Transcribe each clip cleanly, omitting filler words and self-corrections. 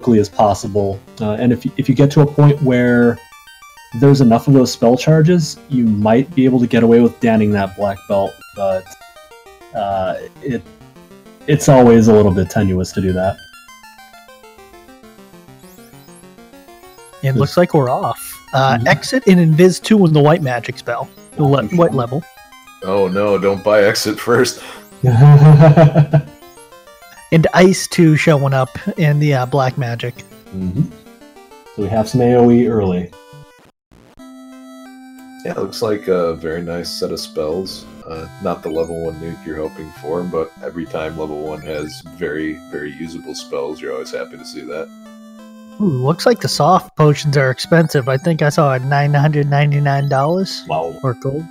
quickly as possible. And if you get to a point where there's enough of those spell charges, you might be able to get away with danning that black belt, but it's always a little bit tenuous to do that. It looks like we're off. Exit and Invis 2 in the white magic spell. White level. Oh no, don't buy Exit first. And Ice 2 showing up in the black magic. Mm-hmm. So we have some AoE early. Yeah, it looks like a very nice set of spells. Not the level 1 nuke you're hoping for, but every time level 1 has very, very usable spells, you're always happy to see that. Ooh, looks like the soft potions are expensive. I think I saw at $999. Wow. Or gold.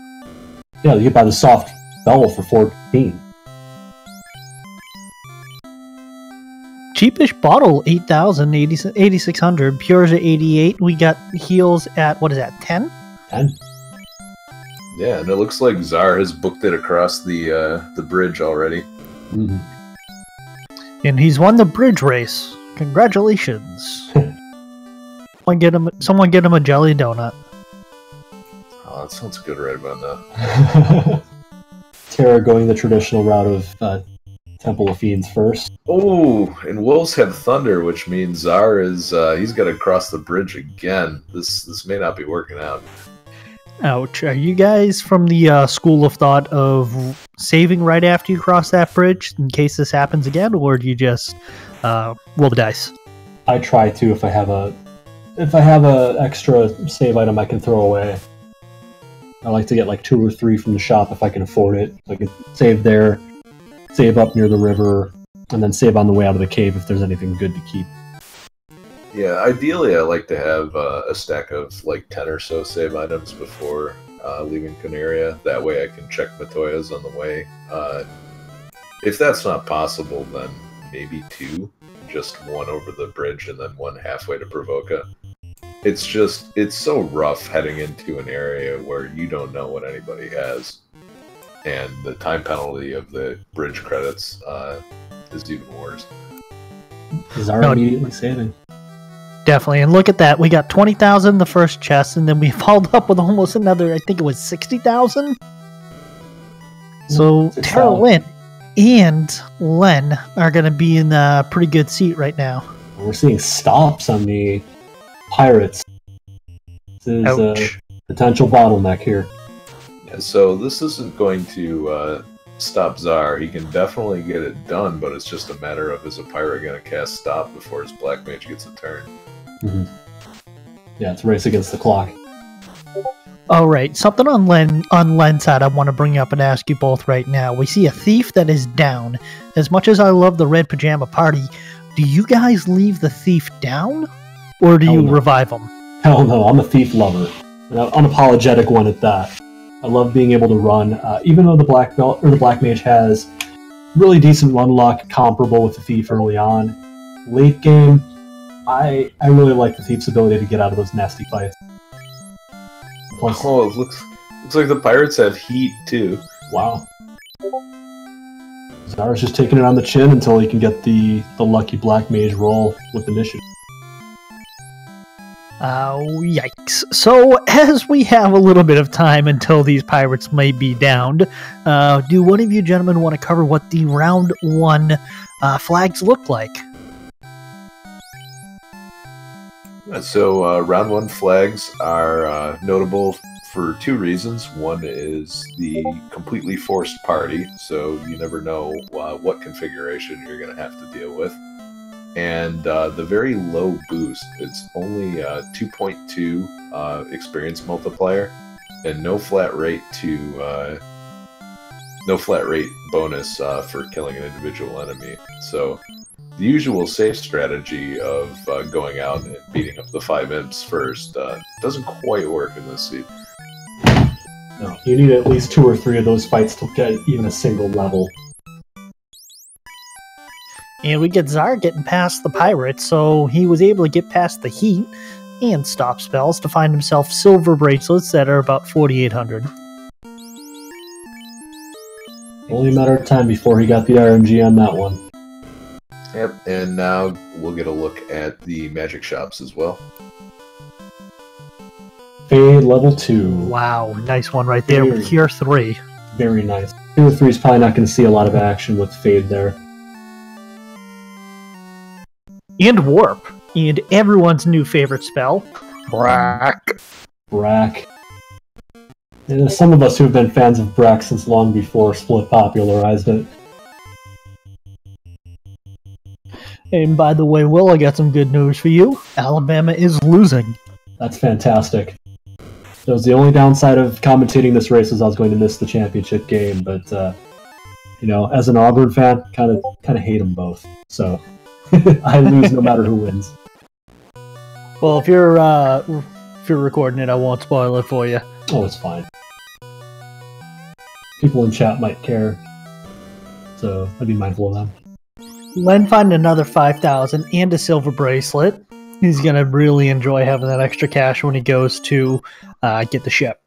Yeah, you can buy the soft spell for 14. Cheapish bottle, 8,000, 8,600. Pures at 88. We got heals at, what is that, 10? 10. Yeah, and it looks like Czar has booked it across the bridge already. Mm-hmm. And he's won the bridge race. Congratulations. Someone get him a jelly donut. Oh, that sounds good right about now. Terra going the traditional route of Temple of Fiends first. Oh, and Wolves have Thunder, which means Czar is he's got to cross the bridge again. This may not be working out. Ouch. Are you guys from the school of thought of saving right after you cross that bridge in case this happens again, or do you just roll the dice? I try to if I have a extra save item I can throw away. I like to get like 2 or 3 from the shop if I can afford it. I can save there, save up near the river, and then save on the way out of the cave if there's anything good to keep. Yeah, ideally I like to have a stack of like 10 or so save items before leaving Canaria. That way I can check Matoya's on the way. If that's not possible, then maybe 2. Just 1 over the bridge and then 1 halfway to Provoca. It's so rough heading into an area where you don't know what anybody has. And the time penalty of the bridge credits is even worse. Czar immediately saving. Definitely, and look at that. We got 20,000 the first chest, and then we followed up with almost another, I think it was 60,000? So, Tara Lynn and Len are going to be in a pretty good seat right now. We're seeing stops on the pirates. This is a potential bottleneck here. Yeah, so this isn't going to stop Czar. He can definitely get it done, but it's just a matter of is a pirate going to cast stop before his black mage gets a turn. Mm-hmm. Yeah, it's a race against the clock. All right, something on Len's side I want to bring up and ask you both right now. We see a thief that is down. As much as I love the Red Pajama Party, do you guys leave the thief down, or do you revive him? Hell no, I'm a thief lover. An unapologetic one at that. I love being able to run, even though the black belt or the black mage has really decent run luck, comparable with the thief early on. Late game, I really like the thief's ability to get out of those nasty fights. Plus, oh, it looks like the pirates have heat too. Wow. Zara's just taking it on the chin until he can get the lucky black mage roll with initiative. Oh, yikes. So, as we have a little bit of time until these pirates may be downed, do one of you gentlemen want to cover what the round 1 flags look like? So, round 1 flags are notable for 2 reasons. One is the completely forced party, so you never know what configuration you're going to have to deal with. And the very low boost. It's only 2.2 experience multiplier, and no flat rate bonus for killing an individual enemy. So the usual safe strategy of going out and beating up the 5 imps first doesn't quite work in this seat. No, you need at least 2 or 3 of those fights to get even a single level. And we get Czar getting past the pirates, so he was able to get past the heat and stop spells to find himself silver bracelets that are about 4,800. Only a matter of time before he got the RNG on that one. Yep, and now we'll get a look at the magic shops as well. Fade level 2. Wow, nice one right there with Tier 3. Very nice. Tier 3 is probably not going to see a lot of action with Fade there. And Warp. And everyone's new favorite spell, Brack. Brack. And there's some of us who have been fans of Brack since long before Split popularized it. And by the way, Will, I got some good news for you. Alabama is losing. That's fantastic. That was the only downside of commentating this race, was I was going to miss the championship game. But you know, as an Auburn fan, kind of hate them both. So I lose no matter who wins. Well, if you're recording it, I won't spoil it for you. Oh, it's fine. People in chat might care, so I'd be mindful of them. Len find another 5,000 and a silver bracelet. He's gonna really enjoy having that extra cash when he goes to get the ship.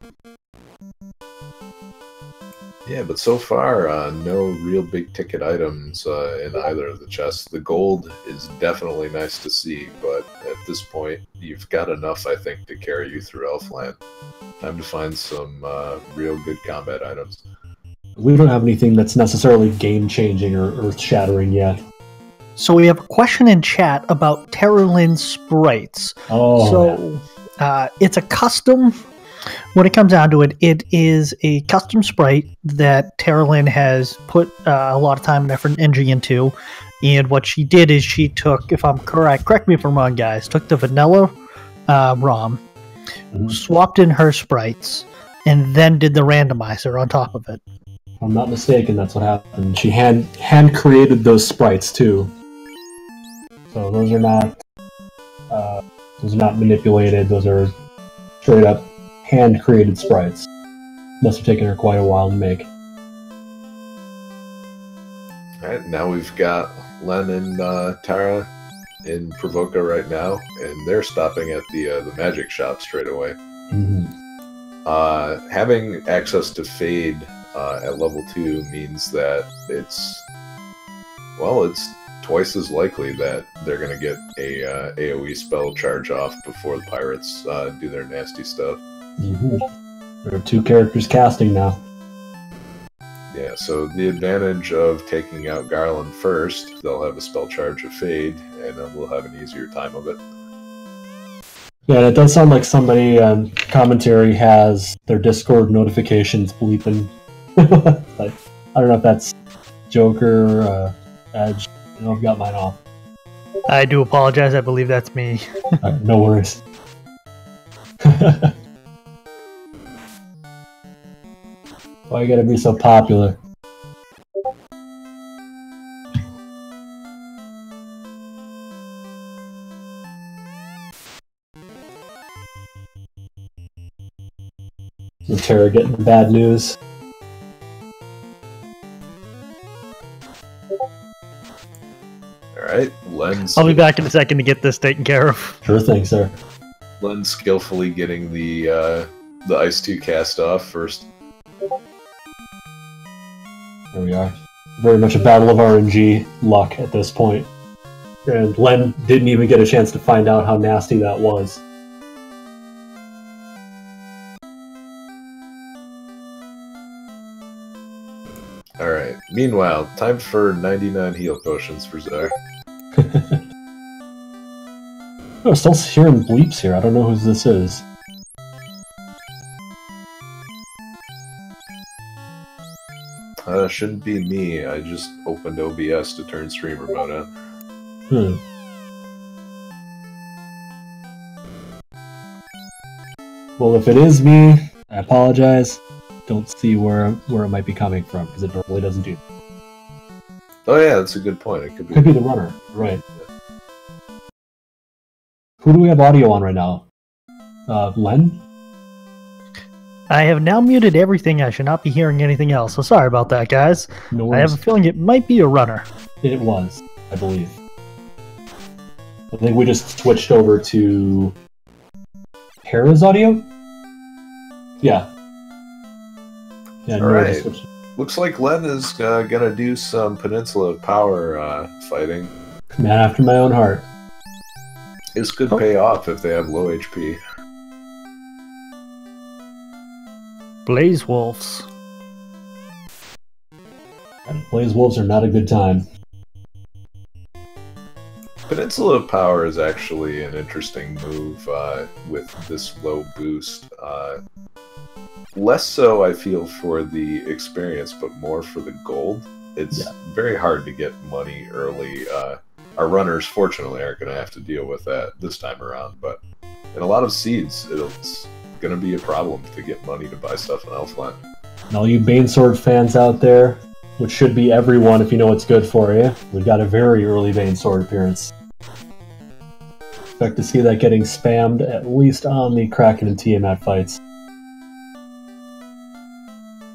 Yeah, but so far, no real big ticket items in either of the chests. The gold is definitely nice to see, but at this point, you've got enough, I think, to carry you through Elfland. Time to find some real good combat items. We don't have anything that's necessarily game-changing or earth-shattering yet. So we have a question in chat about Terralyn sprites. Oh, so it's a custom. When it comes down to it, it is a custom sprite that Terralyn has put a lot of time and effort and energy into. And what she did is she took, if I'm correct me if I'm wrong, guys, took the vanilla ROM, swapped in her sprites, and then did the randomizer on top of it. If I'm not mistaken, that's what happened. She hand created those sprites too. So those are not manipulated. Those are straight up hand created sprites. Must have taken her quite a while to make. Alright, now we've got Len and Tara in Provoca right now, and they're stopping at the magic shop straight away. Having access to Fade at level 2 means that it's twice as likely that they're going to get a AoE spell charge off before the pirates do their nasty stuff. There are 2 characters casting now. Yeah, so the advantage of taking out Garland first, they'll have a spell charge of Fade, and then we'll have an easier time of it. Yeah, it does sound like somebody on commentary has their Discord notifications bleeping. Like, I don't know if that's Joker or Edge. I've got mine off. I do apologize. I believe that's me. No worries. Why you gotta be so popular? Is Tara getting the bad news? Alright, Len's... I'll be back in a second to get this taken care of. Sure thing, sir. Len's skillfully getting the Ice 2 cast off first. There we are. Very much a battle of RNG luck at this point. And Len didn't even get a chance to find out how nasty that was. Alright, meanwhile, time for 99 heal potions for Zar. I'm still hearing bleeps here. I don't know who this is. Shouldn't be me. I just opened OBS to turn streamer mode on. Well, if it is me, I apologize. Don't see where it might be coming from, because it normally doesn't do. Oh yeah, that's a good point. It could be the runner, right? Who do we have audio on right now? Len? I have now muted everything. I should not be hearing anything else. So sorry about that, guys. No I worries. have a feeling it might be a runner. It was, I believe. I think we just switched over to Hera's audio? Yeah. Yeah, Alright. Looks like Len is gonna do some Peninsula of Power fighting. Man after my own heart. This could pay off if they have low HP. Blaze Wolves. Blaze Wolves are not a good time. Peninsula of Power is actually an interesting move with this low boost. Less so, I feel, for the experience, but more for the gold. It's very hard to get money early. Our runners, fortunately, aren't going to have to deal with that this time around, but in a lot of seeds, it's going to be a problem to get money to buy stuff in Elfland. And all you Banesword fans out there, which should be everyone if you know what's good for you, we've got a very early Banesword appearance. Expect to see that getting spammed at least on the Kraken and Tiamat fights.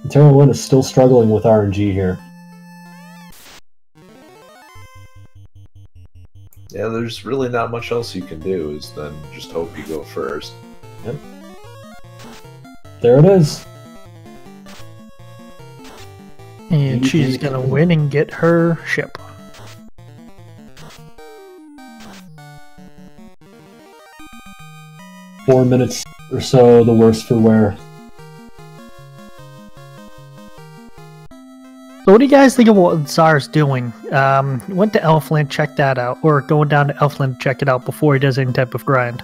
Terralyn is still struggling with RNG here. Yeah, there's really not much else you can do, is then just hope you go first. Yep. There it is. And she's gonna win and get her ship. Four minutes or so, the worst for wear. So what do you guys think of what Tsar's doing? Went to Elfland, checked that out, or going down to Elfland to check it out before he does any type of grind.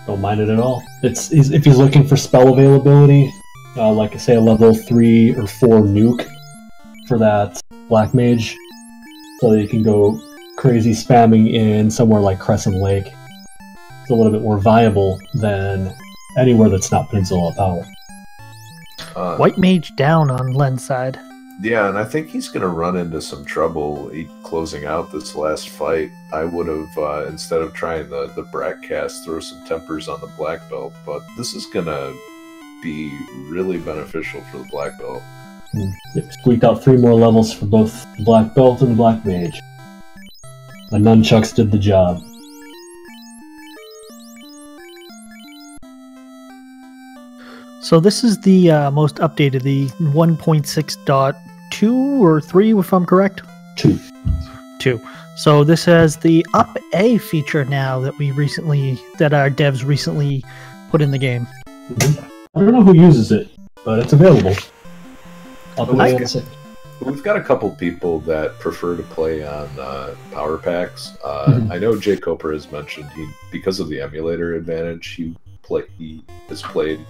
Don't mind it at all. If he's looking for spell availability, like I say, a level 3 or 4 nuke for that Black Mage, so that you can go crazy spamming in somewhere like Crescent Lake. It's a little bit more viable than anywhere that's not Peninsula of Power. White Mage down on Len's side. Yeah, and I think he's going to run into some trouble closing out this last fight. I would have, instead of trying the Brat cast, throw some tempers on the Black Belt, but this is going to be really beneficial for the Black Belt. Yep, squeaked out 3 more levels for both the Black Belt and the Black Mage. The Nunchucks did the job. So this is the most updated, the 1.6.2 or 3, if I'm correct? 2. So this has the Up A feature now that our devs recently put in the game. Mm-hmm. I don't know who uses it, but it's available. We've got a couple people that prefer to play on power packs. I know Jay Coper has mentioned because of the emulator advantage, he has played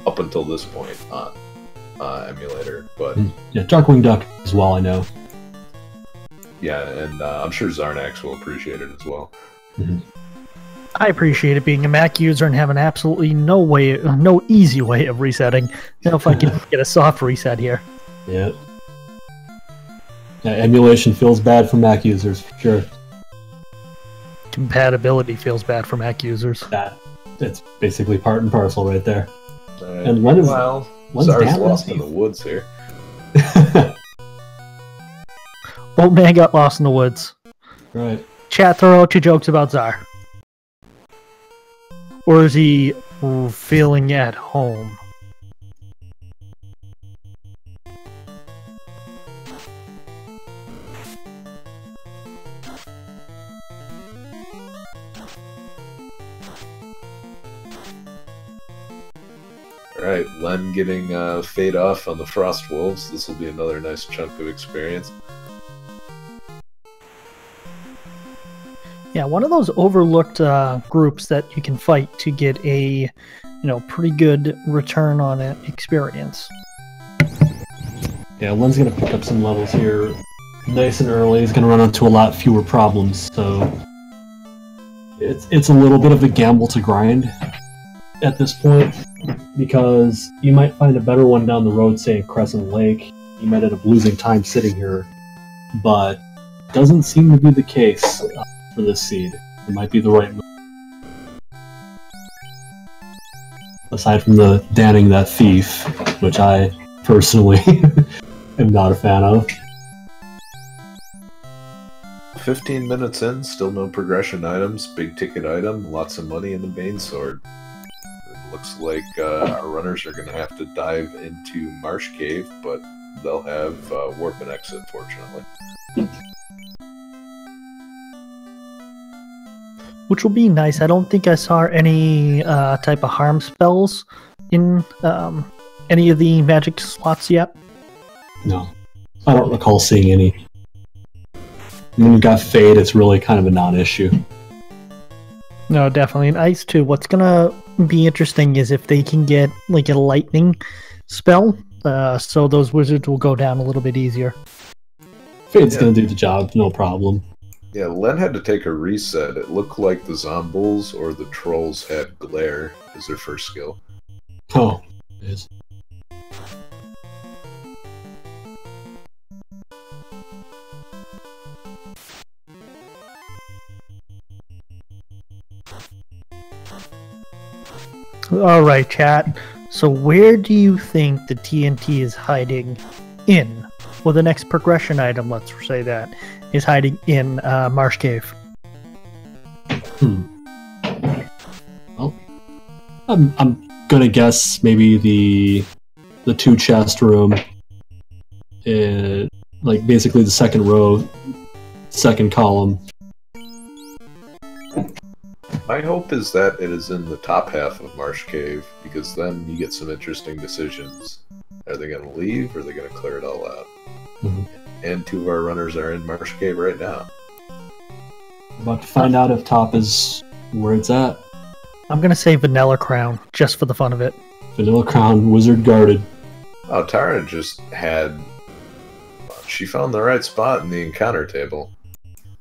up until this point on emulator, but yeah, Darkwing Duck as well, I know. Yeah, and I'm sure Zarnax will appreciate it as well. Mm-hmm. I appreciate it being a Mac user and having absolutely no easy way of resetting. Now if I can get a soft reset here. Yeah. Yeah, emulation feels bad for Mac users, for sure. Compatibility feels bad for Mac users. It's basically part and parcel right there. And Len's lost in the woods here. Old man got lost in the woods. Right. Chat, throw out your jokes about Tsar. Or is he feeling at home? Alright, Len getting fade off on the Frost Wolves. This will be another nice chunk of experience. Yeah, one of those overlooked groups that you can fight to get a, pretty good return on experience. Yeah, Len's gonna pick up some levels here nice and early. He's gonna run into a lot fewer problems, so it's a little bit of a gamble to grind at this point, because you might find a better one down the road, say in Crescent Lake. You might end up losing time sitting here, but doesn't seem to be the case for this seed. It might be the right move. Aside from the danning that thief, which I personally am not a fan of. 15 minutes in, still no progression items, big ticket item, lots of money in the Bane Sword. It looks like our runners are going to have to dive into Marsh Cave, but they'll have warp and exit, fortunately. which will be nice. I don't think I saw any type of harm spells in any of the magic slots yet. No, I don't recall seeing any. When you've got Fade, it's really kind of a non-issue. No, definitely. And Ice too. What's gonna be interesting is if they can get like a lightning spell, so those wizards will go down a little bit easier. Fade's gonna do the job, no problem. Yeah, Len had to take a reset. It looked like the Zombuls or the Trolls had Glare as their first skill. Oh, it is. All right, chat. So where do you think the TNT is hiding in? Well, the next progression item, let's say that, is hiding in Marsh Cave. Well, I'm gonna guess maybe the 2 chest room, like basically the second row, second column. My hope is that it is in the top half of Marsh Cave, because then you get some interesting decisions. Are they going to leave, or are they going to clear it all out? Mm-hmm. And 2 of our runners are in Marsh Cave right now. About to find out if top is where it's at. I'm gonna say Vanilla Crown, just for the fun of it. Vanilla Crown, Wizard guarded. Oh, Tara just had... She found the right spot in the encounter table.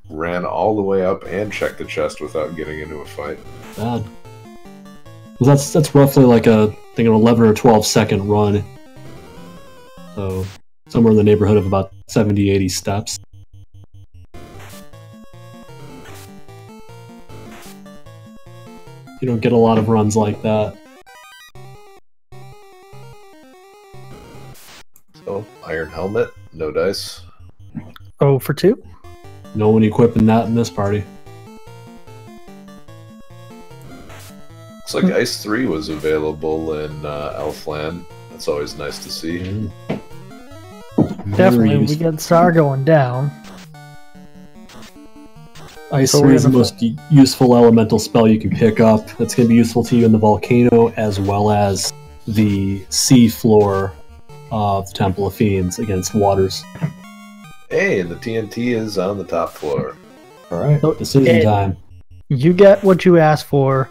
Ran all the way up and checked the chest without getting into a fight. Bad. Well, that's roughly like an 11 or 12 second run. So somewhere in the neighborhood of about 70, 80 steps. You don't get a lot of runs like that. So, Iron Helmet, no dice. 0 for 2. No one equipping that in this party. Looks like Ice 3 was available in Elfland. That's always nice to see. Definitely, we got Tsar going down. Ice 3 is the most useful elemental spell you can pick up. That's going to be useful to you in the volcano as well as the sea floor of the Temple of Fiends against waters. Hey, and the TNT is on the top floor. Alright, decision time. You get what you asked for.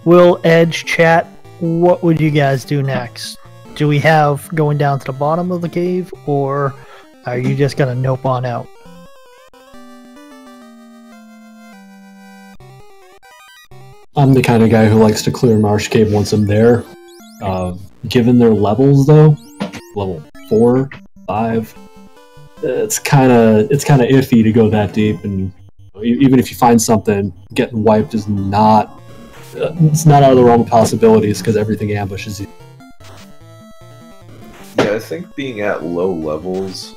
Will Edge chat, what would you guys do next? Do we have going down to the bottom of the cave, or are you just going to nope on out? I'm the kind of guy who likes to clear Marsh Cave once I'm there. Given their levels, though, level 4, 5, it's kind of iffy to go that deep, and even if you find something, getting wiped is not it's not out of the realm of possibilities because everything ambushes you. Yeah, I think being at low levels,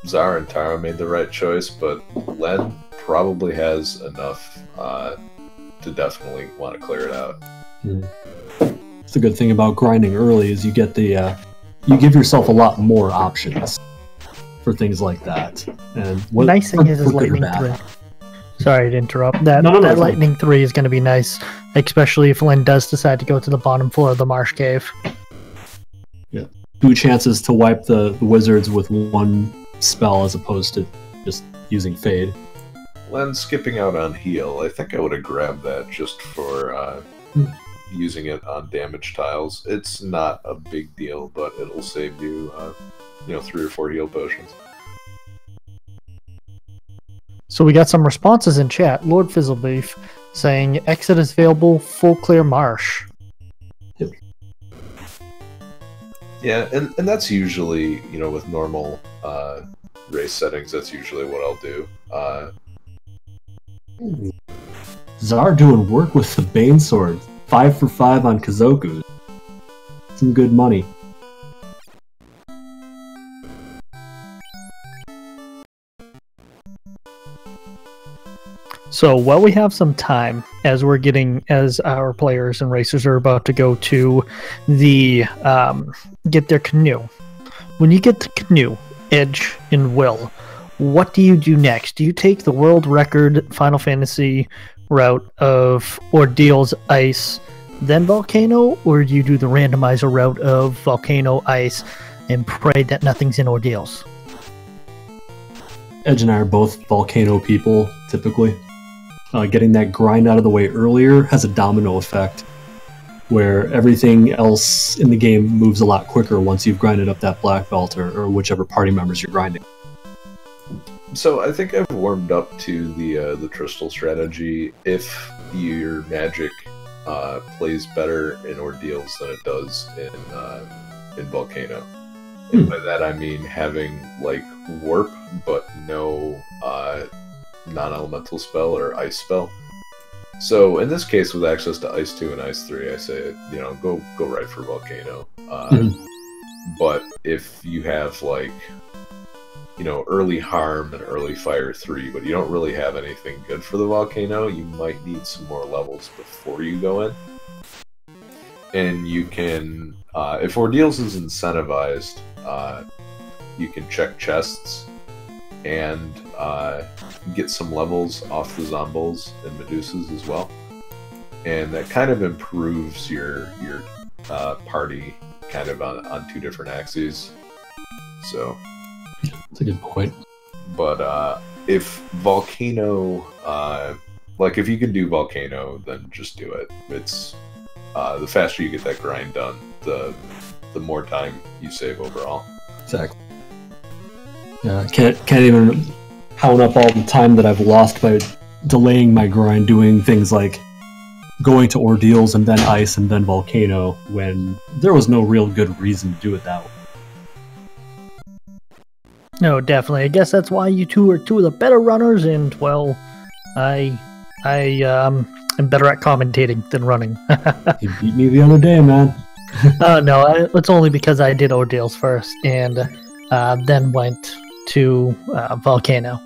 Zara and Tara made the right choice, but Len probably has enough to definitely want to clear it out. It's the good thing about grinding early is you get the you give yourself a lot more options for things like that. And what nice thing is Lightning 3. Sorry to interrupt. That Lightning 3 is going to be nice, especially if Len does decide to go to the bottom floor of the Marsh Cave. Yeah, 2 chances to wipe the wizards with 1 spell as opposed to just using Fade. Len skipping out on heal. I think I would have grabbed that just for using it on damage tiles. It's not a big deal, but it'll save you, 3 or 4 heal potions. So we got some responses in chat. Lord Fizzlebeef saying exit is available, full clear marsh. Yep. Yeah, and that's usually, with normal race settings, that's usually what I'll do. Zar doing work with the Bane Sword. 5 for 5 on Kazoku. Some good money. So while we have some time, as our players and racers are about to go to the get their canoe. When you get the canoe, Edge and Will, what do you do next? Do you take the world record Final Fantasy route of Ordeals Ice, then Volcano, or do you do the randomizer route of Volcano Ice and pray that nothing's in Ordeals? Edge and I are both Volcano people, typically. Getting that grind out of the way earlier has a domino effect, where everything else in the game moves a lot quicker once you've grinded up that black belt or whichever party members you're grinding. So I think I've warmed up to the crystal strategy. If your magic plays better in Ordeals than it does in Volcano, and by that I mean having like warp but no non-elemental spell or ice spell. So in this case, with access to Ice 2 and Ice 3, I say, go right for Volcano. But if you have like, early Harm and early Fire 3, but you don't really have anything good for the Volcano, you might need some more levels before you go in. And you can, if Ordeals is incentivized, you can check chests and get some levels off the Zombies and Medusas as well, and that kind of improves your party kind of on two different axes. So that's a good point. But if Volcano, like if you can do Volcano, then just do it. It's the faster you get that grind done, the more time you save overall. Exactly. Yeah, can't even count up all the time that I've lost by delaying my grind, doing things like going to Ordeals and then Ice and then Volcano when there was no real good reason to do it that way. No, definitely. I guess that's why you two are two of the better runners, and well, I am better at commentating than running. You beat me the other day, man. No, it's only because I did Ordeals first and then went to Volcano.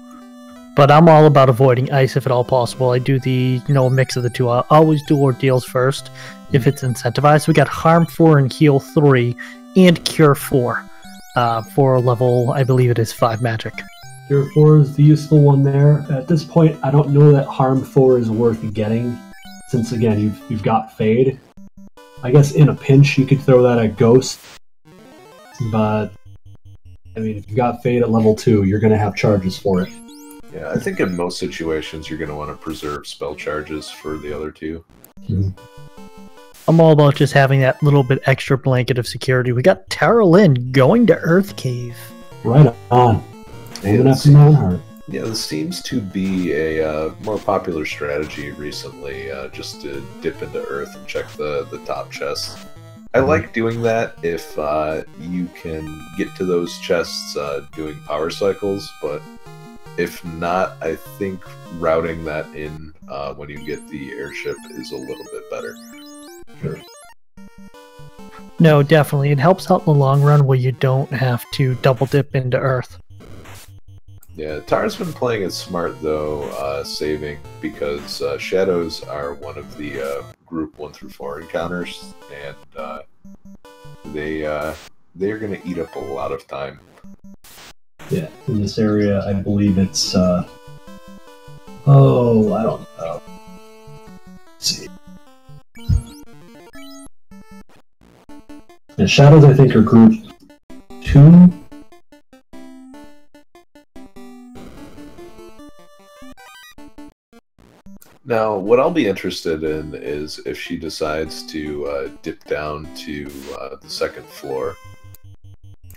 But I'm all about avoiding Ice if at all possible. I do the mix of the two. I always do Ordeals first if it's incentivized. We got Harm 4 and Heal 3 and Cure 4 for level, I believe it is 5 magic. Cure 4 is the useful one there. At this point, I don't know that Harm 4 is worth getting, since again you've got Fade. I guess in a pinch you could throw that at Ghost, but I mean, if you got Fade at level 2, you're going to have charges for it. Yeah, I think in most situations you're going to want to preserve spell charges for the other two. Mm-hmm. I'm all about just having that little bit extra blanket of security. We got Tara Lynn going to Earth Cave. Right on. Even after my own heart. Yeah, this seems to be a more popular strategy recently, just to dip into Earth and check the top chests. I like doing that if you can get to those chests doing power cycles, but if not, I think routing that in when you get the airship is a little bit better. Sure. No, definitely. It helps out in the long run where you don't have to double dip into Earth. Yeah, Tara's been playing it smart though, saving, because shadows are one of the group 1 through 4 encounters, and they're going to eat up a lot of time. Yeah, in this area, I believe it's I don't know. Let's see. Yeah, shadows, I think, are group 2. Now, what I'll be interested in is if she decides to dip down to the 2nd floor,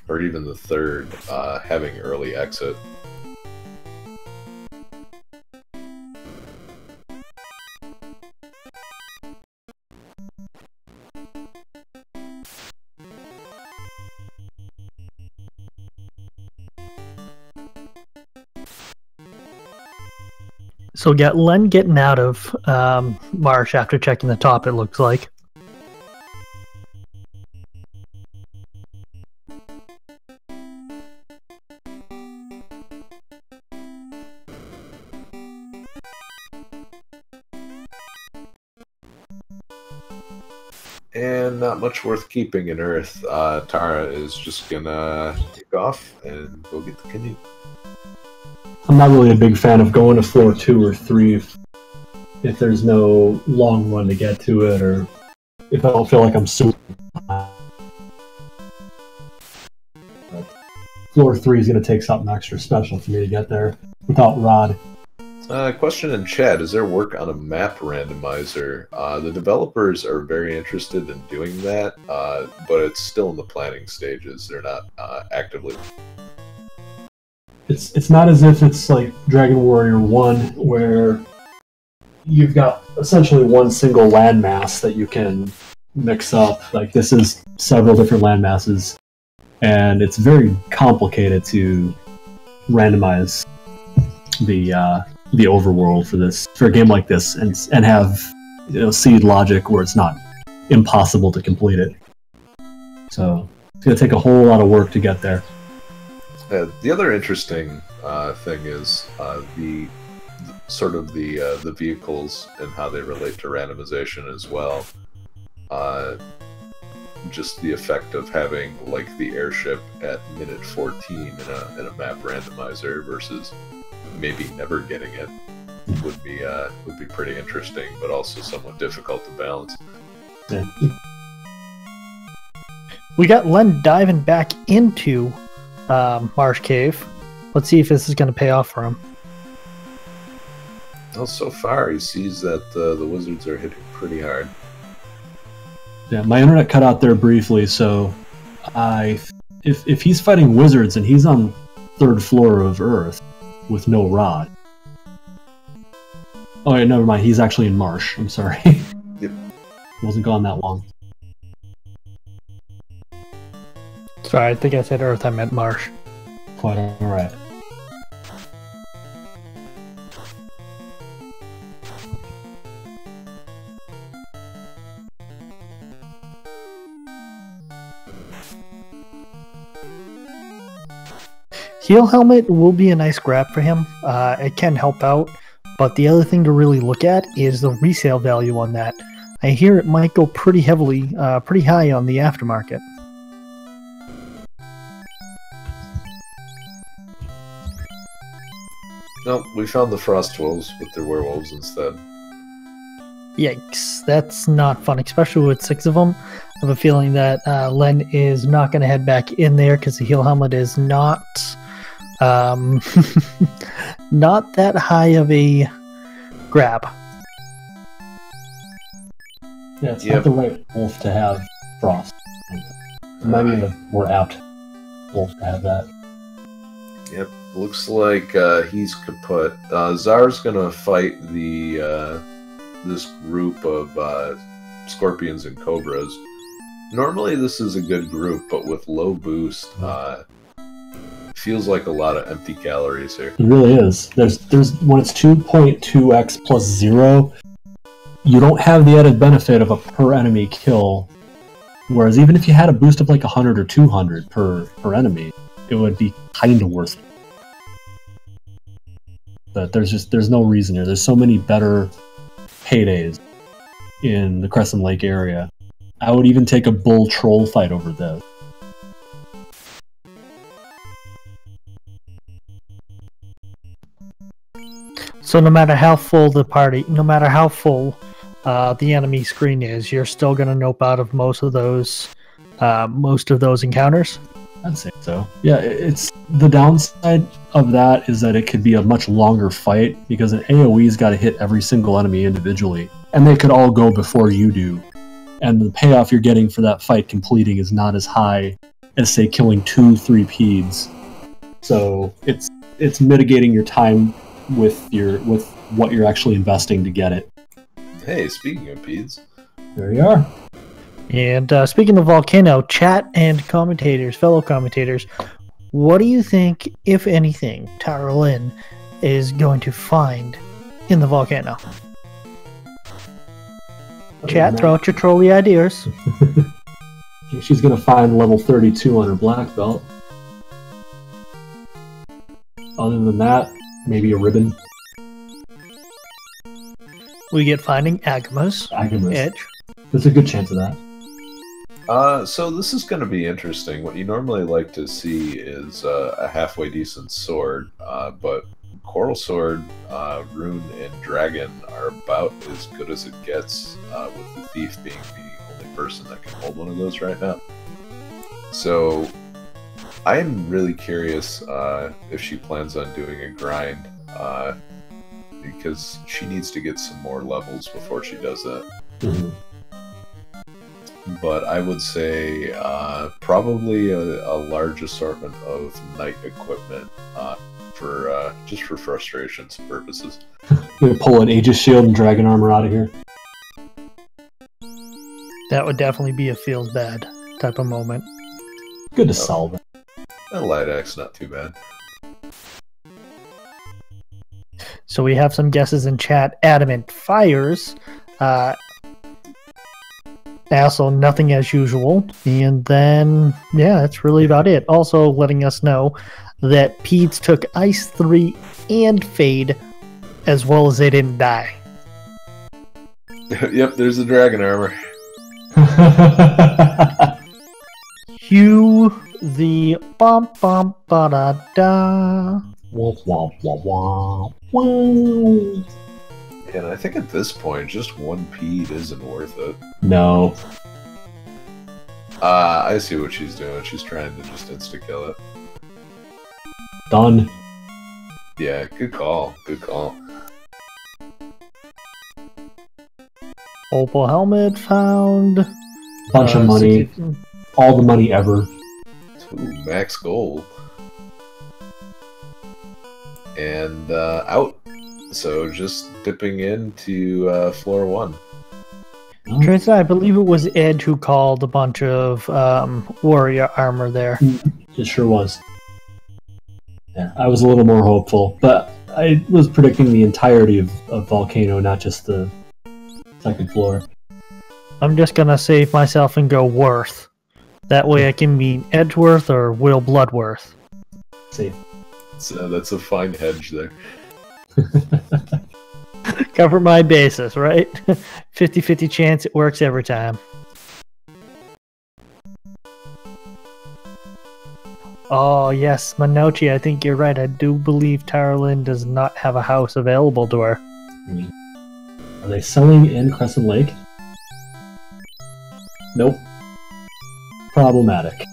or even the 3rd, having early exit. So we got Len getting out of Marsh after checking the top, it looks like. And not much worth keeping in Earth. Tara is just gonna take off and go get the canoe. I'm not really a big fan of going to floor 2 or 3 if there's no long run to get to it, or if I don't feel like I'm super. Floor 3 is going to take something extra special for me to get there without Rod. Question in chat, is there work on a map randomizer? The developers are very interested in doing that, but it's still in the planning stages. They're not actively. It's not as if it's like Dragon Warrior 1, where you've got essentially one single landmass that you can mix up. Like, this is several different landmasses, and it's very complicated to randomize the overworld for a game like this, and have seed logic where it's not impossible to complete it. So it's going to take a whole lot of work to get there. The other interesting thing is the vehicles and how they relate to randomization as well. Just the effect of having like the airship at minute 14 in a map randomizer versus maybe never getting it would be pretty interesting, but also somewhat difficult to balance. Yeah. We got Len diving back into Marsh Cave. Let's see if this is going to pay off for him. Well, so far he sees that the wizards are hitting pretty hard. Yeah, my internet cut out there briefly, so if he's fighting wizards and he's on 3rd floor of Earth with no Rod. Oh, wait, never mind. He's actually in Marsh. I'm sorry. Yep. Wasn't gone that long. Sorry, I think I said Earth. I meant Marsh. Quite alright. Heal Helmet will be a nice grab for him. It can help out, but the other thing to really look at is the resale value on that. I hear it might go pretty high on the aftermarket. No, we found the frost wolves with their werewolves instead. Yikes, that's not fun, especially with 6 of them. I have a feeling that Len is not going to head back in there because the Heal Helmet is not not that high of a grab. Yeah, it's not the right wolf to have frost. It might be a more apt wolf to have that. Yep, looks like he's kaput. Zar's gonna fight this group of scorpions and cobras. Normally this is a good group, but with low boost, feels like a lot of empty calories here. It really is. There's when it's 2.2x plus 0, you don't have the added benefit of a per enemy kill. Whereas even if you had a boost of like 100 or 200 per enemy, it would be kind of worth it. But there's no reason here. There's so many better paydays in the Crescent Lake area. I would even take a bull troll fight over this. So no matter how full the enemy screen is, you're still going to nope out of most of those encounters. I'd say so. Yeah, it's the downside of that is that it could be a much longer fight because an AoE's got to hit every single enemy individually, and they could all go before you do. And the payoff you're getting for that fight completing is not as high as, say, killing 2-3 peds. So it's mitigating your time with what you're actually investing to get it. Hey, speaking of peds, there you are. And speaking of Volcano, chat and fellow commentators, what do you think, if anything, Tara Lynn is going to find in the Volcano? Chat, throw out your trolly ideas. She's going to find level 32 on her black belt. Other than that, maybe a ribbon. We get finding Agamas. Edge. There's a good chance of that. So this is going to be interesting. What you normally like to see is a halfway decent sword, but Coral Sword, Rune, and Dragon are about as good as it gets, with the Thief being the only person that can hold one of those right now. So I'm really curious if she plans on doing a grind, because she needs to get some more levels before she does that. Mm-hmm. But I would say probably a large assortment of knight equipment for just for frustrations purposes. We pull an Aegis shield and dragon armor out of here. That would definitely be a feels bad type of moment. Good to solve it. A light axe, not too bad. So we have some guesses in chat. Adamant fires. Also, nothing as usual. And then, yeah, that's really about it. Also letting us know that Pete's took Ice 3 and Fade, as well as they didn't die. Yep, there's the dragon armor. Cue the bum bum ba da da. Wah, wah, wah, wah. Wow. And I think at this point, just one Pete isn't worth it. No. I see what she's doing. She's trying to just insta-kill it. Done. Yeah, good call. Good call. Opal helmet found. Bunch of money. 60 All the money ever. Ooh, max gold. And out. So just dipping into floor 1. Tristan, I believe it was Edge who called a bunch of warrior armor there. It sure was. Yeah, I was a little more hopeful, but I was predicting the entirety of Volcano, not just the second floor. I'm just gonna save myself and go Worth. That way I can mean Edgeworth or Will Bloodworth. Safe. So that's a fine hedge there. Cover my bases, right? 50-50 chance it works every time. Oh, yes, Minochi, I think you're right. I do believe Tarlin does not have a house available to her. Are they selling in Crescent Lake? Nope. Problematic.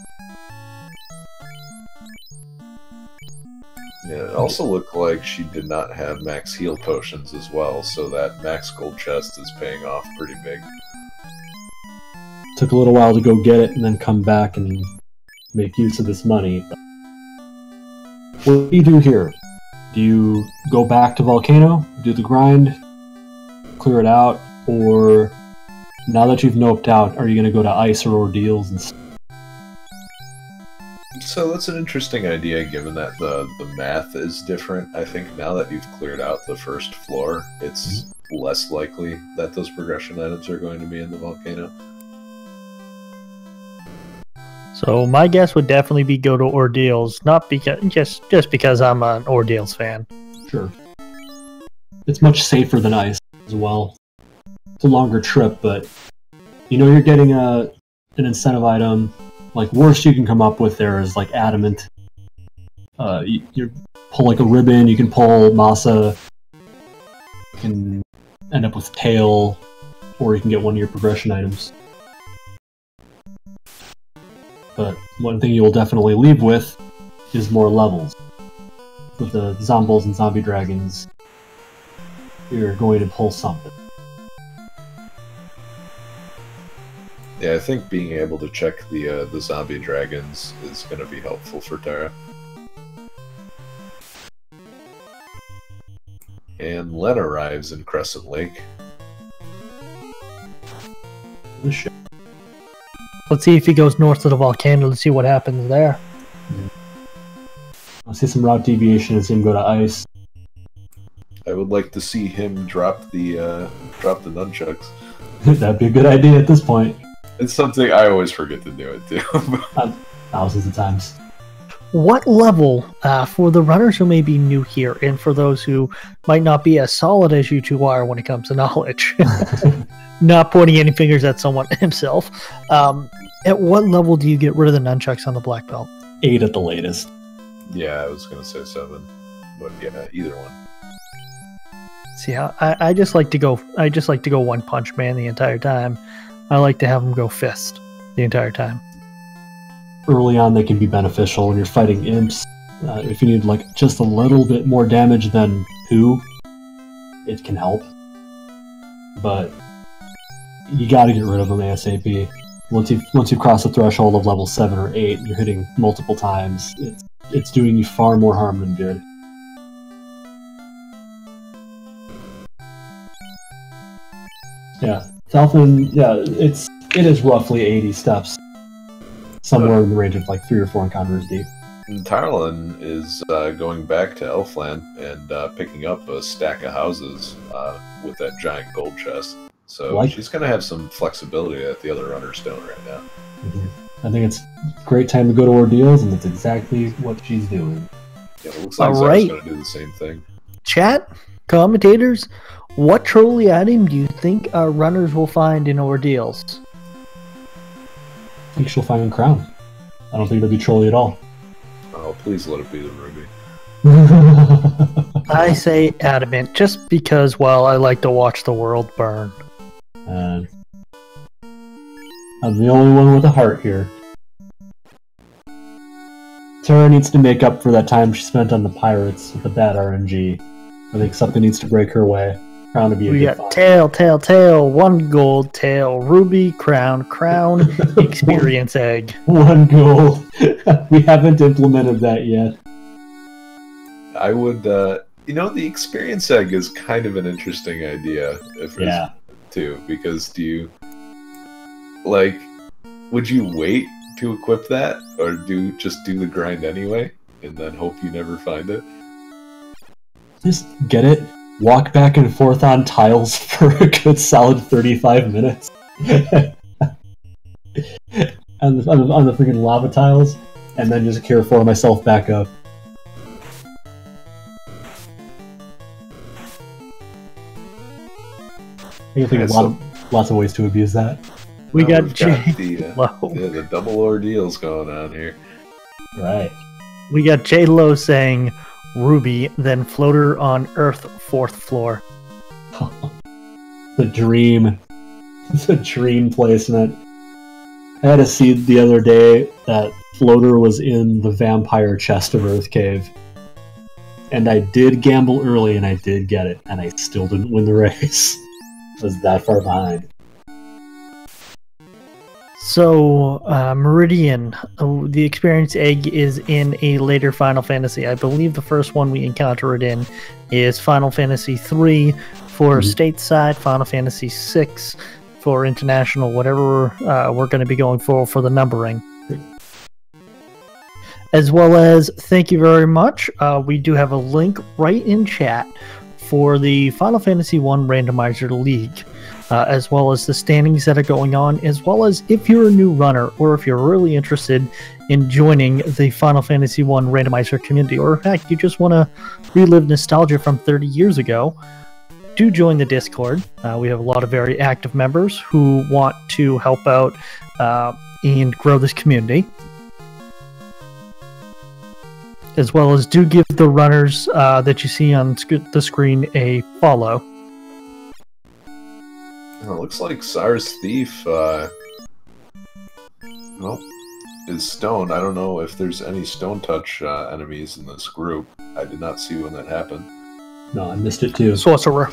Yeah, it also looked like she did not have max heal potions as well, so that max gold chest is paying off pretty big. Took a little while to go get it and then come back and make use of this money. What do you do here? Do you go back to Volcano, do the grind, clear it out, or now that you've noped out, are you going to go to Ice or Ordeals and So that's an interesting idea, given that the math is different. I think now that you've cleared out the first floor, it's less likely that those progression items are going to be in the volcano. So my guess would definitely be go to Ordeals, not because just because I'm an Ordeals fan. Sure. It's much safer than Ice as well. It's a longer trip, but you know you're getting an incentive item. Like, worst you can come up with there is like Adamant. You pull like a ribbon, you can pull Masa, you can end up with Tail, or you can get one of your progression items. But one thing you'll definitely leave with is more levels. With the Zombies and Zombie Dragons, you're going to pull something. Yeah, I think being able to check the zombie dragons is going to be helpful for Tara. And Len arrives in Crescent Lake. Let's see if he goes north of the volcano to see what happens there. I'll see some route deviation and see him go to Ice. I would like to see him drop the nunchucks. That'd be a good idea at this point. It's something I always forget to do it too. Thousands of times. What level, for the runners who may be new here, and for those who might not be as solid as you two are when it comes to knowledge, not pointing any fingers at someone himself, at what level do you get rid of the nunchucks on the black belt? 8 at the latest. Yeah, I was going to say 7. But yeah, either one. See, I just like to go. I just like to go One Punch Man the entire time. I like to have him go fist the entire time. Early on, they can be beneficial when you're fighting imps. If you need like just a little bit more damage than who, it can help. But you got to get rid of them ASAP. Once you cross the threshold of level 7 or 8, you're hitting multiple times. It's doing you far more harm than good. Yeah, Falcon. Yeah, it is roughly 80 steps, somewhere in the range of like 3 or 4 encounters deep. And Tarlin is going back to Elfland and picking up a stack of houses with that giant gold chest. So she's going to have some flexibility that the other runners don't right now. Mm-hmm. I think it's a great time to go to Ordeals, and that's exactly what she's doing. Yeah, it looks like Zara's going to do the same thing. Chat, commentators, what trolley item do you think our runners will find in Ordeals? I think she'll find a crown. I don't think it'll be trolley at all. Oh, please let it be the ruby. I say adamant, just because, well, I like to watch the world burn. I'm the only one with a heart here. Tara needs to make up for that time she spent on the pirates with the bad RNG. I think something needs to break her way. Crown to be a we good got tail, 1 gold, tail, ruby, crown, experience egg. 1 gold. We haven't implemented that yet. I would, the experience egg is kind of an interesting idea. Too, because would you wait to equip that, or just do the grind anyway, and then hope you never find it? Just get it, walk back and forth on tiles for a good solid 35 minutes. on the freaking lava tiles, and then just care for myself back up. I think lots of ways to abuse that. We got the double ordeals going on here. Right. We got J-Lo saying Ruby, then floater on Earth 4th floor. The dream. It's a dream placement. I had a seed the other day that floater was in the vampire chest of Earth Cave. And I did gamble early and I did get it, and I still didn't win the race. I was that far behind. So, Meridian, the experience egg is in a later Final Fantasy. I believe the first one we encounter it in is Final Fantasy 3 for stateside, Final Fantasy 6 for international, whatever we're going to be going for the numbering. As well as, thank you very much, we do have a link right in chat for the Final Fantasy 1 Randomizer League. As well as the standings that are going on, as well as if you're a new runner, or if you're really interested in joining the Final Fantasy 1 Randomizer community, or in fact, you just want to relive nostalgia from 30 years ago, do join the Discord. We have a lot of very active members who want to help out and grow this community. As well as do give the runners that you see on the screen a follow. It looks like Sar's Thief is stoned. I don't know if there's any Stone Touch enemies in this group. I did not see when that happened. No, I missed it too. Sorcerer.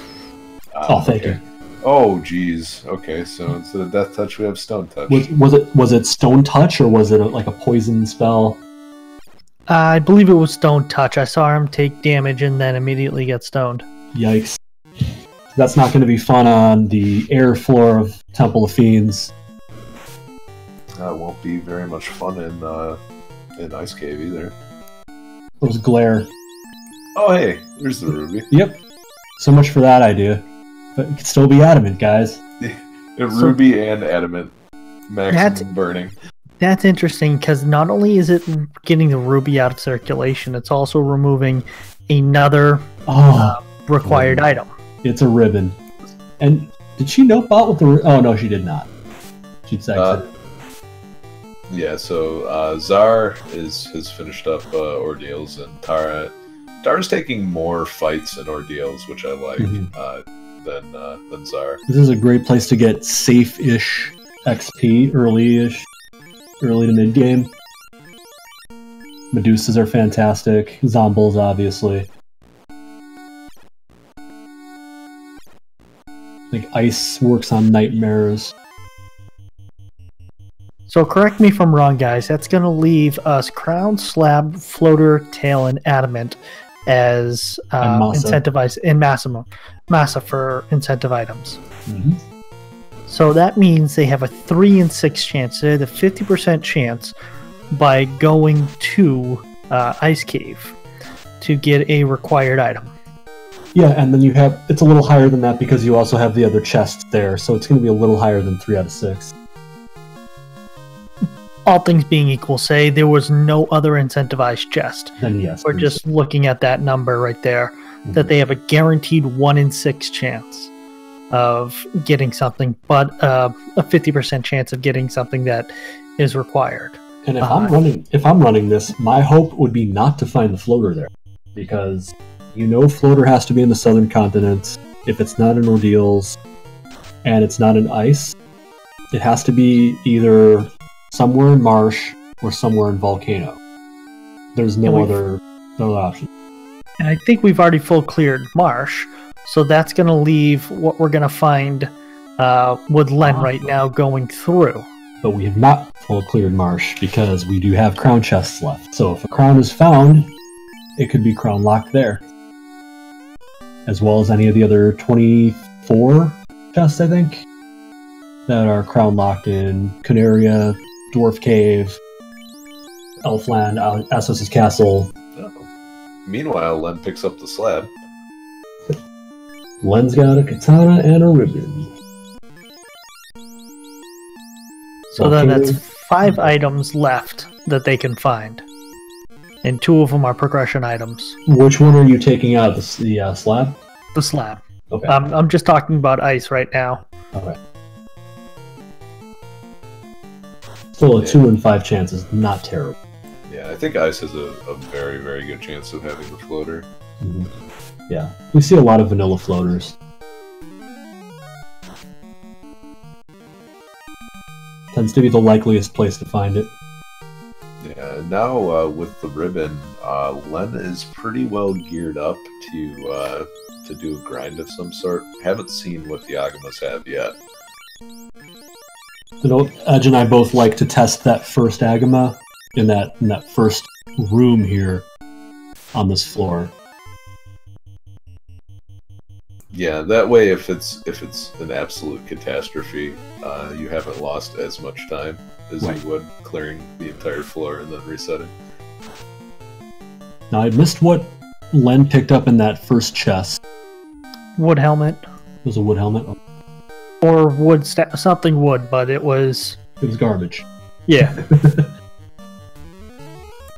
Thank you. Oh, geez. Okay, so instead of Death Touch, we have Stone Touch. Was it Stone Touch, or was it like a poison spell? I believe it was Stone Touch. I saw him take damage and then immediately get stoned. Yikes. That's not going to be fun on the air floor of Temple of Fiends. That won't be very much fun in Ice Cave either. Those glare. Oh, hey, there's the ruby. Yep. So much for that idea. But it could still be adamant, guys. Ruby and adamant. Maximum burning. That's interesting, because not only is it getting the ruby out of circulation, it's also removing another required item. It's a ribbon. And did she note bot with the... Oh, no, she did not. She'd exited. Yeah, so Zar has finished up Ordeals, and Tara Dar's taking more fights and ordeals, which I like, than Czar. This is a great place to get safe-ish XP, early to mid-game. Medusas are fantastic. Zombles, obviously. I think Ice works on nightmares. So correct me if I'm wrong, guys. That's going to leave us Crown, Slab, Floater, Tail, and Adamant as incentivized in Massa for incentive items. Mm-hmm. So that means they have a 3 in 6 chance. They have a 50% chance by going to Ice Cave to get a required item. Yeah, and then it's a little higher than that because you also have the other chests there, so it's going to be a little higher than 3 out of 6. All things being equal, say there was no other incentivized chest. Then yes. We're just looking at that number right there, that they have a guaranteed 1 in 6 chance of getting something, but a 50% chance of getting something that is required. And if I'm running this, my hope would be not to find the floater there, because floater has to be in the southern continent. If it's not in ordeals and it's not in ice, it has to be either somewhere in marsh or somewhere in volcano. There's no other option. And I think we've already full cleared marsh, so that's going to leave what we're going to find with Len right now going through. But we have not full cleared marsh because we do have crown chests left. So if a crown is found, it could be crown locked there. As well as any of the other 24 chests, I think, that are crown locked in Canaria, Dwarf Cave, Elfland, Assos' Castle. Oh. Meanwhile, Len picks up the slab. Len's got a katana and a ribbon. So then that's 5 items left that they can find. And 2 of them are progression items. Which one are you taking out of the slab? The slab. Okay. I'm just talking about ice right now. Okay. Still a 2 in 5 chance is not terrible. Yeah, I think ice has a very, very good chance of having the floater. Mm-hmm. Yeah, we see a lot of vanilla floaters. Tends to be the likeliest place to find it. Yeah, now with the ribbon, Len is pretty well geared up to do a grind of some sort. Haven't seen what the Agamas have yet. Edge and I both like to test that first Agama in that first room here on this floor. Yeah, that way if it's an absolute catastrophe, you haven't lost as much time as you would clearing the entire floor and then resetting. Now I missed what Len picked up in that first chest. Wood helmet. It was a wood helmet? Or wood, something wood, but it was... It was garbage. Yeah.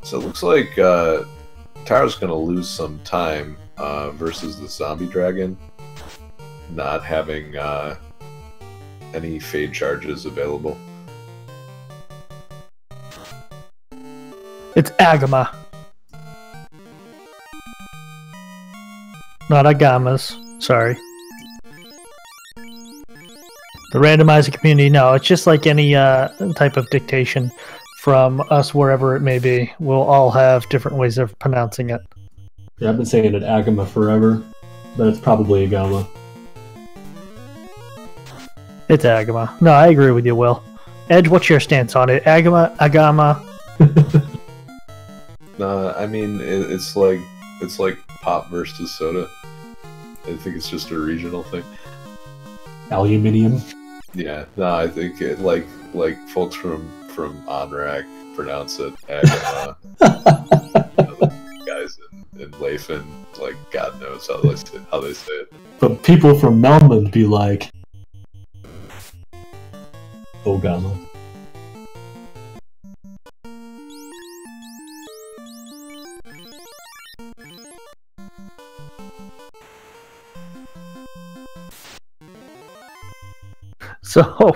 So it looks like Tara's going to lose some time versus the zombie dragon, not having any fade charges available. It's Agama. Not Agamas. Sorry. The randomizer community, no, it's just like any type of dictation from us, wherever it may be. We'll all have different ways of pronouncing it. Yeah, I've been saying it Agama forever, but it's probably Agama. It's Agama. No, I agree with you, Will. Edge, what's your stance on it? Agama, Agama? No, I mean it's like pop versus soda. I think it's just a regional thing. Aluminium. Yeah, no, I think like folks from Onrak pronounce it Agama. Guys in Lathan, like God knows how they say it. But people from Melbourne be like, Ogama. So,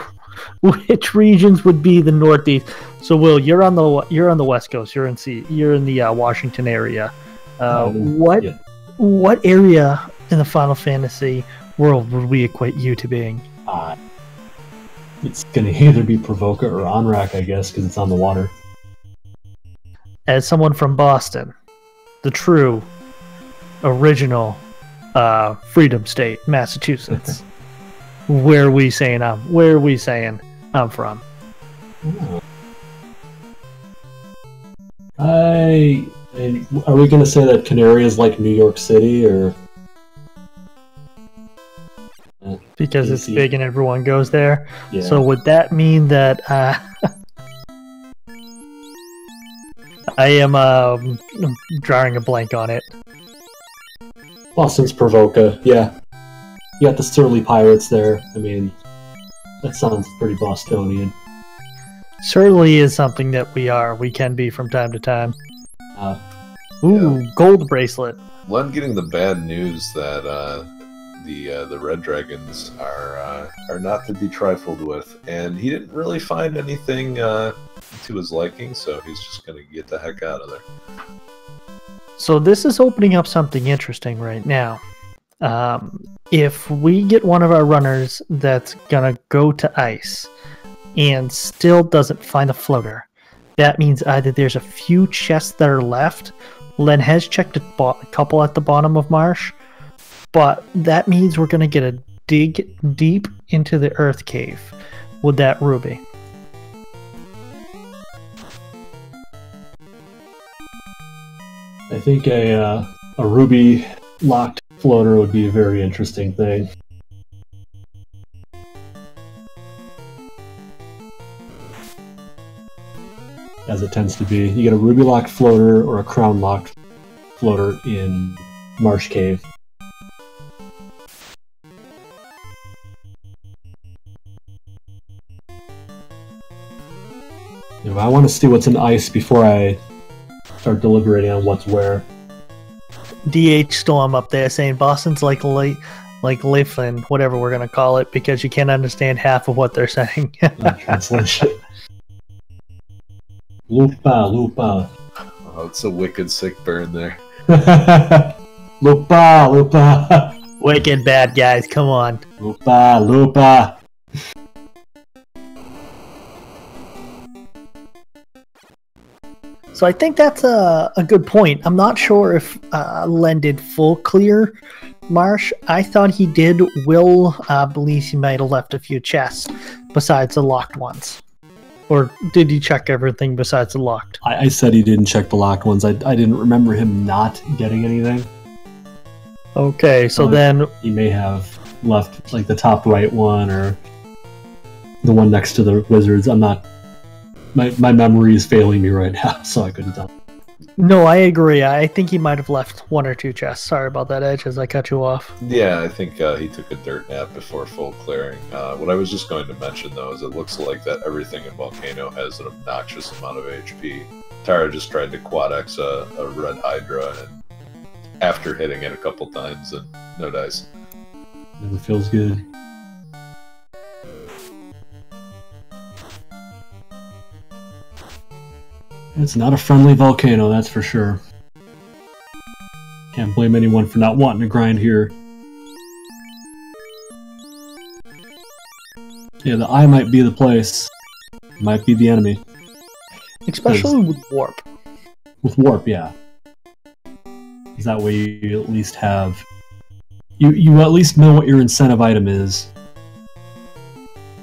which regions would be the Northeast? So, Will, you're on the West Coast. You're in the Washington area. What Yeah. what area in the Final Fantasy world would we equate you to being? It's going to either be Provoca or Onrak, I guess, because it's on the water. As someone from Boston, the true, original Freedom State, Massachusetts, where are we saying I'm from? Are we going to say that Canary is like New York City, or? Because it's DC. big and everyone goes there. Yeah. So would that mean that I am drawing a blank on it? Boston's Provoca, yeah. You got the Surly Pirates there. I mean, that sounds pretty Bostonian. Surly is something that we can be from time to time. Ooh, Yeah. gold bracelet. Len getting the bad news that the red dragons are not to be trifled with, and he didn't really find anything to his liking, so he's just gonna get the heck out of there. So this is opening up something interesting right now. If we get one of our runners that's gonna go to ice and still doesn't find a floater, that means either there's a few chests that are left. Len has checked a couple at the bottom of Marsh, but that means we're gonna get a dig deep into the Earth Cave with that ruby. I think a ruby locked floater would be a very interesting thing. As it tends to be. You get a ruby locked floater or a crown locked floater in Marsh Cave. You know, I want to see what's in ice before I start deliberating on what's where. DH Storm up there saying Boston's like Laughlin, whatever we're gonna call it, because you can't understand half of what they're saying. Translation. Lupa, lupa. Oh, it's a wicked sick burn there. Lupa, lupa. Wicked bad guys, come on. Lupa, lupa. So I think that's a good point. I'm not sure if Len did full clear Marsh. I thought he did. Will believes he might have left a few chests besides the locked ones. Or did he check everything besides the locked? I said he didn't check the locked ones. I didn't remember him not getting anything. Okay, so then He may have left like the top right one or the one next to the wizards. I'm not... My memory is failing me right now, so I couldn't tell. no, I agree. I think he might have left one or two chests. Sorry about that, Edge, as I cut you off. Yeah, I think he took a dirt nap before full clearing. What I was just going to mention, though, is it looks like that everything in Volcano has an obnoxious amount of HP. Tara just tried to quad X a red Hydra, and after hitting it a couple times, and no dice. Never feels good. It's not a friendly volcano, that's for sure. Can't blame anyone for not wanting to grind here. Yeah, the eye might be the place. Might be the enemy. Especially with Warp. With warp, yeah. 'Cause that way you at least have... You at least know what your incentive item is.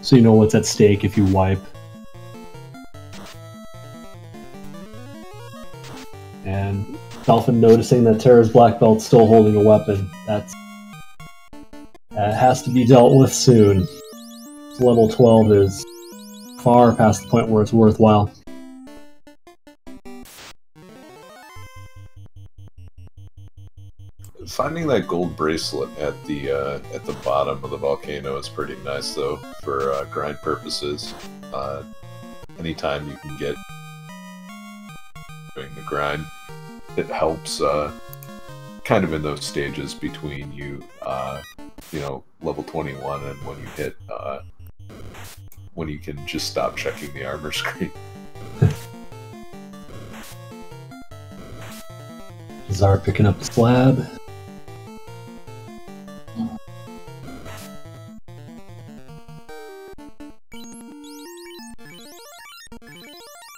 So you know what's at stake if you wipe. And Dolphin noticing that Terra's black belt's still holding a weapon. That has to be dealt with soon. Level 12 is far past the point where it's worthwhile. Finding that gold bracelet at the bottom of the volcano is pretty nice, though, for grind purposes. Anytime you can get doing the grind, it helps kind of in those stages between you know, level 21 and when you hit when you can just stop checking the armor screen. Zara picking up the slab.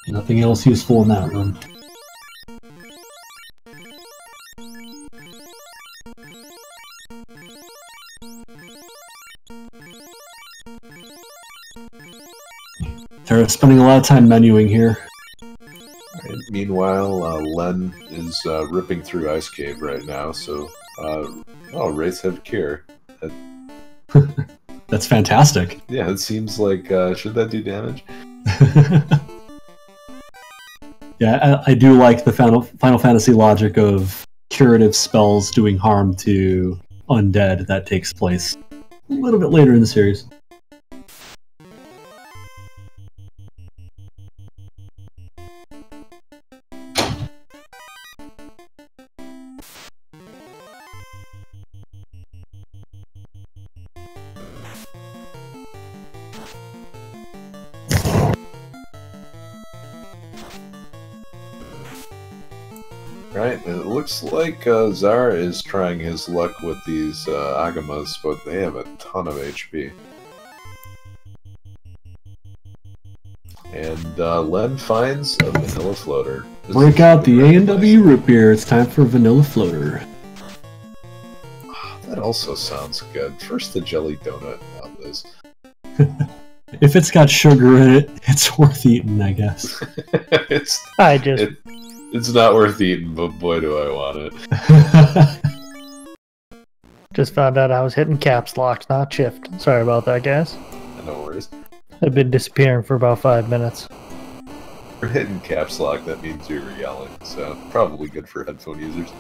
Nothing else useful in that room. They're spending a lot of time menuing here. And meanwhile, Len is ripping through Ice Cave right now, so... Wraiths have cure. That's fantastic. Yeah, it seems like... should that do damage? Yeah, I do like the Final Fantasy logic of curative spells doing harm to undead that takes place a little bit later in the series. Right, and it looks like Zara is trying his luck with these Agamas, but they have a ton of HP. And Len finds a vanilla floater. Break out the A&W root beer. It's time for vanilla floater. That also sounds good. First the jelly donut, now this. If it's got sugar in it, it's worth eating, I guess. It's not worth eating, but boy do I want it. Just found out I was hitting caps lock, not shift. Sorry about that, guys. No worries. I've been disappearing for about 5 minutes. For hitting caps lock, that means you were yelling, so probably good for headphone users.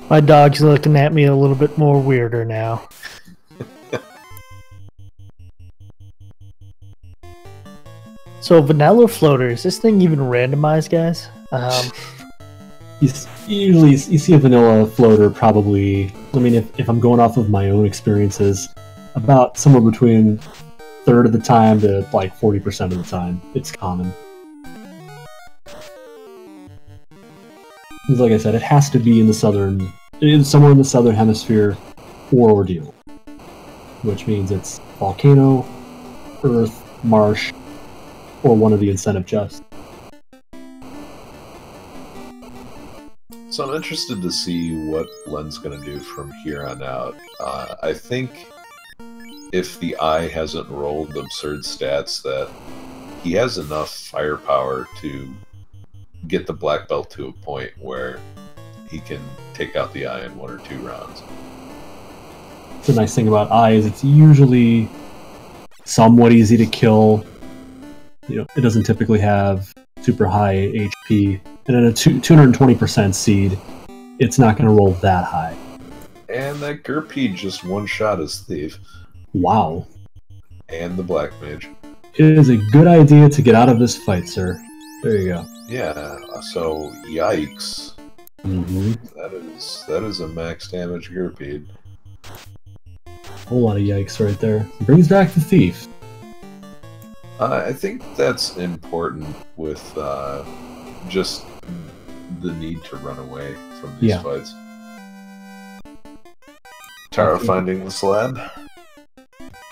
My dog's looking at me a little bit more weirder now. So vanilla floater, is this thing even randomized, guys? Usually you see a vanilla floater probably, I mean, if I'm going off of my own experiences, about somewhere between a third of the time to like 40% of the time. It's common. Like I said, it has to be in the somewhere in the southern hemisphere or Ordeal, which means it's volcano, earth, marsh, or one of the incentive chests. So I'm interested to see what Len's going to do from here on out. I think if the eye hasn't rolled absurd stats, that he has enough firepower to get the black belt to a point where he can take out the eye in 1 or 2 rounds. The nice thing about eye is it's usually somewhat easy to kill. You know, it doesn't typically have super high HP, and at a 220% seed, it's not going to roll that high. And that Gurpede just one-shot his thief. Wow. And the black mage. It is a good idea to get out of this fight, sir. There you go. Yeah, so yikes. Mm-hmm. That is a max damage Gurpede. Whole lot of yikes right there. Brings back the thief. I think that's important with just the need to run away from these fights. Tara finding the slab.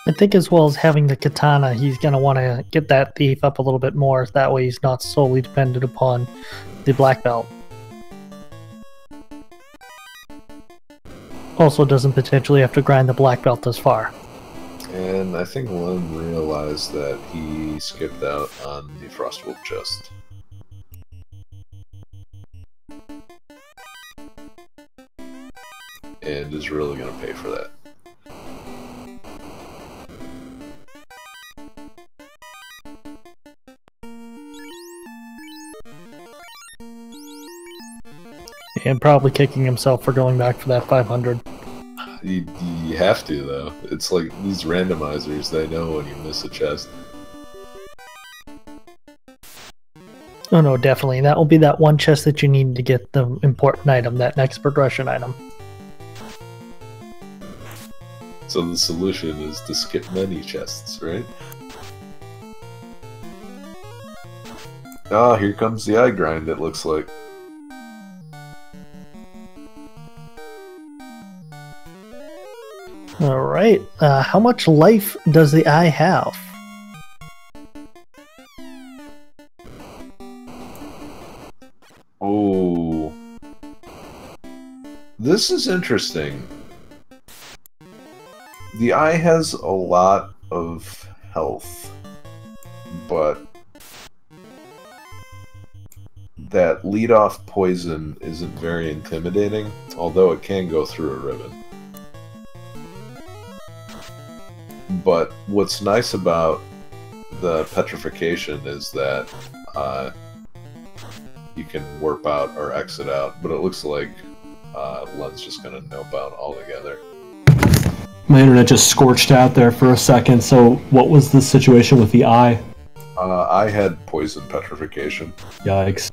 I think as well as having the katana, he's going to want to get that thief up a little bit more. That way he's not solely dependent upon the black belt. Also doesn't potentially have to grind the black belt as far. And I think Len realized that he skipped out on the Frostwolf chest. And is really going to pay for that. And probably kicking himself for going back for that 500. You have to, though. It's like these randomizers, they know when you miss a chest. Oh no, definitely. That will be that one chest that you need to get the important item, that next progression item. So the solution is to skip many chests, right? Ah, here comes the eye grind, it looks like. right. How much life does the eye have? Oh, this is interesting. The eye has a lot of health, but that lead-off poison isn't very intimidating, although it can go through a ribbon. But what's nice about the petrification is that you can warp out or exit out, but it looks like Len's just going to nope out altogether. My internet just scorched out there for a second, so what was the situation with the eye? I had poison petrification. Yikes.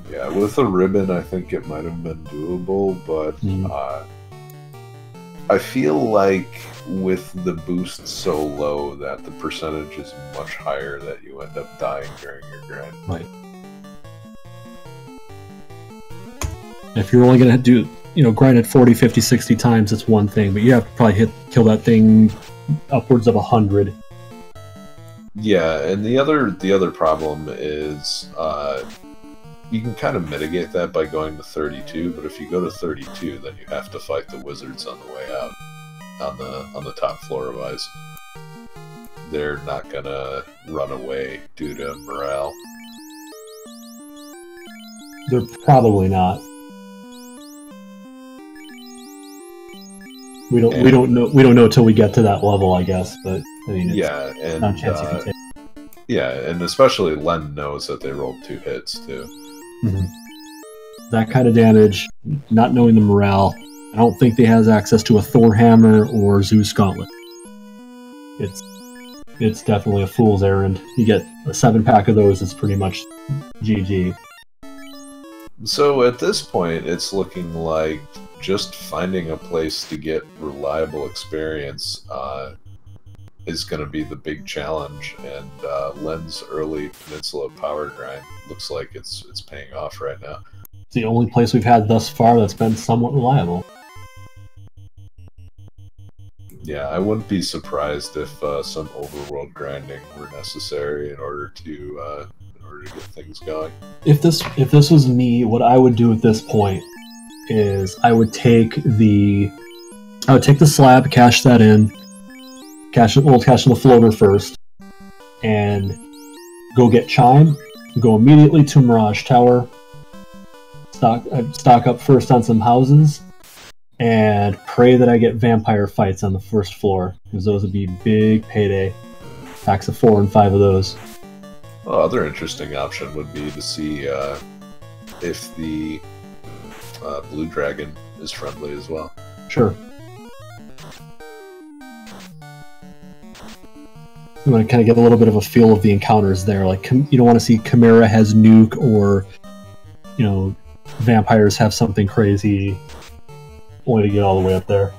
Yeah, with a ribbon, I think it might have been doable, but I feel like with the boost so low that the percentage is much higher that you end up dying during your grind. Right. If you're only going to do, grind it 40, 50, 60 times, it's one thing, but you have to probably kill that thing upwards of 100. Yeah, and the other problem is you can kind of mitigate that by going to 32, but if you go to 32, then you have to fight the wizards on the way out on the top floor of ice. They're not gonna run away due to morale. They're probably not. We don't know till we get to that level, I guess. But I mean, it's not a chance you can take. Yeah, and especially Len knows that they rolled 2 hits too. Mm-hmm. That kind of damage, not knowing the morale. I don't think they has access to a Thor hammer or Zeus gauntlet. It's definitely a fool's errand. You get a 7-pack of those, it's pretty much GG. So at this point, it's looking like just finding a place to get reliable experience is going to be the big challenge, and Len's early Peninsula power grind looks like it's paying off right now. It's the only place we've had thus far that's been somewhat reliable. Yeah, I wouldn't be surprised if some overworld grinding were necessary in order to get things going. If this was me, what I would do at this point is I would take the slab, cash that in, cash in the floater first, and go get Chime, go immediately to Mirage Tower, stock up first on some houses, and pray that I get vampire fights on the first floor, because those would be big payday. Packs of 4 and 5 of those. Well, other interesting option would be to see if the blue dragon is friendly as well. Sure. You want to kind of get a little bit of a feel of the encounters there. Like, you don't want to see Chimera has nuke, or vampires have something crazy, only to get all the way up there.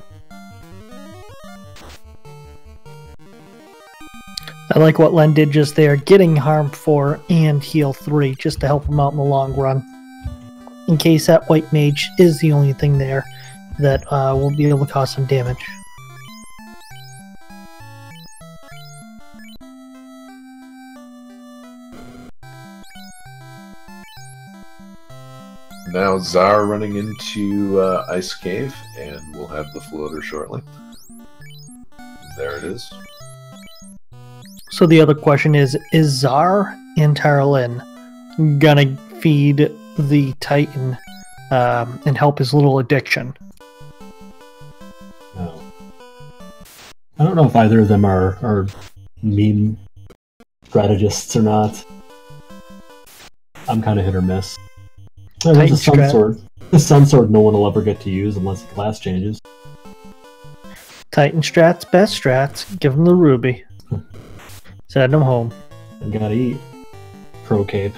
I like what Len did just there, getting harm 4 and heal 3, just to help him out in the long run. In case that white mage is the only thing there that will be able to cause some damage. Now Zar running into Ice Cave, and we'll have the floater shortly. There it is. So the other question is Zar and Tarlin gonna feed the Titan and help his little addiction? No. I don't know if either of them are mean strategists or not. I'm kind of hit or miss. There's a Sun Sword. The Sun Sword no one will ever get to use unless the class changes. Titan strats, best strats. Give him the ruby. Send him home. I gotta eat. Pro cape.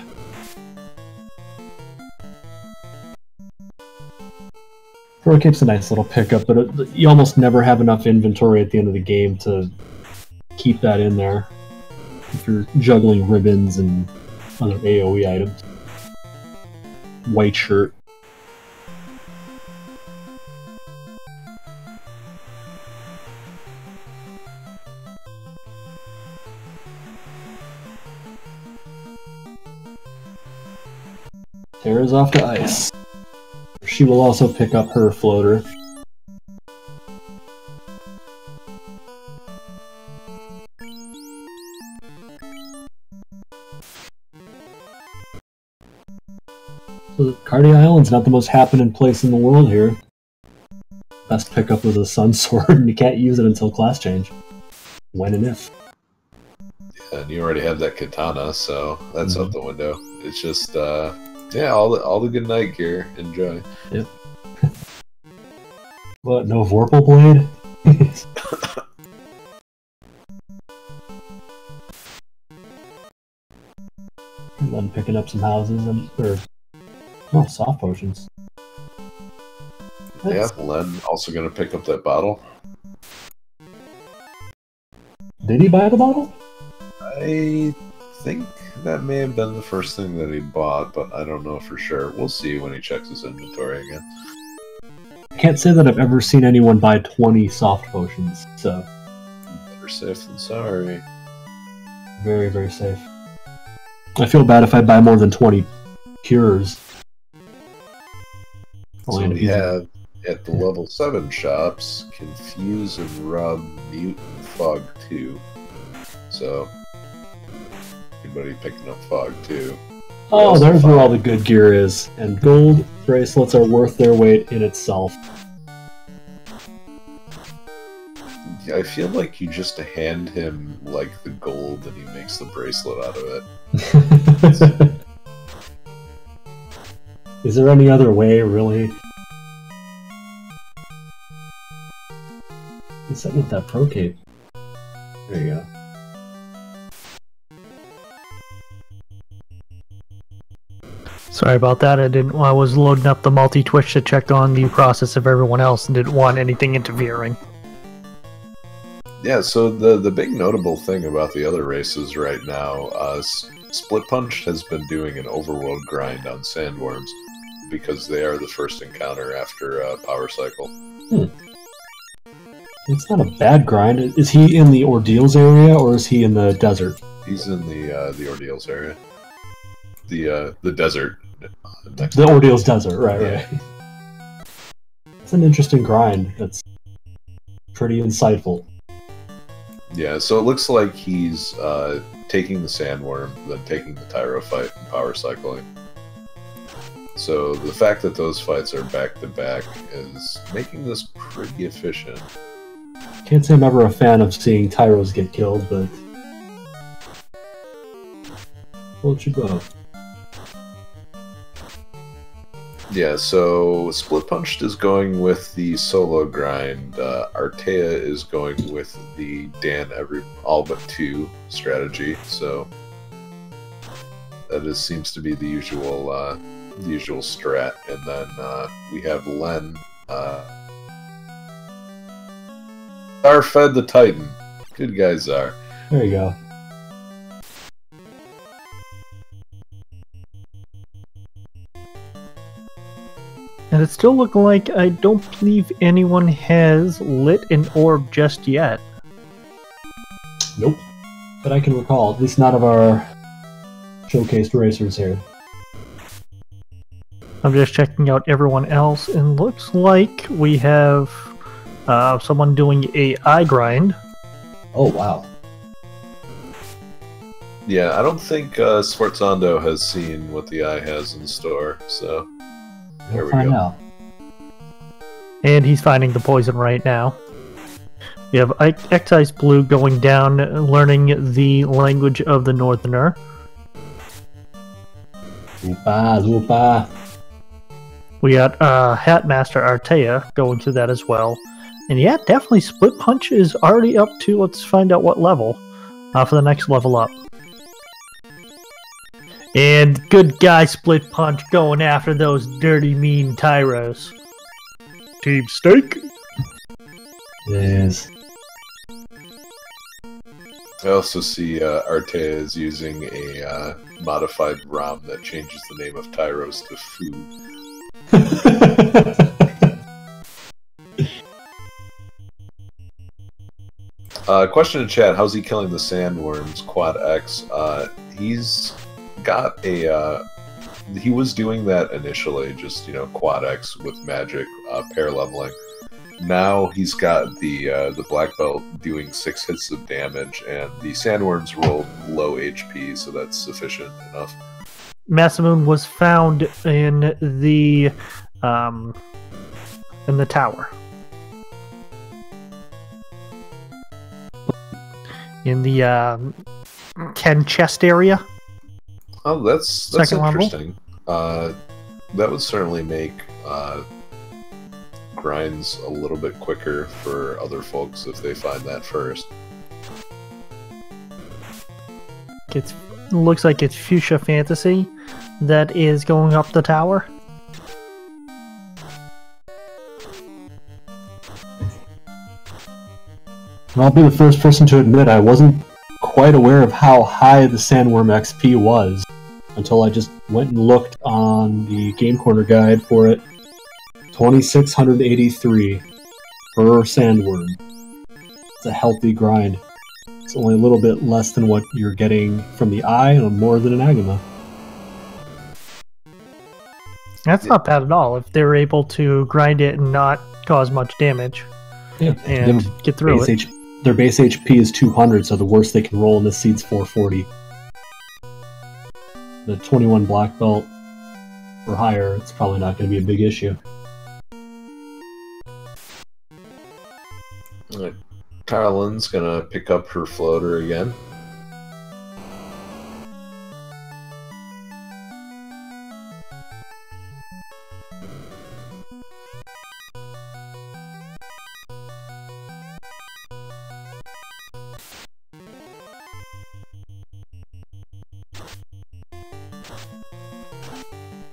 Pro cape's a nice little pickup, but you almost never have enough inventory at the end of the game to keep that in there if you're juggling ribbons and other AoE items. White shirt. Tara's off to ice. She will also pick up her floater. So Cardi Island's not the most happening place in the world here. Best pickup was a Sun Sword, and you can't use it until class change. When and if. Yeah, and you already have that katana, so that's out the window. It's just, yeah, all the good night gear. Enjoy. Yep. What, no Vorpal Blade? And then picking up some houses or soft potions. Yeah, Len also gonna pick up that bottle. Did he buy the bottle? I think that may have been the first thing that he bought, but I don't know for sure. We'll see when he checks his inventory again. I can't say that I've ever seen anyone buy 20 soft potions, so... Better safe than sorry. Very, very safe. I feel bad if I buy more than 20 cures. So we have, at the level 7 shops, Confuse and Rub, Mute, and Fog 2. So, anybody picking up Fog 2. Oh, there's where all the good gear is. And gold bracelets are worth their weight in itself. I feel like you just hand him, like, the gold and he makes the bracelet out of it. Is there any other way, really? He's setting with that pro cape. There you go. Sorry about that. I was loading up the multi-twitch to check on the process of everyone else and didn't want anything interfering. Yeah, so the big notable thing about the other races right now, Split Punch has been doing an overworld grind on sandworms because they are the first encounter after Power Cycle. It's not a bad grind. Is he in the Ordeals area or is he in the desert? He's in the Ordeals area. The desert. The Ordeals desert, right. It's an interesting grind. That's pretty insightful. Yeah, so it looks like he's taking the sandworm, then taking the Tyro fight and power cycling. So the fact that those fights are back-to-back is making this pretty efficient. Can't say I'm ever a fan of seeing Tyros get killed, but... Float your boat. Yeah, so Split Punched is going with the solo grind. Artea is going with the Dan all but 2 strategy. So that seems to be the usual strat. And then we have Len. Zar fed the Titan. Good guy, Zar. There you go. And it's still looking like I don't believe anyone has lit an orb just yet. Nope. But I can recall, at least none of our showcased racers here. I'm just checking out everyone else, and looks like we have someone doing a eye grind. Oh, wow. Yeah, I don't think Sforzando has seen what the eye has in store, so... There we go. Out. And he's finding the poison right now. We have Excise Blue going down, learning the language of the Northerner. Zupa, Zupa. We got Hatmaster Artea going through that as well. And yeah, definitely Split Punch is already up to, let's find out what level, for the next level up. And good guy Split Punch going after those dirty, mean Tyros. Team Steak. Yes. I also see Artea is using a modified ROM that changes the name of Tyros to Foo. Question in chat, how's he killing the sandworms, Quad X? He's got a he was doing that initially, just quad X with magic, pair leveling. Now he's got the black belt doing 6 hits of damage, and the sandworms rolled low HP, so that's sufficient enough. Masamune was found in the tower. In the Ken chest area. Oh, that's Second interesting. That would certainly make grinds a little bit quicker for other folks if they find that first. It looks like it's Fuchsia Fantasy that is going up the tower. I'll be the first person to admit I wasn't quite aware of how high the Sandworm XP was until I just went and looked on the Game Corner guide for it. 2,683 per Sandworm. It's a healthy grind. It's only a little bit less than what you're getting from the Eye and more than an Agama. That's not bad at all if they're able to grind it and not cause much damage. Yeah, and get through it. Their base HP is 200, so the worst they can roll in this seed's 440. The 21 black belt or higher, it's probably not going to be a big issue. Carolyn's gonna pick up her floater again.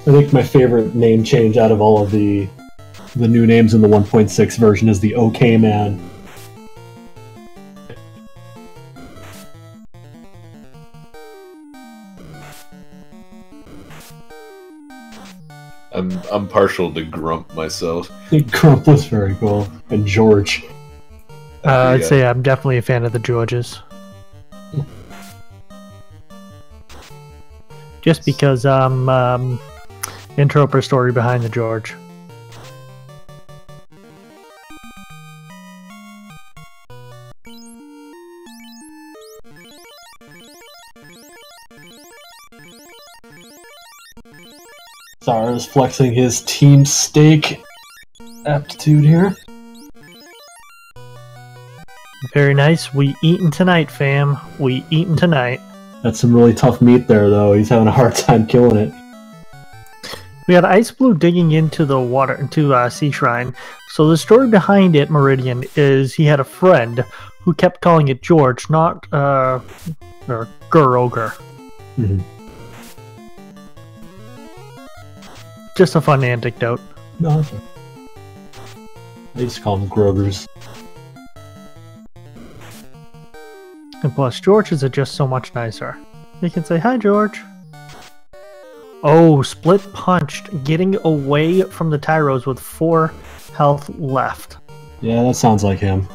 I think my favorite name change out of all of the new names in the 1.6 version is the OK Man. I'm partial to Grump myself. Grump was very cool. And George. I'd say I'm definitely a fan of the Georges. Just because interpreter story behind the George. Zara's flexing his team steak aptitude here. Very nice. We eatin' tonight, fam. We eatin' tonight. That's some really tough meat there, though. He's having a hard time killing it. We had Ice Blue digging into the water, into Sea Shrine. So the story behind it, Meridian, is he had a friend who kept calling it George, not or Gur-Ogre. Mm-hmm. Just a fun anecdote. No, okay. I used to call them Grogers. And plus, Georges are just so much nicer. You can say, "Hi, George." Oh, split punched, getting away from the Tyros with 4 health left. Yeah, that sounds like him.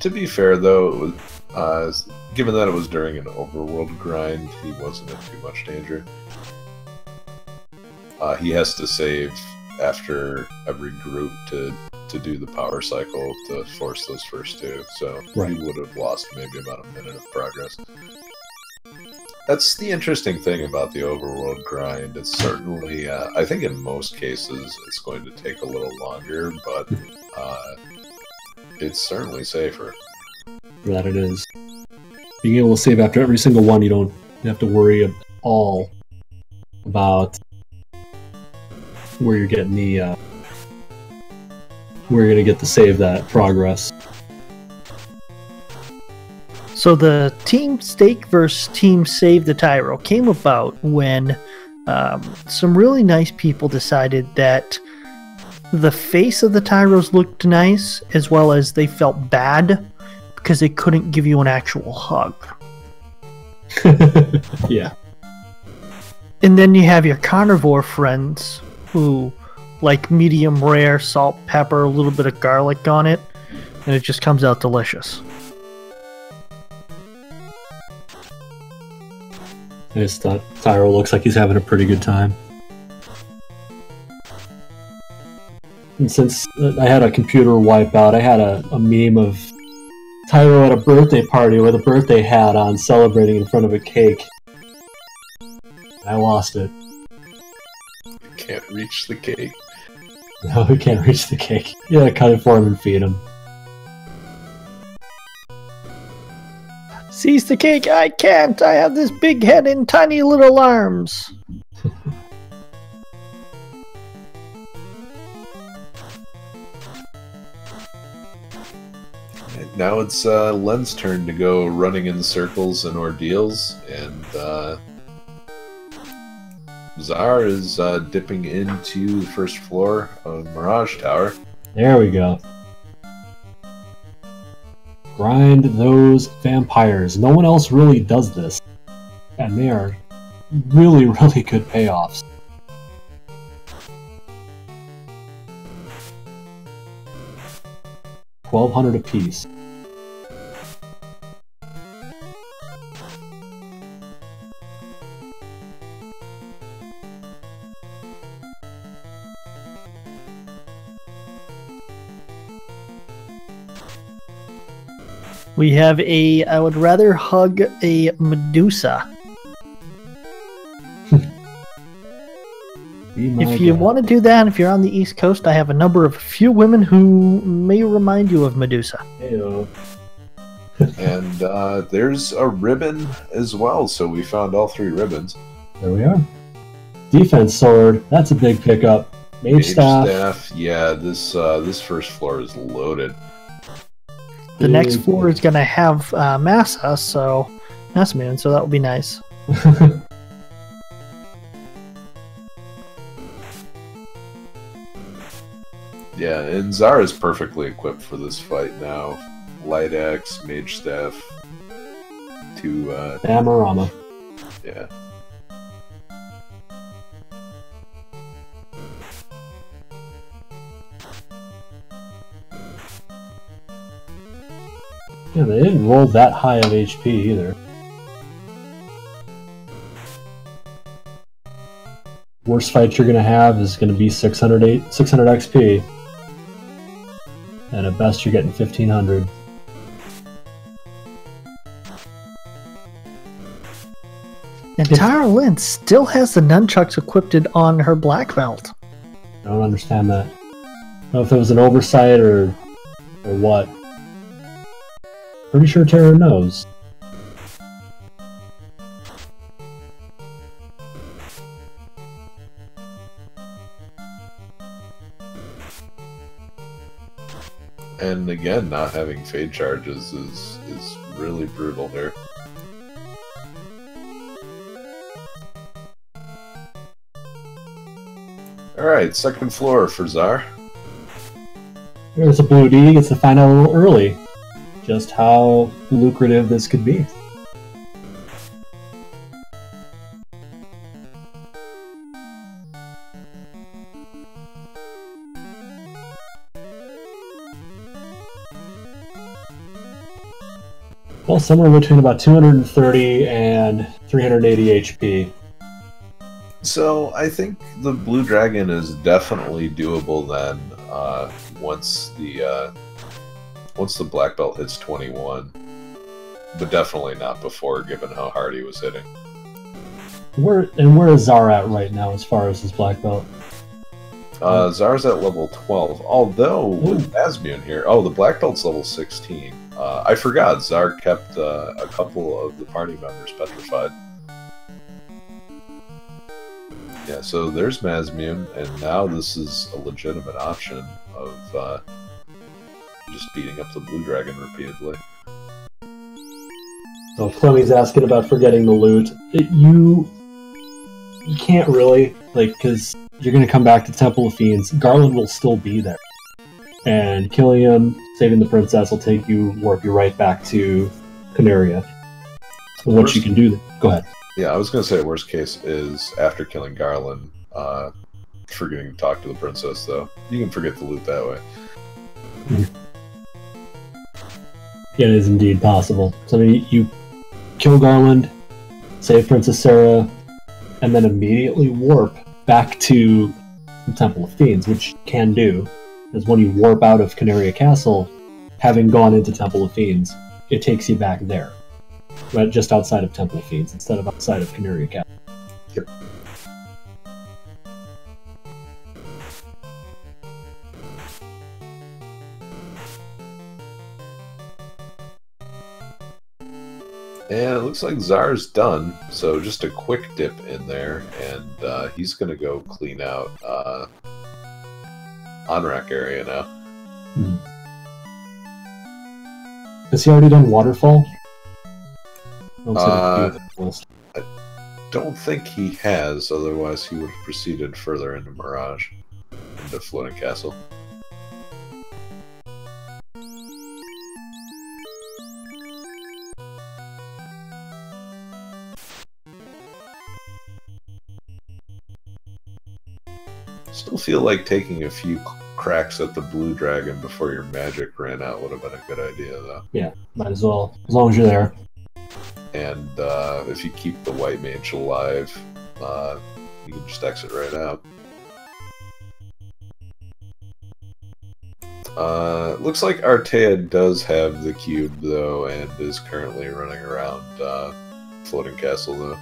To be fair, though, it was, given that it was during an overworld grind, he wasn't in too much danger. He has to save after every group to do the power cycle to force those first 2, so right. He would have lost maybe about a minute of progress. That's the interesting thing about the overworld grind. It's certainly, I think in most cases, it's going to take a little longer, but it's certainly safer. That it is. Being able to save after every single one, you don't have to worry at all about where you're getting the where you're going to get to save that progress. So the Team Stake versus Team Save the Tyro came about when some really nice people decided that the face of the Tyros looked nice, as well as they felt bad because they couldn't give you an actual hug. Yeah. And then you have your carnivore friends who like medium rare, salt, pepper, a little bit of garlic on it, and it just comes out delicious. I just thought Tyro looks like he's having a pretty good time. And since I had a computer wipeout, I had a meme of Tyro at a birthday party with a birthday hat on, celebrating in front of a cake. I lost it. Can't reach the cake. No, we can't reach the cake. You gotta cut it for him and feed him. Seize the cake! I can't! I have this big head and tiny little arms! Now it's Len's turn to go running in circles and ordeals, and Zar is dipping into the first floor of Mirage Tower. There we go. Grind those vampires. No one else really does this. And they are really, really good payoffs. $1,200 apiece. We have a, I would rather hug a Medusa. If you want to do that, if you're on the East Coast, I have a number of few women who may remind you of Medusa. Heyo. And there's a ribbon as well, so we found all 3 ribbons. There we are. Defense sword, that's a big pickup. Mage staff. Yeah, this first floor is loaded. The next floor is going to have Massa, so Massmoon, so that will be nice. Yeah, and Zara is perfectly equipped for this fight now. Light axe, mage staff, 2 Amorama. Yeah. Yeah, they didn't roll that high of HP either. Worst fight you're going to have is going to be 600 XP. And at best you're getting 1500. And Tara Lynn still has the nunchucks equipped on her black belt. I don't understand that. I don't know if it was an oversight or what. Pretty sure Tara knows. And again, not having fade charges is really brutal here. Alright, second floor for Zar. There's a blue D, gets to find out a little early just how lucrative this could be. Well, somewhere between about 230 and 380 HP. So I think the Blue Dragon is definitely doable then. Once the black belt hits 21, but definitely not before, given how hard he was hitting. Where is Zar at right now as far as his black belt? Zar's at level 12, although with Asmion here, the black belt's level 16. I forgot, Zar kept a couple of the party members petrified. Yeah, so there's Masmium, and now this is a legitimate option of just beating up the Blue Dragon repeatedly. So Clemmy's asking about forgetting the loot. You can't really, because you're going to come back to Temple of Fiends. Garland will still be there. And killing him, saving the princess, will warp you right back to Canaria. And what you can do, go ahead. Yeah, I was going to say worst case is after killing Garland, forgetting to talk to the princess, though. You can forget the loot that way. Yeah, it is indeed possible. So I mean, you kill Garland, save Princess Sarah, and then immediately warp back to the Temple of Fiends, which you can do. Because when you warp out of Canaria Castle, having gone into Temple of Fiends, it takes you back there. Right, just outside of Temple of Fiends, instead of outside of Canaria Castle. Yep. And it looks like Czar's done, so just a quick dip in there, and he's gonna go clean out on-rack area now. Has he already done Waterfall? I don't think he has, otherwise he would have proceeded further into Mirage, into Floating Castle. Still feel like taking a few cracks at the Blue Dragon before your magic ran out would have been a good idea, though. Yeah, might as well, as long as you're there. And if you keep the White Mage alive, you can just exit right out. Looks like Artea does have the cube, though, and is currently running around Floating Castle, though.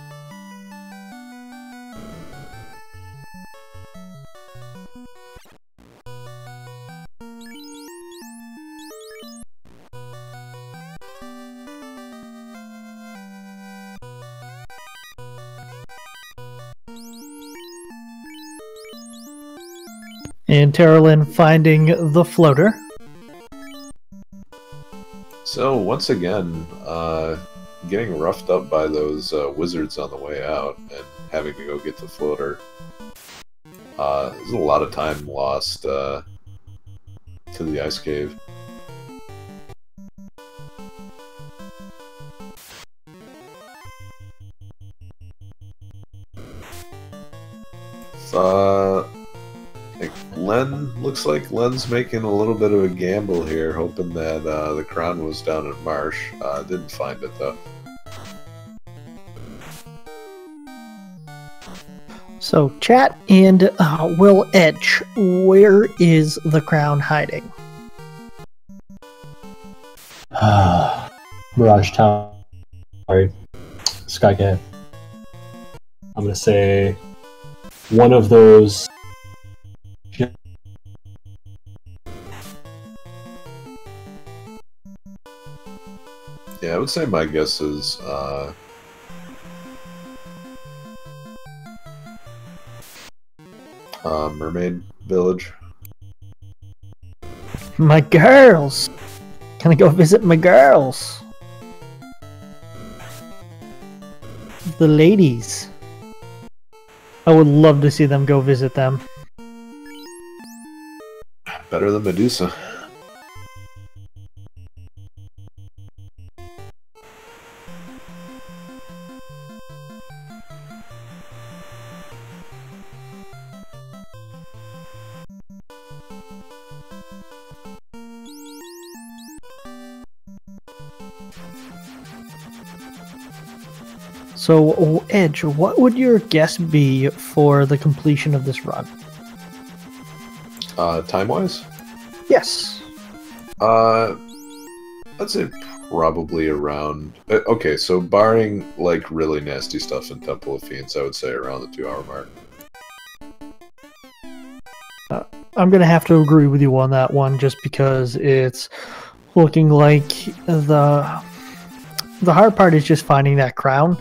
And Terralyn finding the floater. So, once again, getting roughed up by those wizards on the way out and having to go get the floater. There's a lot of time lost to the ice cave. Looks like Len's making a little bit of a gamble here, hoping that the crown was down in Marsh. Didn't find it, though. So, chat and Will Edge, where is the crown hiding? Mirage Tower. Sorry. Sky Cave. I'm going to say one of those. Yeah, I would say my guess is Mermaid Village. My girls! Can I go visit my girls? The ladies. I would love to see them go visit them. Better than Medusa. So, Edge, what would your guess be for the completion of this run? Time-wise? Yes. I'd say probably around... okay, so barring, like, really nasty stuff in Temple of Fiends, I would say around the 2-hour mark. I'm going to have to agree with you on that one, just because it's looking like the hard part is just finding that crown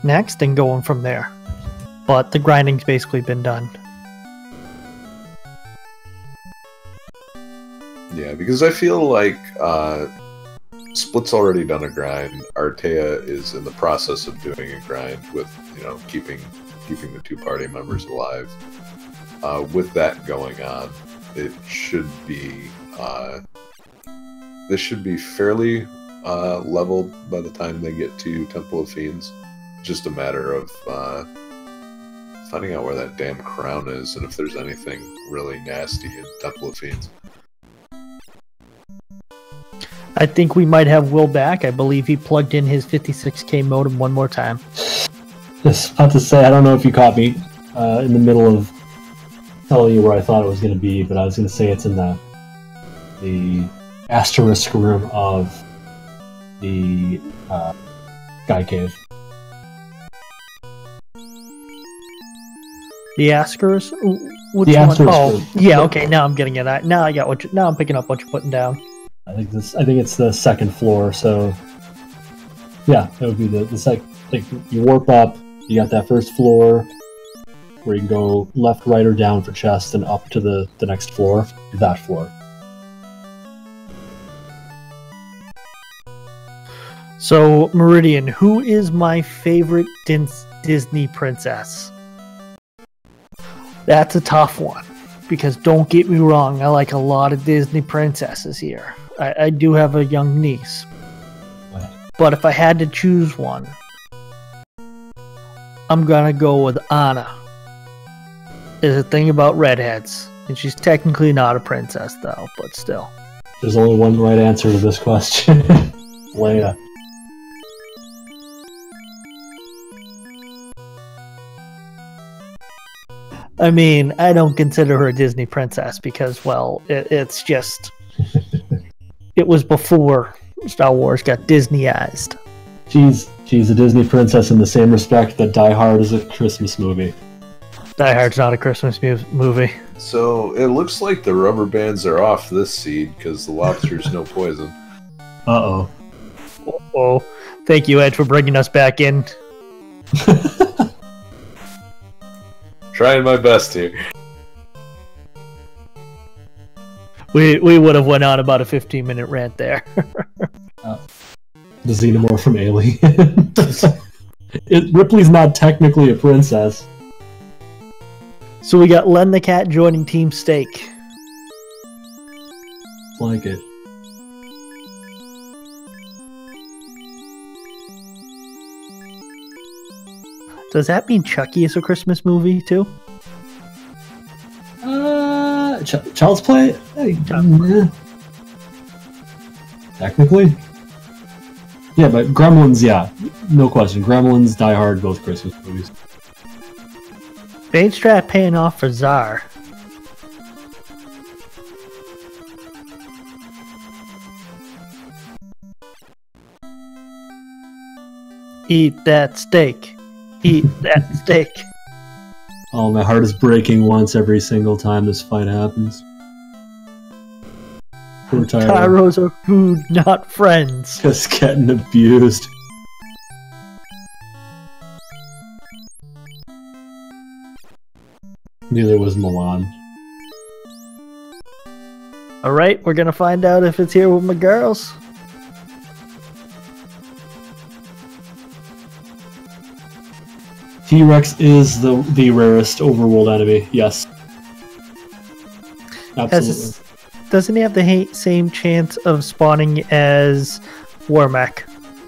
next and going from there. But the grinding's basically been done. Yeah, because I feel like Split's already done a grind. Artea is in the process of doing a grind with, you know, keeping the two party members alive. With that going on, it should be this should be fairly leveled by the time they get to Temple of Fiends. Just a matter of finding out where that damn crown is and if there's anything really nasty in Temple of Fiends. I think we might have Will back. I believe he plugged in his 56K modem one more time. was about to say, I don't know if you caught me in the middle of telling you where I thought it was going to be, but I was going to say it's in the asterisk room of the Sky Cave. The Askers? Which The one? Asterisk Oh, room. yeah. Okay, now I'm getting it. Now I got what. Now I'm picking up what you're putting down. I think it's the second floor. So yeah, it would be the second. Like you warp up, you got that first floor where you can go left, right, or down for chests, and up to the next floor. That floor. So Meridian, who is my favorite Disney princess? That's a tough one, because don't get me wrong, I like a lot of Disney princesses here. I do have a young niece. But if I had to choose one, I'm gonna go with Anna. There's a thing about redheads, and she's technically not a princess though, but still. There's only one right answer to this question. Leia. I mean, I don't consider her a Disney princess because, well, it's just... it was before Star Wars got Disneyized. She's a Disney princess in the same respect that Die Hard is a Christmas movie. Die Hard's not a Christmas movie. So it looks like the rubber bands are off this seed because the lobster's no poison. Uh-oh. Oh, thank you, Ed, for bringing us back in. Trying my best here. We would have went on about a 15-minute rant there. The xenomorph from Alien. Ripley's not technically a princess. So we got Len the Cat joining Team Steak. Like it. Does that mean Chucky is a Christmas movie too? Child's Play? Technically. Yeah, but Gremlins, yeah. No question. Gremlins, Die Hard, both Christmas movies. Bainstrat paying off for Czar. Eat that steak. Eat that steak. Oh, my heart is breaking once every single time this fight happens. Poor Tyro. Tyros are food, not friends. Just getting abused. Neither was Milan. Alright, we're gonna find out if it's here with my girls. T-Rex is the rarest overworld enemy, yes. Absolutely. Doesn't he have the same chance of spawning as Warmech?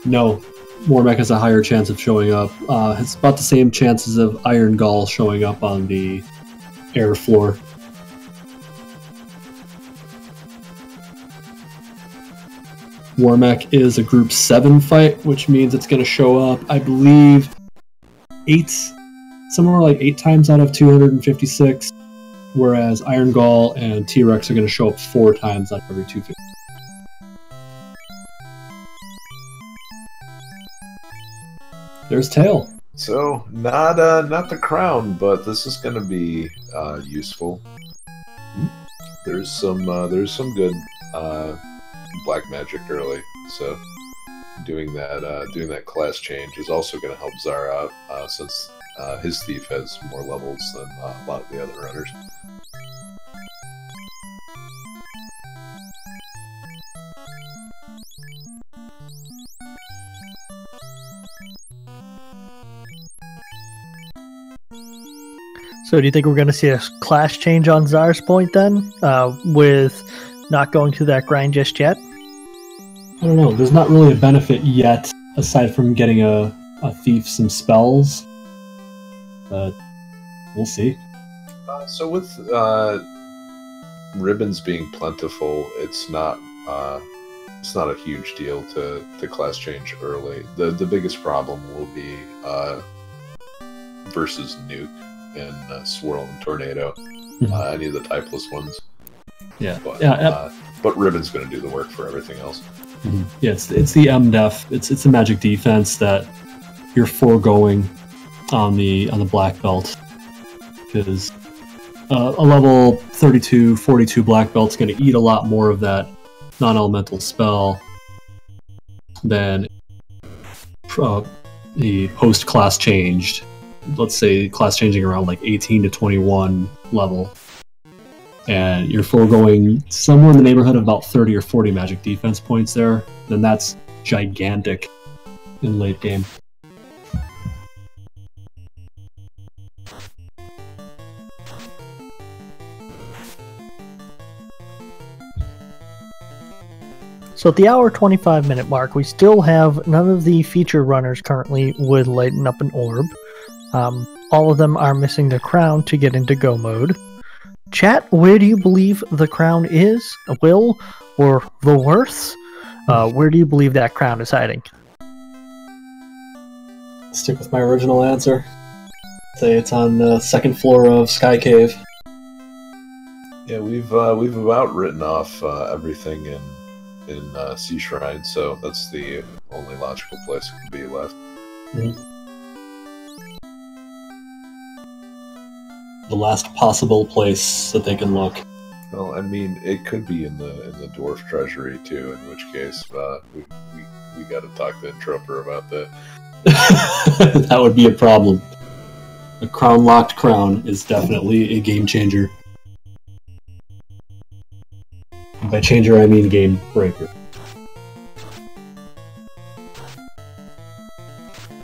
No. Warmech has a higher chance of showing up. It's about the same chances of Iron Gull showing up on the air floor. Warmech is a group 7 fight, which means it's going to show up, I believe, somewhere like 8 times out of 256, whereas Iron Gull and T-Rex are going to show up 4 times out of every 250. There's Tail. So not the crown, but this is going to be useful. There's some good black magic early, so doing that class change is also going to help Zara out since his thief has more levels than a lot of the other runners. So do you think we're going to see a class change on Zar's point then, with not going through that grind just yet? I don't know. There's not really a benefit yet, aside from getting a thief some spells. But we'll see. So with ribbons being plentiful, it's not a huge deal to class change early. The biggest problem will be versus Nuke and Swirl and Tornado. Any of the typeless ones. Yeah. But Ribbon's going to do the work for everything else. Yeah, it's the MDef. It's the magic defense that you're foregoing on the black belt, because a level 32, 42 black belt's going to eat a lot more of that non-elemental spell than the post-class changed. Let's say class changing around like 18 to 21 level, and you're foregoing somewhere in the neighborhood of about 30 or 40 magic defense points there, then that's gigantic in late game. So at the hour 25-minute mark, we still have none of the feature runners currently would lighten up an orb. All of them are missing their crown to get into go mode. Chat, where do you believe the crown is? Will, or the worth? Where do you believe that crown is hiding? Stick with my original answer. Say it's on the second floor of Sky Cave. Yeah, we've about written off everything in Sea Shrine, so that's the only logical place it could be left. The last possible place that they can look. Well, I mean, it could be in the dwarf treasury too. In which case, we got to talk to Entroper about that. That would be a problem. A crown-locked crown is definitely a game changer. And by changer, I mean game breaker.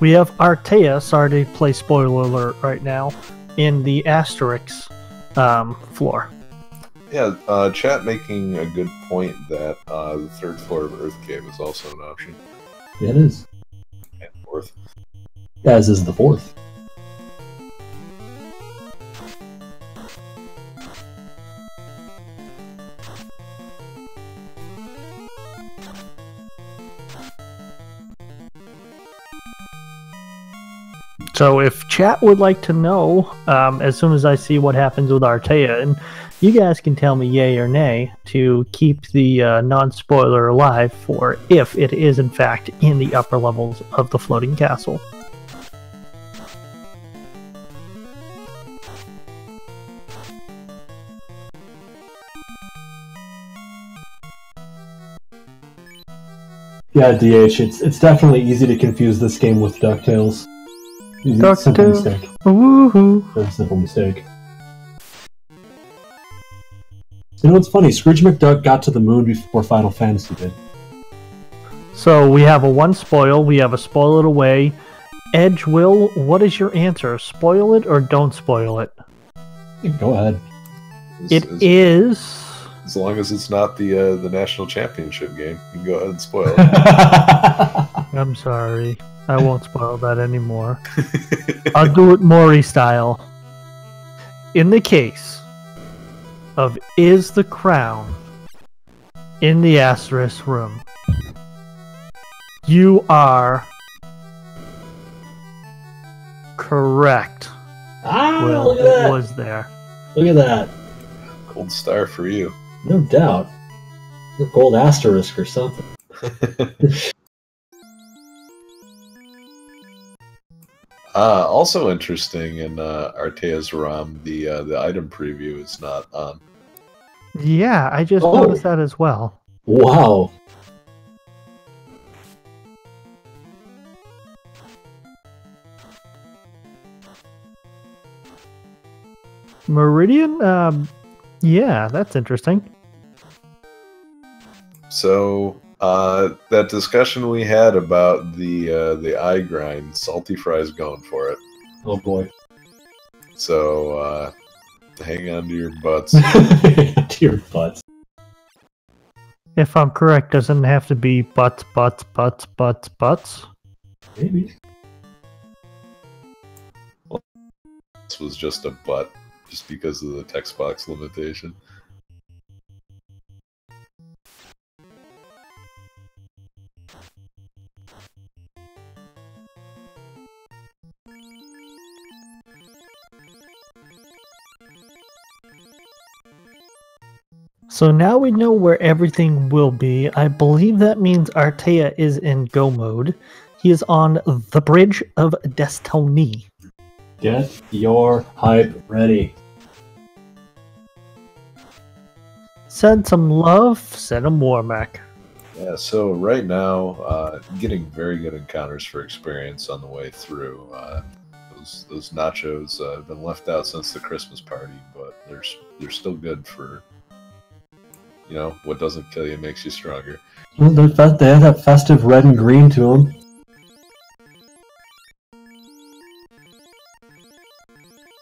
We have Artea, sorry to play spoiler alert right now, in the Asterix floor. Yeah, chat making a good point that the third floor of Earth Cave is also an option. Yeah, it is. And fourth. As is the fourth. So if chat would like to know, as soon as I see what happens with Artea, and you guys can tell me yay or nay to keep the non-spoiler alive for if it is in fact in the upper levels of the floating castle. Yeah, DH, it's definitely easy to confuse this game with DuckTales. Simple mistake. Woohoo! Very simple mistake. You know what's funny? Scrooge McDuck got to the moon before Final Fantasy did. So we have a one spoil, we have a spoil it away. Edge, Will, what is your answer? Spoil it or don't spoil it? Go ahead. It is... As long as it's not the national championship game, you can go ahead and spoil it. I'm sorry. I won't spoil that anymore. I'll do it Maury style. In the case of is the crown in the Asterisk room, you are correct. Well, look at that. it was there. Look at that. Gold star for you. No doubt. A gold asterisk or something. Also interesting in Artea's ROM, the item preview is not on. Yeah, I just noticed that as well. Wow. Meridian? Yeah, that's interesting. So that discussion we had about the eye grind, Salty Fry's going for it. Oh boy. So hang on to your butts. To your butts. If I'm correct, doesn't it have to be butts? Maybe. This was just a butt, just because of the text box limitation. So now we know where everything will be. I believe that means Artea is in go mode. He is on the Bridge of Destiny. Get your hype ready. Send some love, send him Warmac. Yeah, so right now, getting very good encounters for experience on the way through. Those nachos have been left out since the Christmas party, but they're still good for, you know, what doesn't kill you makes you stronger. Well, they have that festive red and green to them.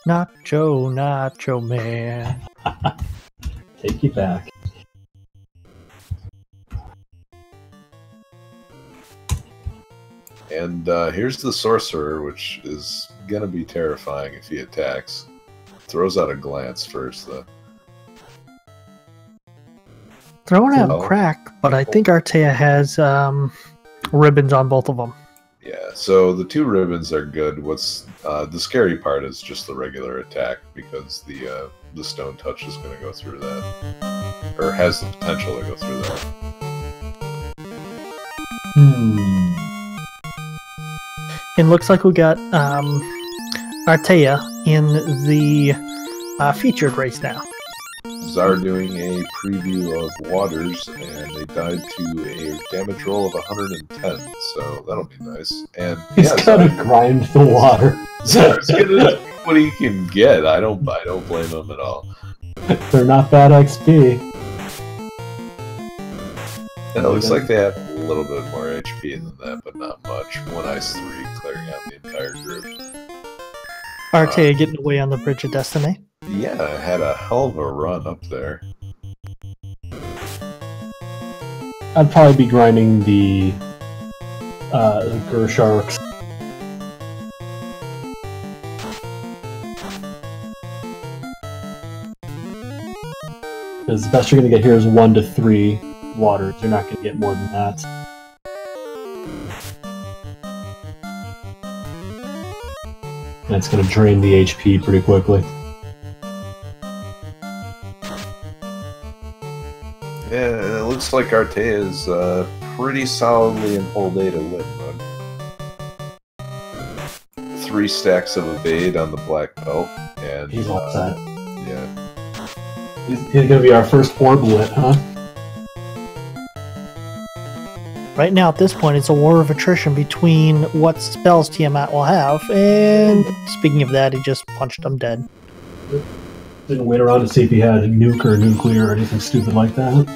Nacho man. Take you back. And here's the sorcerer, which is gonna be terrifying if he attacks. Throws out a glance first, though. Throwing out crack, but I think Artea has ribbons on both of them. Yeah, so the 2 ribbons are good. What's the scary part is just the regular attack, because the stone touch is going to go through that, or has the potential to go through that. It looks like we got Artea in the featured race now. Czar doing a preview of Waters, and they died to a damage roll of 110, so that'll be nice. And he's gotta grind the water. Czar's gonna what he can get. I don't blame him at all. They're not bad XP. And it looks like they have a little bit more HP than that, but not much. 1 Ice 3 clearing out the entire group. Artea getting away on the Bridge of Destiny. Yeah, I had a hell of a run up there. I'd probably be grinding the Gersharks. Because the best you're going to get here is 1 to 3 waters. You're not going to get more than that. And it's going to drain the HP pretty quickly. Yeah, it looks like Artea is pretty solidly in whole day to win mode. 3 stacks of evade on the black belt, and he's all set. Yeah. He's going to be our first orb lit, huh? Right now, at this point, it's a war of attrition between what spells Tiamat will have, and speaking of that, he just punched him dead. Didn't wait around to see if he had a nuke or a nuclear or anything stupid like that.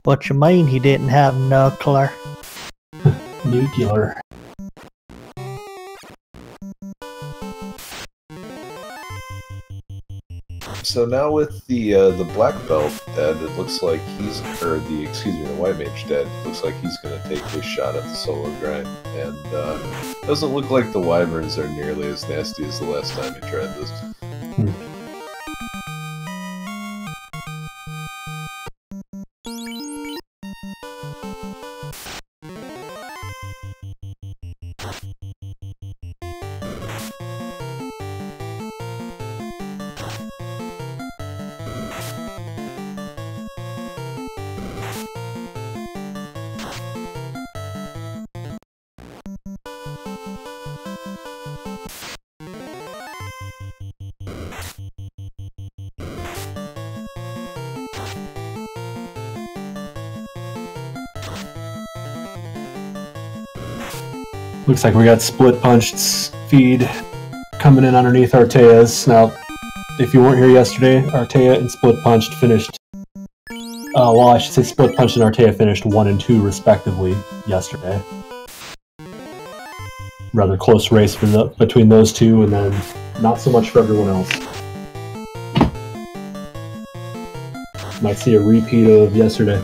What you mean he didn't have nuclear? Nuclear. So now with the black belt dead, it looks like he's, or the white mage dead. It looks like he's going to take his shot at the solo grind, and doesn't look like the wyverns are nearly as nasty as the last time he tried this. Looks like we got Split Punched's feed coming in underneath Artea's. Now, if you weren't here yesterday, Artea and Split Punched finished... well, I should say Split Punched and Artea finished 1 and 2 respectively yesterday. Rather close race between those two, and then not so much for everyone else. Might see a repeat of yesterday.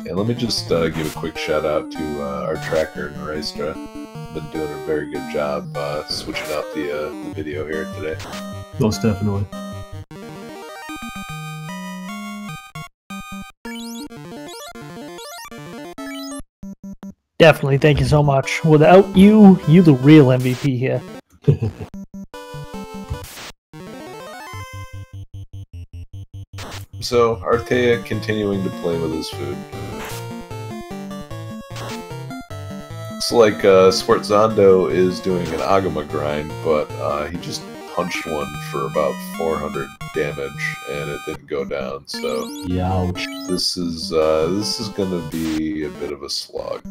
Let me just give a quick shout out to our tracker, Narestra. Been doing a very good job switching out the video here today. Most definitely. Definitely, thank you so much. Without you, you the real MVP here. So, Artea continuing to play with his food. Looks like Sforzondo is doing an Agama grind, but he just punched one for about 400 damage, and it didn't go down. So, Youch. this is gonna be a bit of a slog.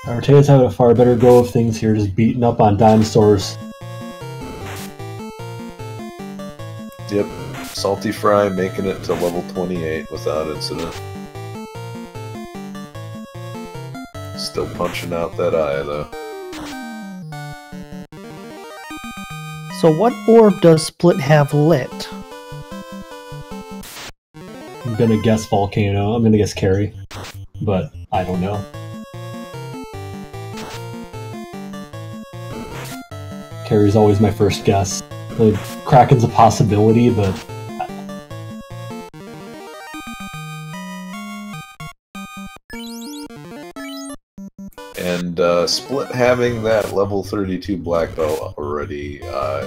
Artea's having a far better go of things here, just beating up on dinosaurs. Yep, Salty Fry making it to level 28 without incident. Still punching out that eye, though. So what orb does Split have lit? I'm gonna guess Volcano. I'm gonna guess Carry, but I don't know. Carry's always my first guess. Like, Kraken's a possibility, but And Split having that level 32 black belt already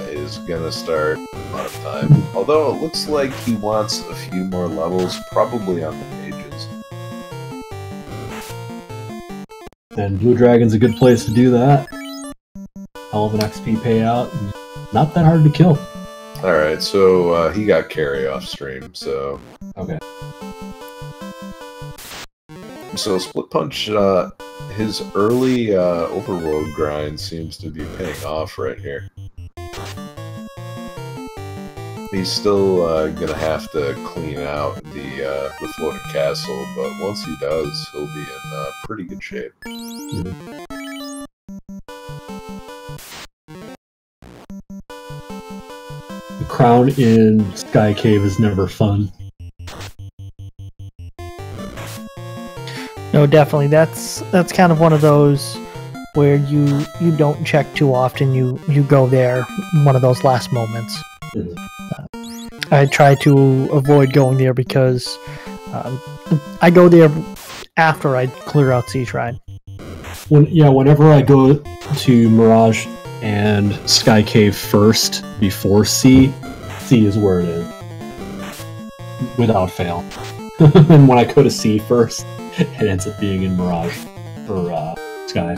is gonna start a lot of time. Although it looks like he wants a few more levels, probably on the mages. then Blue Dragon's a good place to do that. Hell of an XP payout. Not that hard to kill. Alright, so he got carry off stream, so... Okay. So Split Punch, his early overworld grind seems to be paying off right here. He's still gonna have to clean out the floating castle, but once he does, he'll be in pretty good shape. The crown in Sky Cave is never fun. No, definitely. That's kind of one of those where you don't check too often. You go there one of those last moments. I try to avoid going there because I go there after I clear out Sea Shrine. Whenever I go to Mirage and Sky Cave first before C is where it is. Without fail. And when I go to C first, it ends up being in Mirage or Sky.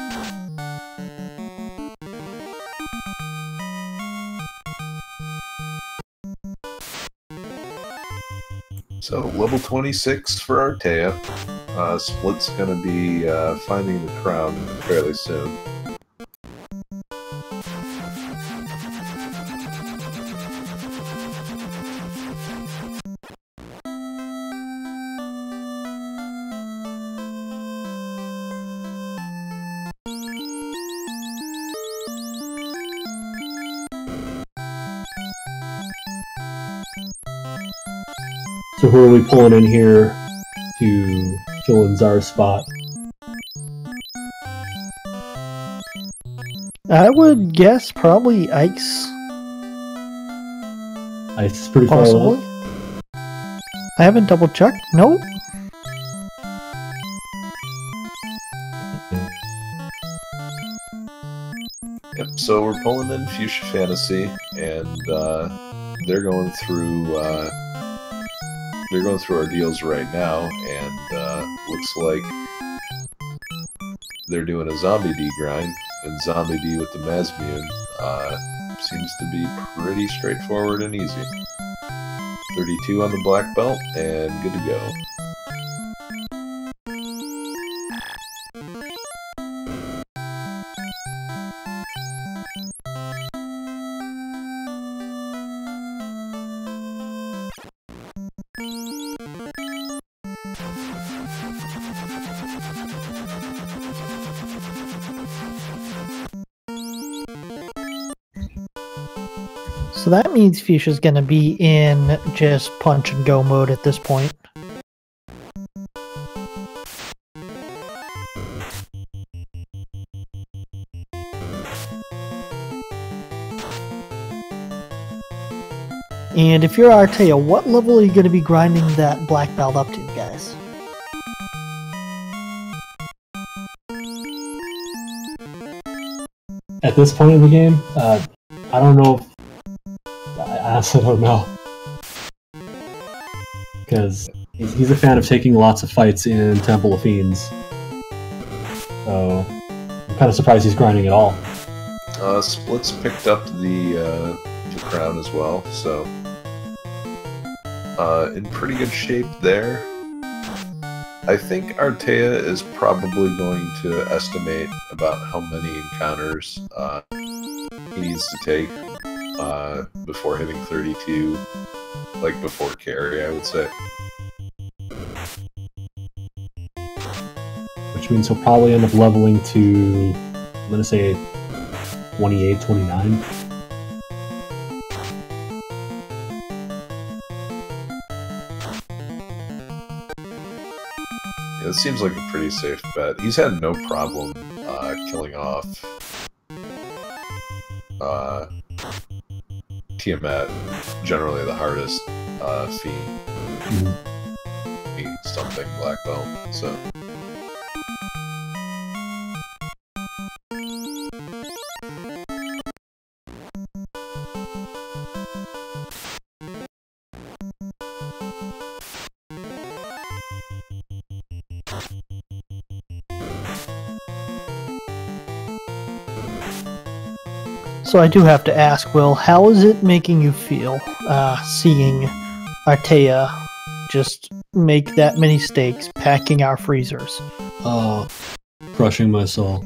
So, level 26 for Artea. Split's gonna be finding the crown fairly soon. So who are we pulling in here to fill in Czar's spot? I would guess probably Ike's. Ice is pretty far Possibly. along. I haven't double checked. Nope. Yep, so we're pulling in Fuchsia Fantasy, and they're going through our deals right now, and looks like they're doing a Zombie D grind, and Zombie D with the Mazmune seems to be pretty straightforward and easy. 32 on the black belt, and good to go. So that means Fuchsia's gonna be in just punch and go mode at this point. And if you're Artea, what level are you going to be grinding that black belt up to, guys? at this point in the game, I don't know. I honestly don't know. Because he's a fan of taking lots of fights in Temple of Fiends. So I'm kind of surprised he's grinding at all. Splits picked up the crown as well, so in pretty good shape there. I think Artea is probably going to estimate about how many encounters he needs to take before hitting 32, like before carry, I would say. Which means he'll probably end up leveling to, I'm going to say, 28, 29. Yeah, this seems like a pretty safe bet. He's had no problem killing off Tiamat, generally the hardest feat. Something black belt, so. So I do have to ask, Will, how is it making you feel seeing Artea just make that many stakes, packing our freezers? Oh, crushing my soul.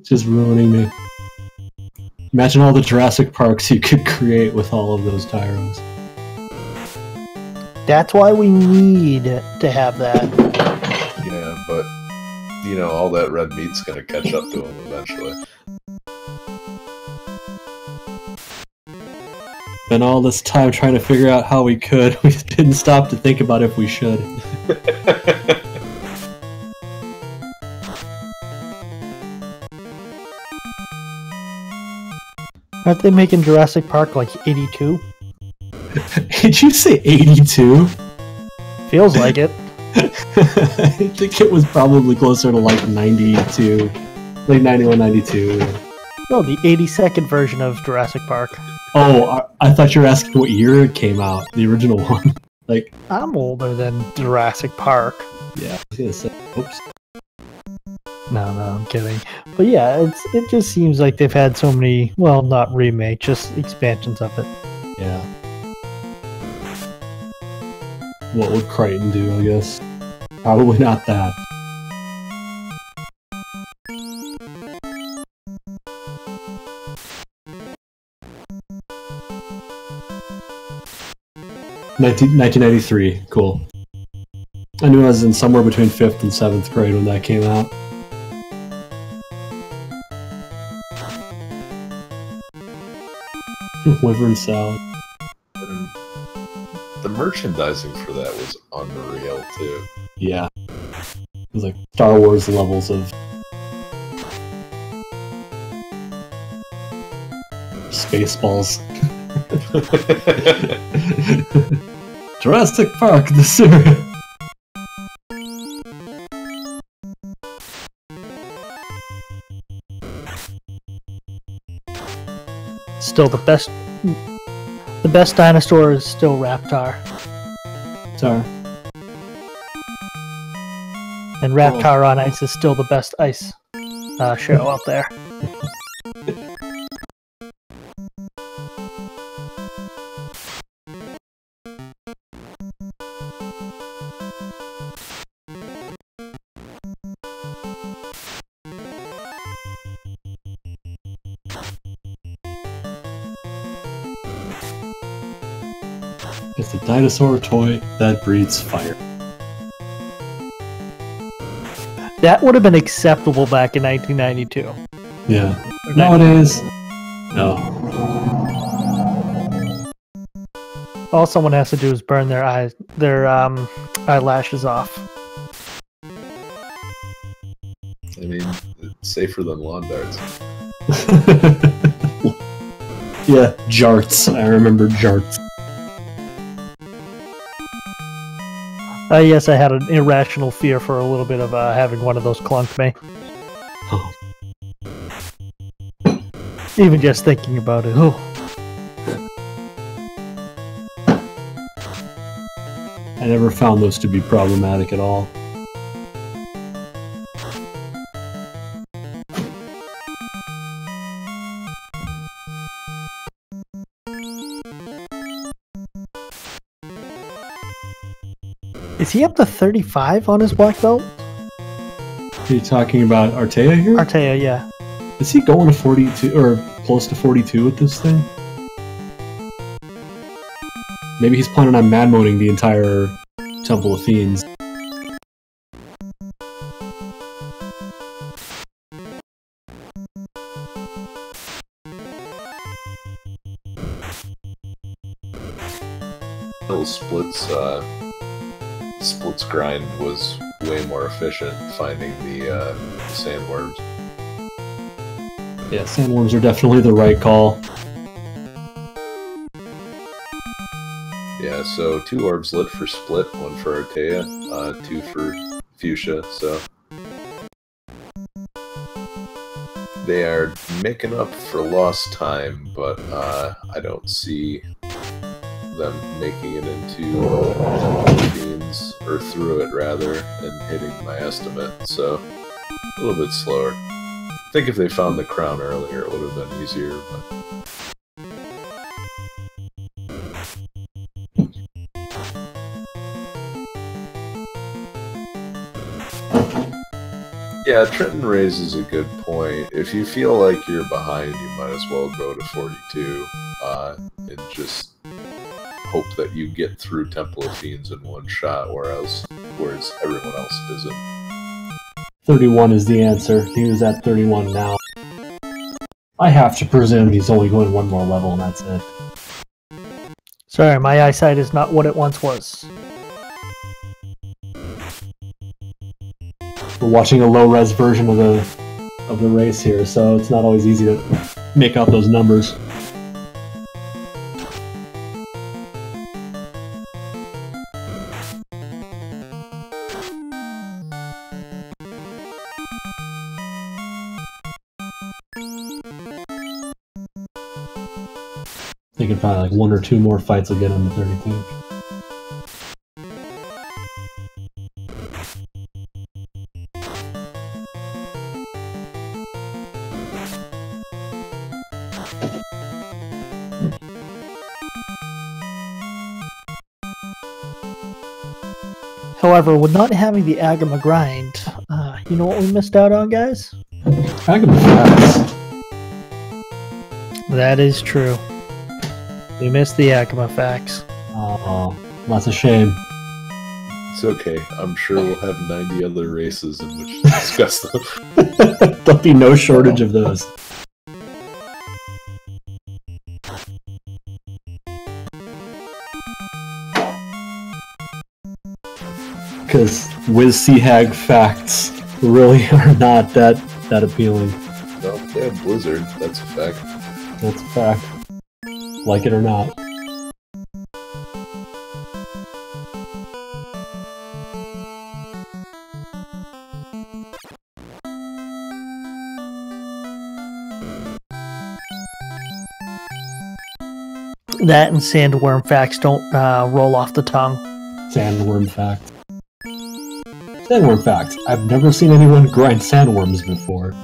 Just ruining me. Imagine all the Jurassic Parks you could create with all of those Tyros. That's why we need to have that. Yeah, but you know, all that red meat's gonna catch up to him eventually. Spent all this time trying to figure out how we could. We didn't stop to think about if we should. Aren't they making Jurassic Park like 82? Did you say 82? Feels like it. I think it was probably closer to like 92. Like 91, 92. No, the 82nd version of Jurassic Park. Oh, I thought you were asking what year it came out. The original one. Like, I'm older than Jurassic Park. yeah, I was gonna say, oops. No, I'm kidding. But yeah, it just seems like they've had so many, well, not remake, just expansions of it. Yeah. What would Crichton do, I guess? Probably not that. Nineteen 1993, cool. I knew I was in somewhere between 5th and 7th grade when that came out. Liver and salad. And the merchandising for that was unreal too. Yeah. It was like Star Wars levels of Spaceballs. Jurassic Park, the series. Still the best. The best dinosaur is still Raptor, Sorry. and Raptor on Ice is still the best ice show out there. It's a dinosaur toy that breathes fire. That would have been acceptable back in 1992. Yeah. Nowadays, no. All someone has to do is burn their eyelashes off. I mean, it's safer than lawn darts. Yeah, jarts. I remember jarts. Yes, I had an irrational fear for a little bit of having one of those clunk me. Oh. Even just thinking about it. Oh. I never found those to be problematic at all. Is he up to 35 on his black belt? Are you talking about Artea here? Artea, yeah. Is he going to 42 or close to 42 with this thing? Maybe he's planning on mad moding the entire Temple of Fiends. Splits grind was way more efficient finding the sandworms. Yeah, sandworms are definitely the right call. Yeah, so 2 orbs lit for Split, 1 for Artea, 2 for Fuchsia, so they are making up for lost time, but I don't see them making it into Fiends, or through it rather, and hitting my estimate, so a little bit slower. I think if they found the crown earlier it would have been easier, but yeah, Trenton raises a good point. If you feel like you're behind, you might as well go to 42 and just hope that you get through Temple of Fiends in one shot, whereas everyone else isn't. 31 is the answer. He was at 31 now. I have to presume he's only going one more level and that's it. Sorry, my eyesight is not what it once was. We're watching a low-res version of the race here, so it's not always easy to make out those numbers. Thinking probably like 1 or 2 more fights will get him to 32. However, with not having the Agama grind, you know what we missed out on, guys? Agama facts. That is true. We missed the Agama facts. Oh, that's a shame. It's okay. I'm sure we'll have 90 other races in which to discuss them. There'll be no shortage of those. Because WizChag facts really are not that appealing. No, they have Blizzard. That's a fact. That's a fact. Like it or not. That and sandworm facts don't roll off the tongue. Sandworm fact. Sandworm fact. I've never seen anyone grind sandworms before.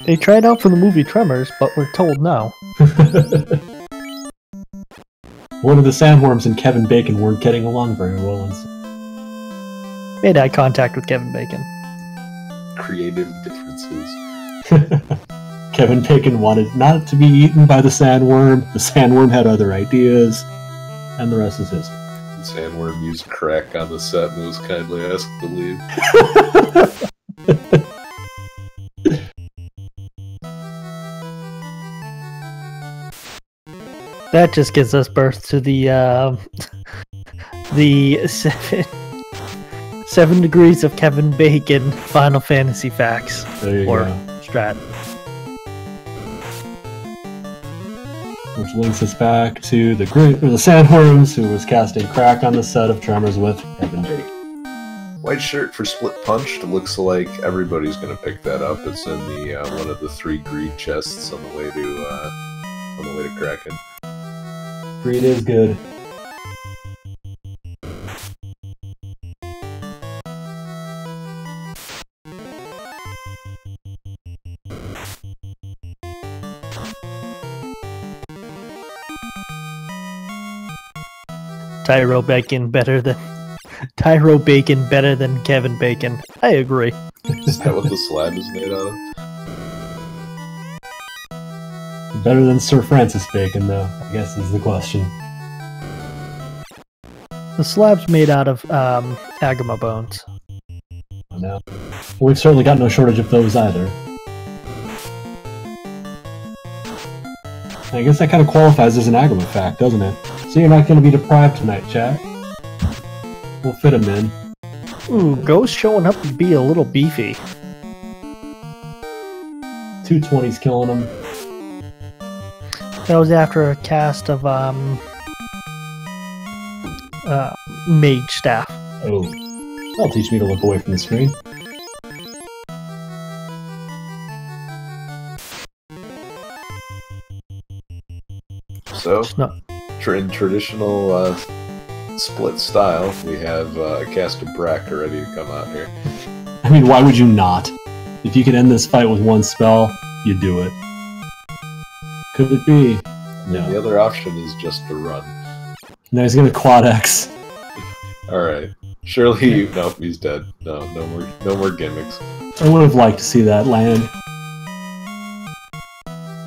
They tried out for the movie Tremors, but we're told no. One of the sandworms and Kevin Bacon weren't getting along very well. Made eye contact with Kevin Bacon. Creative differences. Kevin Bacon wanted not to be eaten by the sandworm. The sandworm had other ideas. And the rest is history. The sandworm used crack on the set and was kindly asked to leave. That just gives us birth to the seven degrees of Kevin Bacon Final Fantasy facts There you or go. strat. Which links us back to the Sandworms, who was casting crack on the set of Tremors with Kevin Bacon. White shirt for split punched. Looks like everybody's gonna pick that up. It's in the one of the 3 greed chests on the way to Kraken. Greed is good. Tyro Bacon better than Kevin Bacon. I agree. Is that what the slab is made out of? Better than Sir Francis Bacon, though, I guess is the question. The slab's made out of agama bones. I know. Well, we've certainly got no shortage of those either. I guess that kind of qualifies as an agama fact, doesn't it? So you're not going to be deprived tonight, chat. We'll fit him in. Ooh, Ghost showing up to be a little beefy. 220's killing him. That was after a cast of mage staff. Oh. That'll teach me to look away from the screen. So, in traditional split style, we have a cast of Brack ready to come out here. I mean, why would you not? If you could end this fight with one spell, you'd do it. Could it be? No. The other option is just to run. No, he's gonna quad X. Alright. Surely nope, he's dead. No more gimmicks. I would have liked to see that land.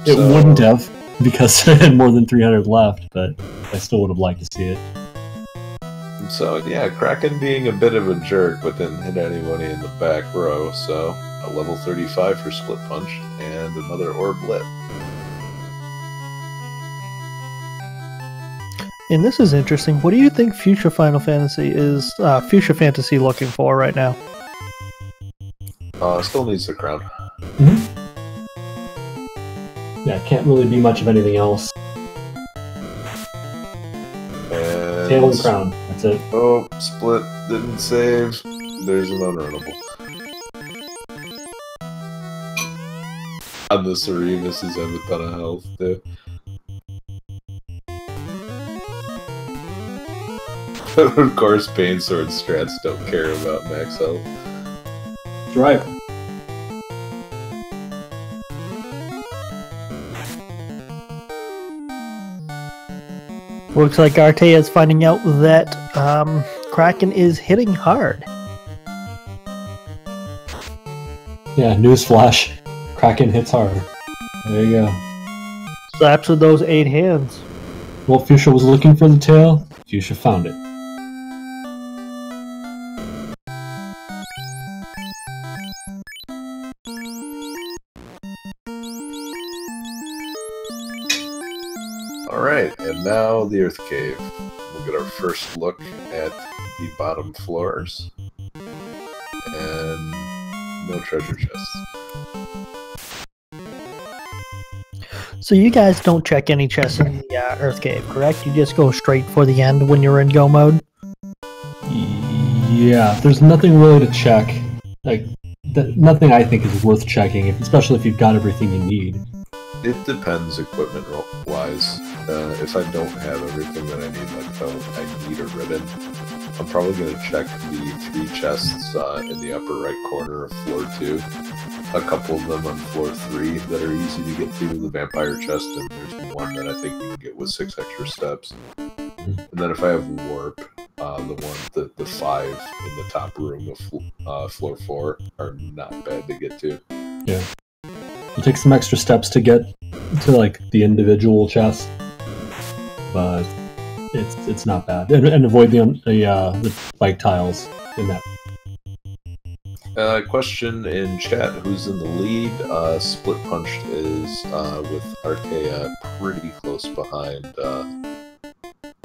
It wouldn't have, because I had more than 300 left, but I still would have liked to see it. So yeah, Kraken being a bit of a jerk, but didn't hit anybody in the back row, so a level 35 for Split Punch, and another Orb Lit. And this is interesting. What do you think future Final Fantasy is, future fantasy looking for right now? Still needs the crown. Mm-hmm. Yeah, can't really be much of anything else. And Tail and crown, that's it. Oh, Split didn't save. There's an unrunnable. On the Seremus is have a ton of health too. Of course, Pain Sword strats don't care about max health. That's right. Looks like Artea is finding out that Kraken is hitting hard. Yeah, newsflash. Kraken hits hard. There you go. Slaps with those 8 hands. Well, Fuchsia was looking for the tail. Fuchsia found it. Alright, and now the Earth Cave. We'll get our first look at the bottom floors. And no treasure chests. So you guys don't check any chests in the Earth Cave, correct? You just go straight for the end when you're in go mode? Yeah, there's nothing really to check. Like, nothing I think is worth checking, especially if you've got everything you need. It depends equipment-wise. If I don't have everything that I need, like I need a ribbon, I'm probably going to check the 3 chests in the upper right corner of floor 2. A couple of them on floor 3 that are easy to get to, the vampire chest, and there's one that I think you can get with 6 extra steps. And then if I have warp, the 5 in the top room of floor 4 are not bad to get to. Yeah. It takes some extra steps to get to like the individual chest, but it's not bad. And avoid the like tiles in that. Question in chat: who's in the lead? Split Punch is with Artea pretty close behind.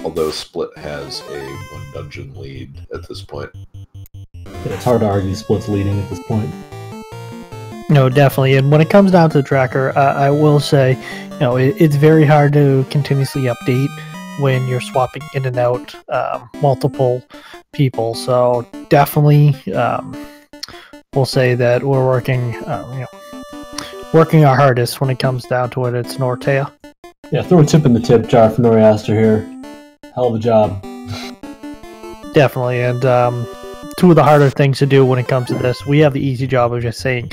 Although Split has a 1 dungeon lead at this point. Yeah, it's hard to argue Split's leading at this point. No, definitely. And when it comes down to the tracker, I will say, you know, it's very hard to continuously update when you're swapping in and out multiple people. So definitely, we'll say that we're working, working our hardest when it comes down to it. It's Nortea. Yeah, throw a tip in the tip jar for Noriaster here. Hell of a job. Definitely, and two of the harder things to do when it comes to this, we have the easy job of just saying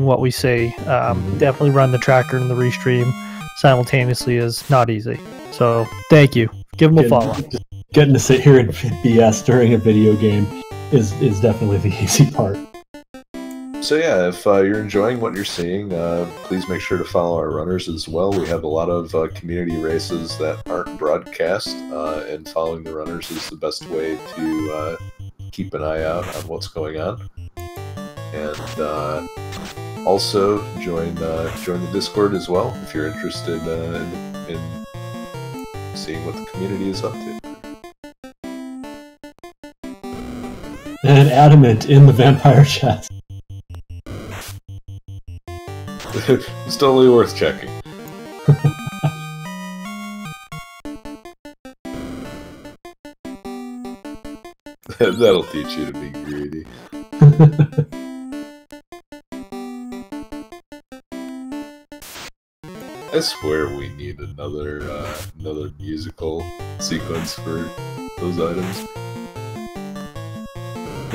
what we say. Definitely run the tracker and the restream simultaneously is not easy. So thank you. Give them a follow. Getting to sit here and BS during a video game is definitely the easy part. So yeah, if you're enjoying what you're seeing, please make sure to follow our runners as well. We have a lot of community races that aren't broadcast, and following the runners is the best way to keep an eye out on what's going on. And also join the Discord as well if you're interested in seeing what the community is up to. And Adamant in the vampire chest. It's totally worth checking. That'll teach you to be greedy. I swear we need another musical sequence for those items.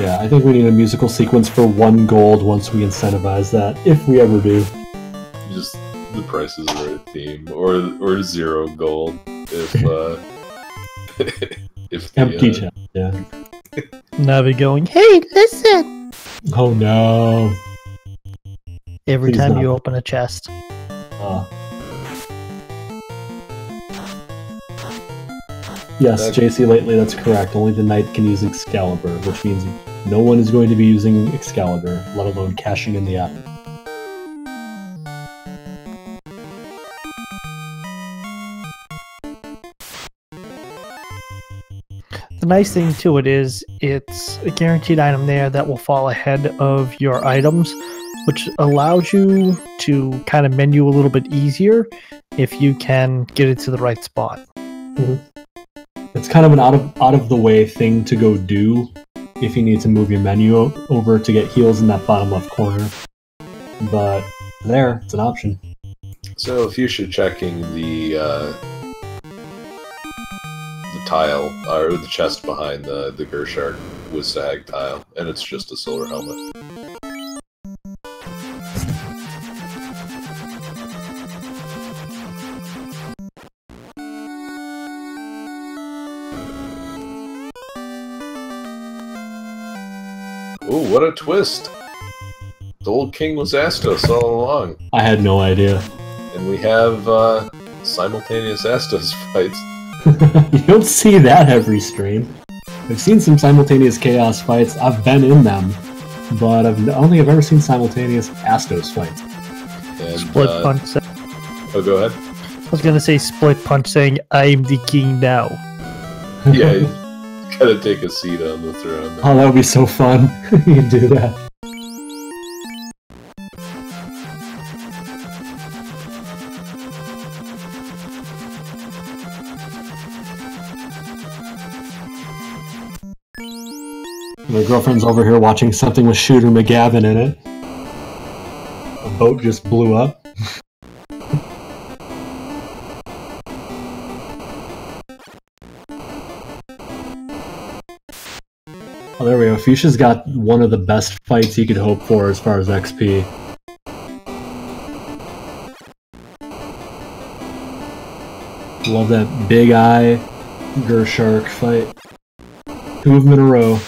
Yeah, I think we need a musical sequence for 1 gold once we incentivize that, if we ever do. Just the Price is Right theme, or 0 gold if if the, empty chest. Yeah. Navi going, hey, listen! Oh no. Every Please time not. you open a chest. Yes, JC lately, that's correct. Only the knight can use Excalibur, which means no one is going to be using Excalibur, let alone cashing in the app. The nice thing to it is it's a guaranteed item there that will fall ahead of your items, which allows you to kind of menu a little bit easier if you can get it to the right spot. Mm-hmm. It's kind of an out of the way thing to go do if you need to move your menu over to get heals in that bottom left corner. But there, it's an option. So if you're checking the tile or the chest behind the Gershark with Sag tile, and it's just a silver helmet. Ooh, what a twist! The old king was Astos all along. I had no idea. And we have simultaneous Astos fights. You don't see that every stream. I've seen some simultaneous Chaos fights. I've been in them, but I don't think I've ever seen simultaneous Astos fights. And, Split punch. Oh, go ahead. I was gonna say split punch saying, I'm the king now. Yeah, you gotta take a seat on the throne. Oh, that would be so fun. You can do that. My girlfriend's over here watching something with Shooter McGavin in it. A boat just blew up. Oh, there we go. Fuchsia's got one of the best fights you could hope for as far as XP. Love that big eye Gershark fight. 2 of them in a row.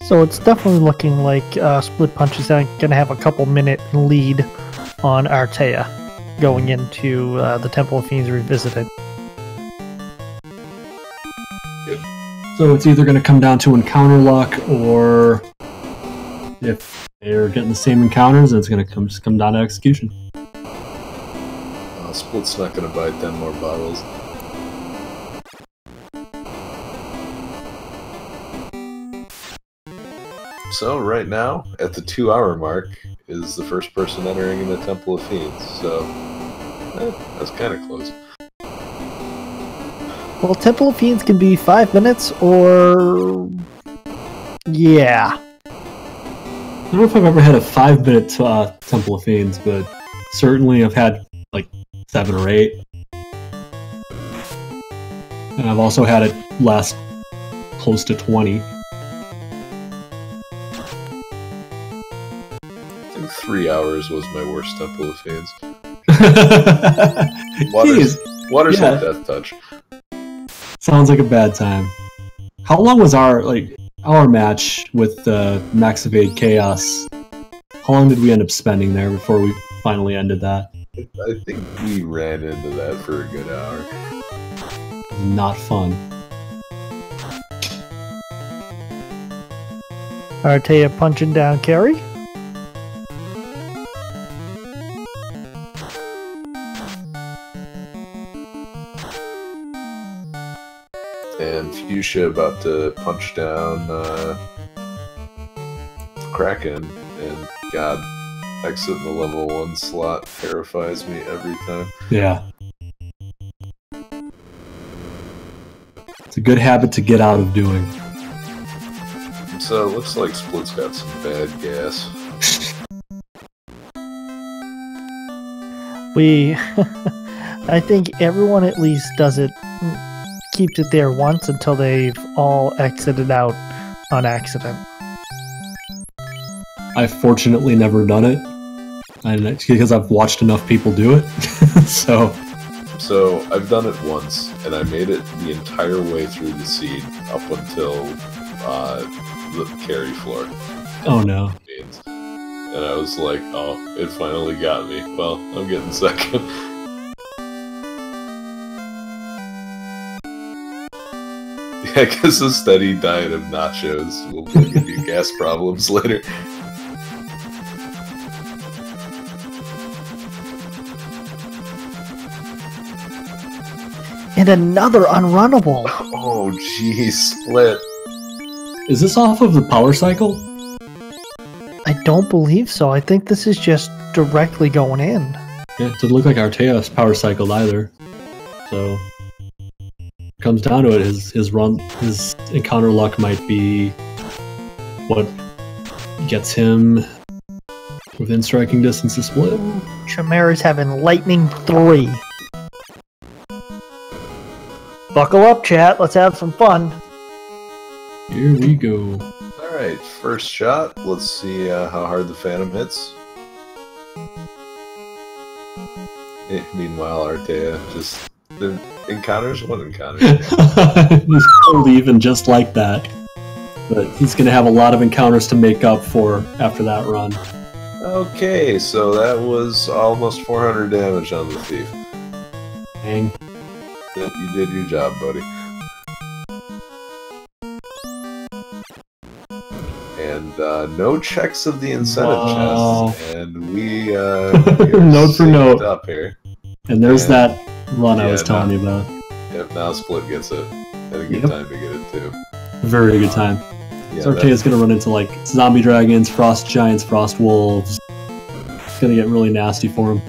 So it's definitely looking like Split Punch is going to have a couple minute lead on Artea going into the Temple of Fiends Revisited. So it's either going to come down to encounter luck, or if they're getting the same encounters, then it's going to just come down to execution. Split's not going to buy 10 more bottles. So right now, at the 2-hour mark, is the first person entering in the Temple of Fiends. So that's kind of close. Well, Temple of Fiends can be 5 minutes or... Yeah. I don't know if I've ever had a 5-minute Temple of Fiends, but certainly I've had like 7 or 8. And I've also had it last close to 20. I think 3 hours was my worst Temple of Fiends. Water's Yeah. like Death Touch. Sounds like a bad time. How long was our match with Max Evade Chaos? How long did we end up spending there before we finally ended that? I think we ran into that for a good hour. Not fun. Artea punching down Carrie. And Fuchsia about to punch down Kraken, and God, exiting the level 1 slot terrifies me every time. Yeah. It's a good habit to get out of doing. So it looks like Split's got some bad gas. I think everyone at least does it, keeps it there once until they've all exited out on accident. I've fortunately never done it, and it's because I've watched enough people do it. So I've done it once, and I made it the entire way through the seed up until the carry floor. oh no. And I was like, oh, it finally got me. Well, I'm getting second. Yeah, I guess a steady diet of nachos will give you gas problems later. And another unrunnable. Oh, jeez, Split. Is this off of the power cycle? I don't believe so. I think this is just directly going in. Yeah, it doesn't look like Artea's power cycled either. So comes down to it, his encounter luck might be what gets him within striking distance to Split. Chimera's having lightning 3. Buckle up, chat. Let's have some fun. Here we go. Alright, first shot. Let's see how hard the Phantom hits. Meanwhile, Artea just... The encounters? What encounters? He's cold even just like that. But he's going to have a lot of encounters to make up for after that run. Okay, so that was almost 400 damage on the Thief. Dang. You did your job, buddy. And no checks of the incentive chest, and we Note for note up here. And there's that run I yeah, was telling you about. Yep, now Split gets it. Had a good time to get it too. Very good time. Yeah, So Artea's gonna run into like zombie dragons, frost giants, frost wolves. It's gonna get really nasty for him.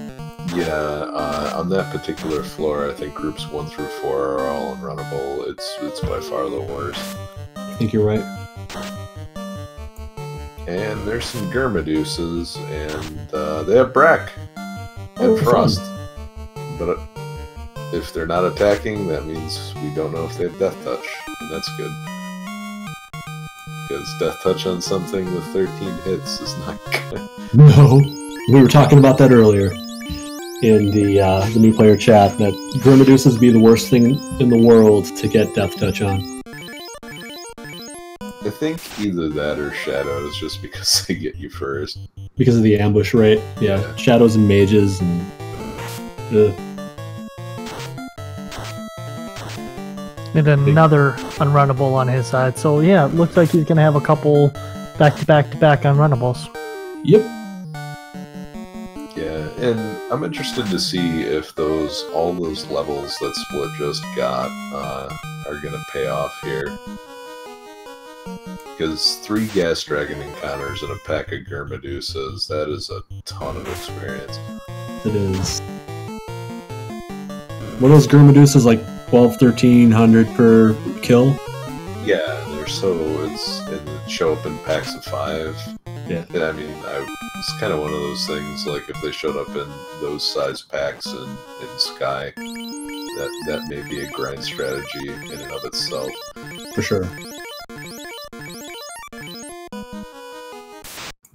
Yeah, on that particular floor, I think groups 1 through 4 are all unrunnable. It's by far the worst. I think you're right. And there's some Germaduces, and they have Brack and Oh, Frost. But if they're not attacking, that means we don't know if they have Death Touch, and that's good. Because Death Touch on something with 13 hits is not good. No, we were talking about that earlier in the new player chat, that Germaduces be the worst thing in the world to get Death Touch on. I think either that or Shadows, just because they get you first. Because of the ambush rate. Yeah, shadows and mages and... And another unrunnable on his side. So yeah, it looks like he's going to have a couple back-to-back-to-back unrunnables. Yep. Yeah, and I'm interested to see if all those levels that Split just got are going to pay off here. Because 3 Gas Dragon encounters and a pack of Germadusas, that is a ton of experience. It is. What are those Germadusas, like 1300 per kill. Yeah, they're it show up in packs of 5. Yeah. And I mean, it's kind of one of those things, like if they showed up in those size packs in Sky, that may be a grind strategy in and of itself. For sure.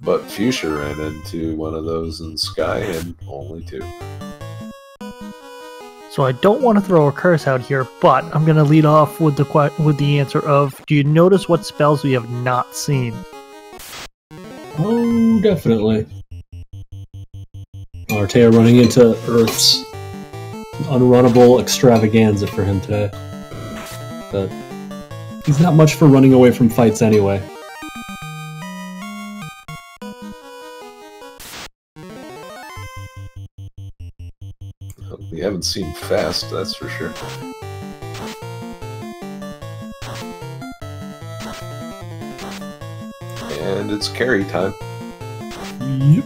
But Fuchsia ran into one of those in Sky and only 2. So I don't want to throw a curse out here, but I'm going to lead off with the answer of, do you notice what spells we have not seen? Oh, definitely. Artea running into Earth's unrunnable extravaganza for him today. But he's not much for running away from fights anyway. We haven't seen fast, that's for sure. And it's carry time. Yep.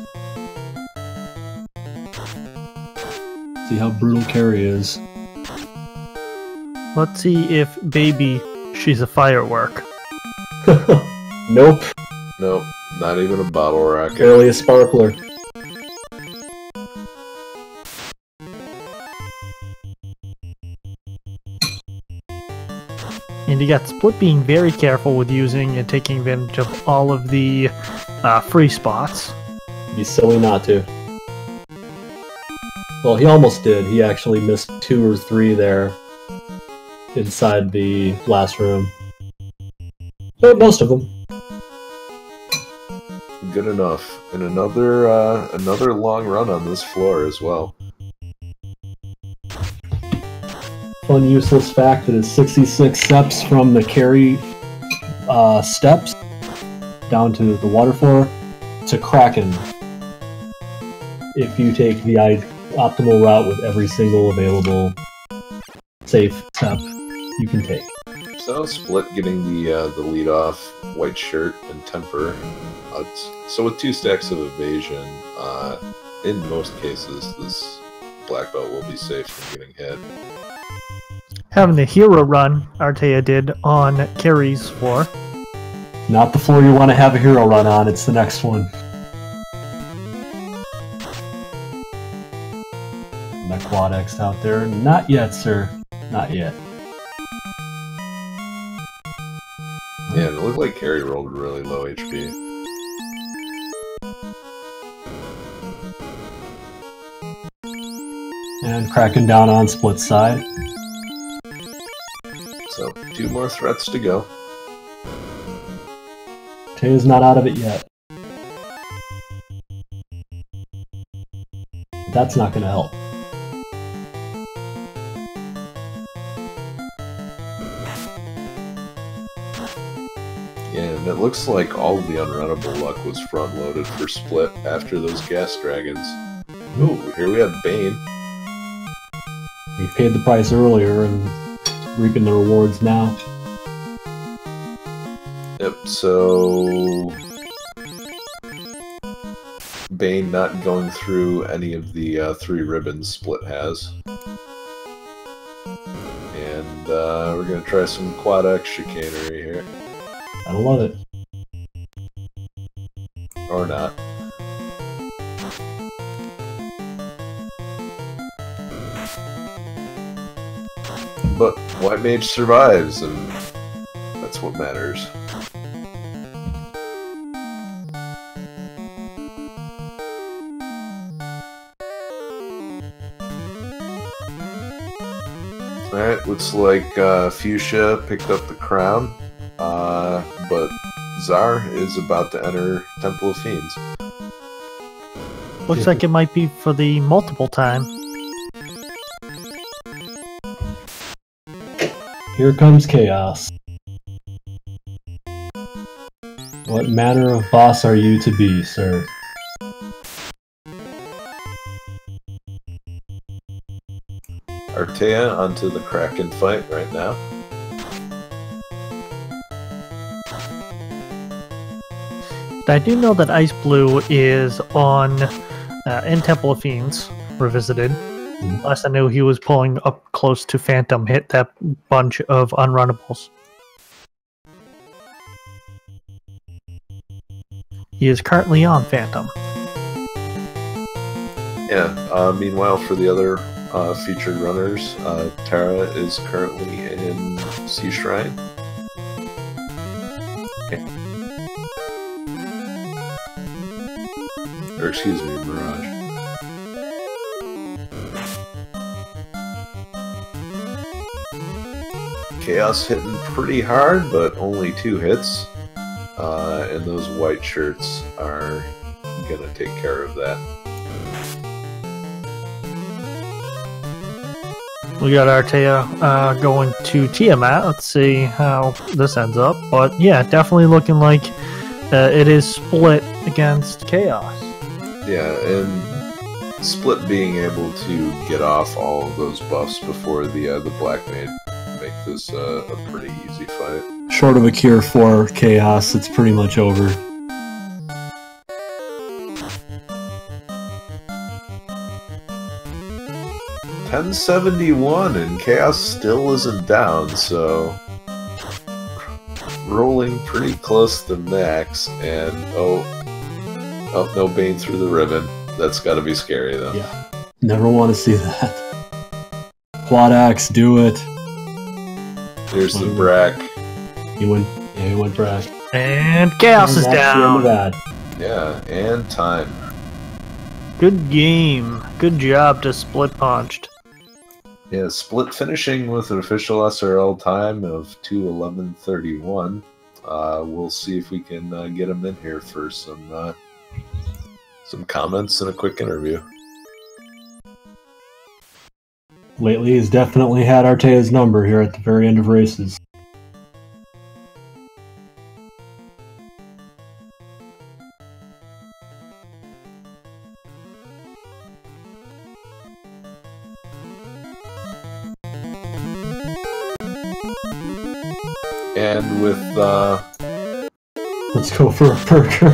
See how brutal carry is. Let's see if baby, she's a firework. Nope. Nope, not even a bottle rocket. Barely a sparkler. And you got Split being very careful with using and taking advantage of all of the free spots. It'd be silly not to. Well, he almost did. He actually missed 2 or 3 there inside the last room. But most of them. Good enough. And another long run on this floor as well. Fun useless fact, it is 66 steps from the carry steps down to the water floor to Kraken. If you take the optimal route with every single available safe step you can take. So Split getting the lead off, white shirt and temper. So with 2 stacks of evasion, in most cases this black belt will be safe from getting hit. Having the hero run Artea did on Carrie's floor. Not the floor you want to have a hero run on, it's the next one. That quad X out there. Not yet, sir. Not yet. Yeah, it looked like Carrie rolled really low HP. And Kraken down on Split side. So, 2 more threats to go. Taya's not out of it yet. But that's not going to help. Yeah, and it looks like all of the unrunnable luck was front-loaded for Split after those gas dragons. Ooh, here we have Bane. We paid the price earlier and reaping the rewards now. Yep, so Bane not going through any of the 3 ribbons Split has. And we're going to try some quad X chicanery here. I love it. Or not. But White Mage survives, and that's what matters. Alright, looks like Fuchsia picked up the crown, but Czar is about to enter Temple of Fiends. Looks like it might be for the multiple time. Here comes chaos. What manner of boss are you to be, sir? Artea onto the Kraken fight right now. I do know that Ice Blue is on in Temple of Fiends Revisited. Last I knew, he was pulling up close to Phantom, hit that bunch of unrunnables. He is currently on Phantom. Yeah, meanwhile, for the other featured runners, Tara is currently in Sea Shrine. Or excuse me, Mirage. Chaos hitting pretty hard, but only 2 hits. And those white shirts are gonna take care of that. We got Artea going to Tiamat. Let's see how this ends up. But yeah, definitely looking like it is split against Chaos. Yeah, and Split being able to get off all of those buffs before the Black Mage make this a pretty easy fight. Short of a cure for Chaos, it's pretty much over. $10.71 and Chaos still isn't down, so rolling pretty close to max. And oh, no Bane through the ribbon. That's got to be scary though. Yeah, never want to see that. Quad axe, do it. Here's the Brack. He went Brack. And Chaos is down. Yeah, and time. Good game. Good job to Split punched. Yeah, Split finishing with an official SRL time of 2:11:31. We'll see if we can get him in here for some comments and a quick interview. Lately, he's definitely had Artea's number here at the very end of races. And with let's go for a burger.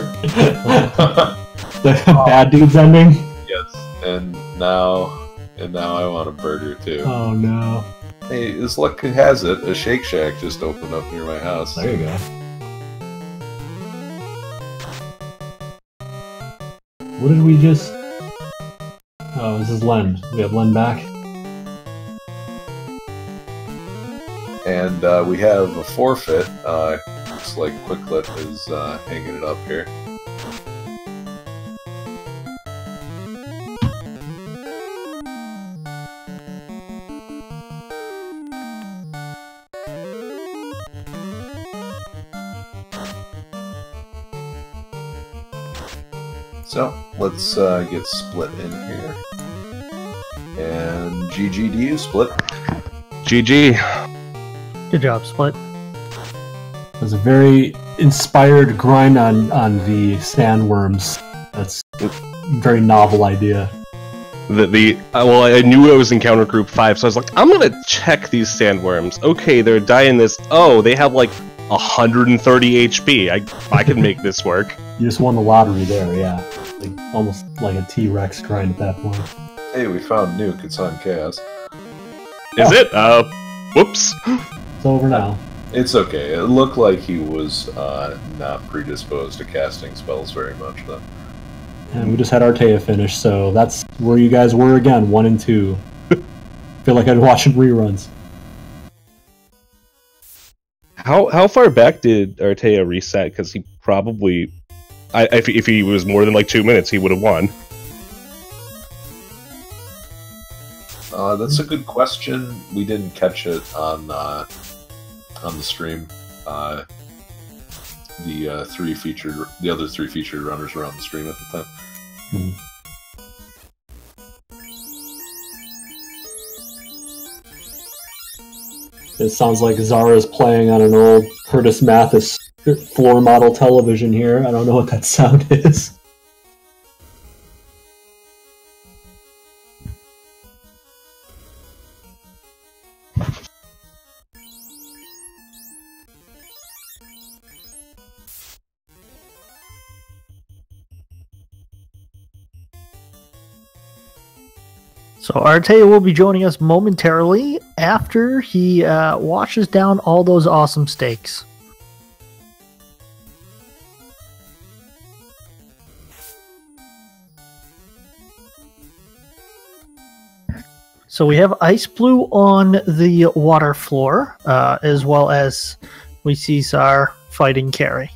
The bad dude's ending. Yes, and now I want a burger too. Oh no! Hey, as luck has it, a Shake Shack just opened up near my house. There you go. What did we just? Oh, this is Len. We have Len back. And we have a forfeit. Looks like Quicklet is hanging it up here. So let's get Split in here. And GG to you, Split. GG. Good job, Split. It was a very inspired grind on the sandworms. That's a very novel idea. Well, I knew I was in counter group 5, so I was like, I'm gonna check these sandworms. Okay, they're dying this. Oh, they have like 130 HP. I can make this work. You just won the lottery there, yeah. Like, almost like a T-Rex grind at that point. Hey, we found Nuke. It's on Chaos. Is it? Whoops. It's over now. It's okay. It looked like he was not predisposed to casting spells very much, though. And we just had Artea finish, so that's where you guys were again, 1 and 2. Feel like I'd watching reruns. How far back did Artea reset? Because he probably, if he was more than like 2 minutes, he would have won. That's a good question. We didn't catch it on the stream. The other three featured runners were on the stream at the time. Hmm. It sounds like Zara's playing on an old Curtis Mathis floor model television here. I don't know what that sound is. So Artea will be joining us momentarily after he washes down all those awesome steaks. So we have Ice Blue on the water floor, as well as we see Zar fighting Carrie.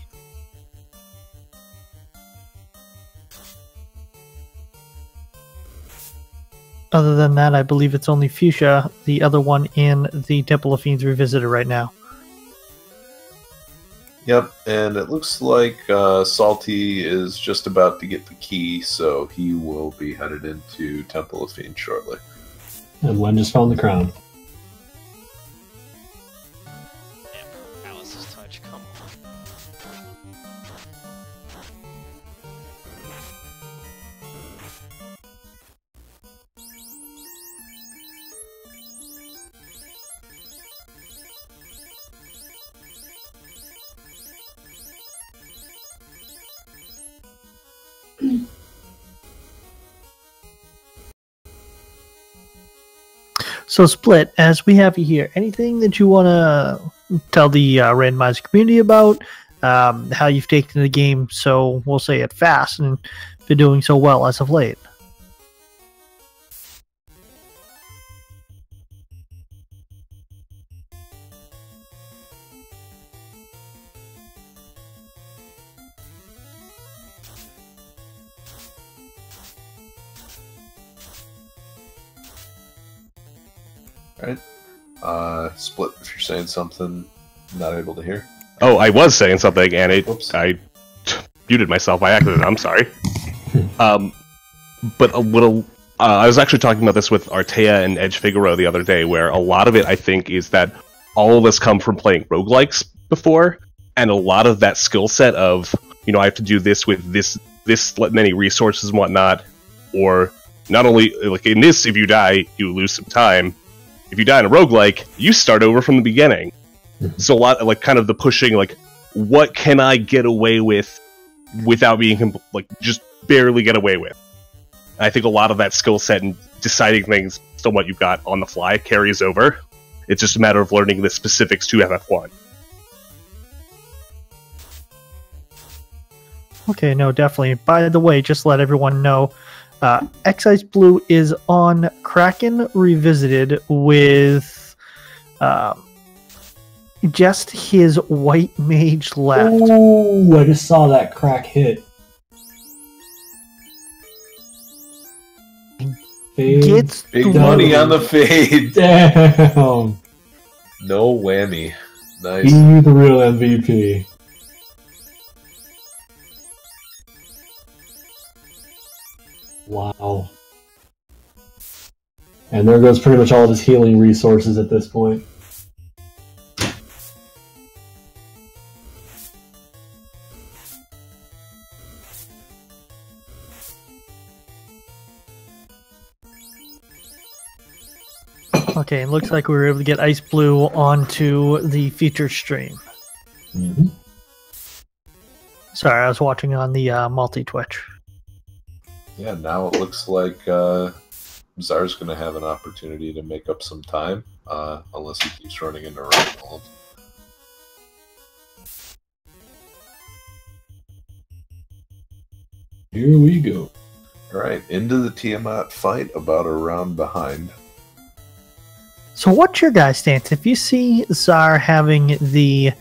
Other than that, I believe it's only Fuchsia, the other one in the Temple of Fiends Revisited right now. Yep, and it looks like Salty is just about to get the key, so he will be headed into Temple of Fiends shortly. And Len just found the crown. Alice's touch, come on. So, Split, as we have you here, anything that you want to tell the randomizer community about how you've taken the game, so we'll say it fast, and been doing so well as of late? Alright. Split, if you're saying something, not able to hear. Oh, I was saying something, and Whoops. I muted myself by accident. I'm sorry. But a little... I was actually talking about this with Artea and Edge Figaro the other day, where a lot of it, I think, is that all of us come from playing roguelikes before, and a lot of that skill set of, I have to do this with this many resources and whatnot, or not only, like in this, if you die, you lose some time. If you die in a roguelike, you start over from the beginning. So a lot, like, kind of the pushing, like, what can I get away with without being, just barely get away with? I think a lot of that skill set and deciding things based on what you've got on the fly carries over. It's just a matter of learning the specifics to FF1. Okay, no, definitely. By the way, just to let everyone know, X-Ice Blue is on Kraken Revisited with just his white mage left. Oh, I just saw that crack hit. Fade. Gets Big through. money on the fade. Damn. No whammy. Nice. You the real MVP. Wow. And there goes pretty much all of his healing resources at this point. Okay, it looks like we were able to get Ice Blue onto the feature stream. Mm-hmm. Sorry, I was watching on the multi-Twitch. Yeah, now it looks like Zar's going to have an opportunity to make up some time, unless he keeps running into Reinhold. Here we go. Alright, into the Tiamat fight, about a round behind. So what's your guys' stance? If you see Zar having the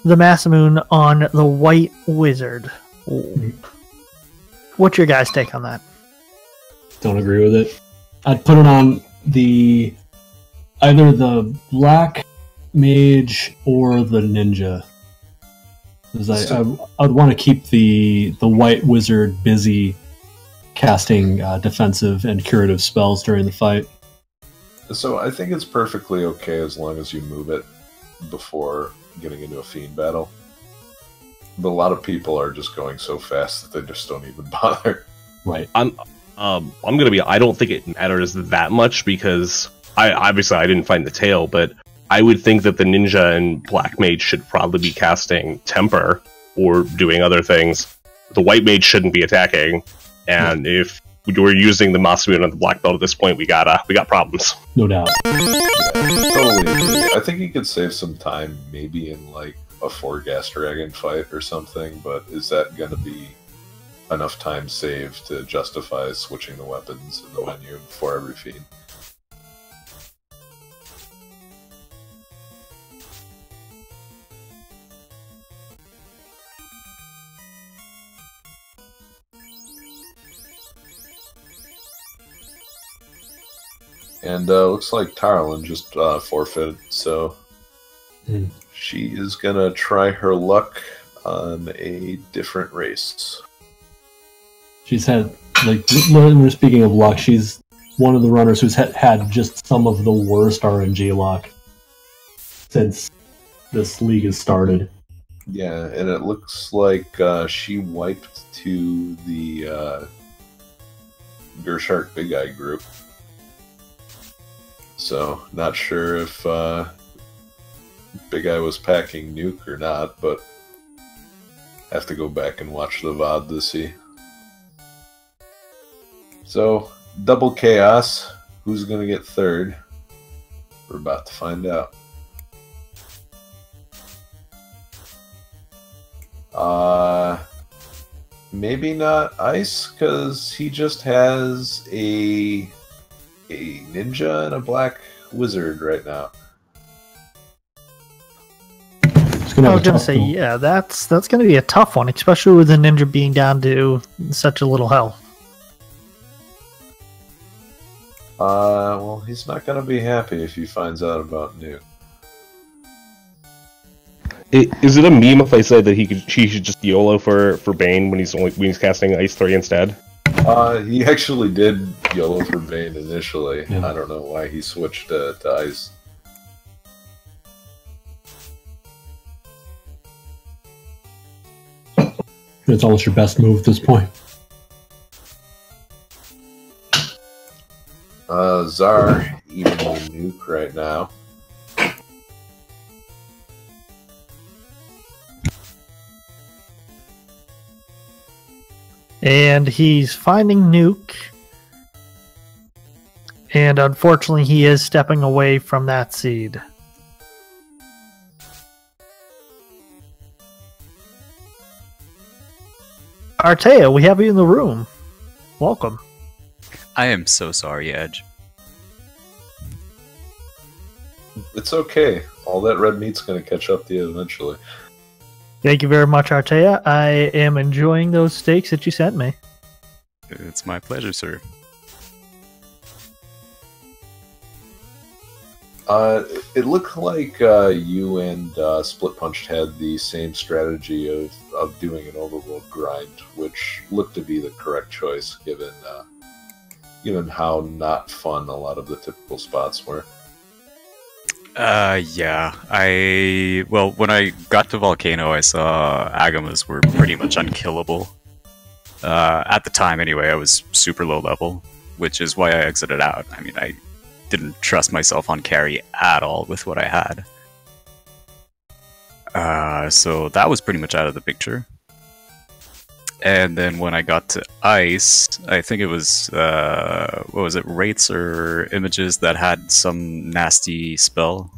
Masamune on the White Wizard, what's your guys' take on that? Don't agree with it. I'd put it on either the Black Mage or the Ninja. Because I'd want to keep the White Wizard busy casting defensive and curative spells during the fight. So I think it's perfectly okay as long as you move it before getting into a fiend battle. But a lot of people are just going so fast that they just don't even bother. Right. I'm gonna be. I don't think it matters that much because I didn't find the tail, but I would think that the Ninja and Black Mage should probably be casting Temper or doing other things. The White Mage shouldn't be attacking, and if we're using the Masamune on the black belt at this point, we got problems. No doubt. Yeah, totally agree. I think he could save some time, maybe in like a 4-gas dragon fight or something, but is that going to be enough time saved to justify switching the weapons in the menu before every feed? And looks like Tarlin just forfeited, so she is gonna try her luck on a different race. She's had, like, when we're speaking of luck, she's one of the runners who's had just some of the worst RNG luck since this league has started. Yeah, and it looks like she wiped to the Gershark Big Eye group. So, not sure if Big Eye was packing Nuke or not, but have to go back and watch the VOD to see. So, double chaos. Who's going to get third? We're about to find out. Maybe not Ice, because he just has a ninja and a black wizard right now. I was gonna say, yeah, that's gonna be a tough one, especially with the ninja being down to such a little health. Well, he's not gonna be happy if he finds out about Nuke. Is it a meme if I said that she should just YOLO for Bane when he's casting Ice 3 instead? He actually did YOLO for Bane initially. Yeah. I don't know why he switched to Ice. It's almost your best move at this point. Zar eating the Nuke right now. And he's finding Nuke. And unfortunately, he is stepping away from that seed. Artea, we have you in the room. Welcome. I am so sorry, Edge. It's okay. All that red meat's gonna catch up to you eventually. Thank you very much, Artea. I am enjoying those steaks that you sent me. It's my pleasure, sir. It looked like you and Split Punched had the same strategy of doing an overworld grind, which looked to be the correct choice given how not fun a lot of the typical spots were. Yeah. Well, when I got to Volcano, I saw Agamas were pretty much unkillable. At the time, anyway, I was super low level, which is why I exited out. I mean, I didn't trust myself on carry at all with what I had. So that was pretty much out of the picture. And then when I got to Ice, I think it was, what was it, Wraiths or Images that had some nasty spell.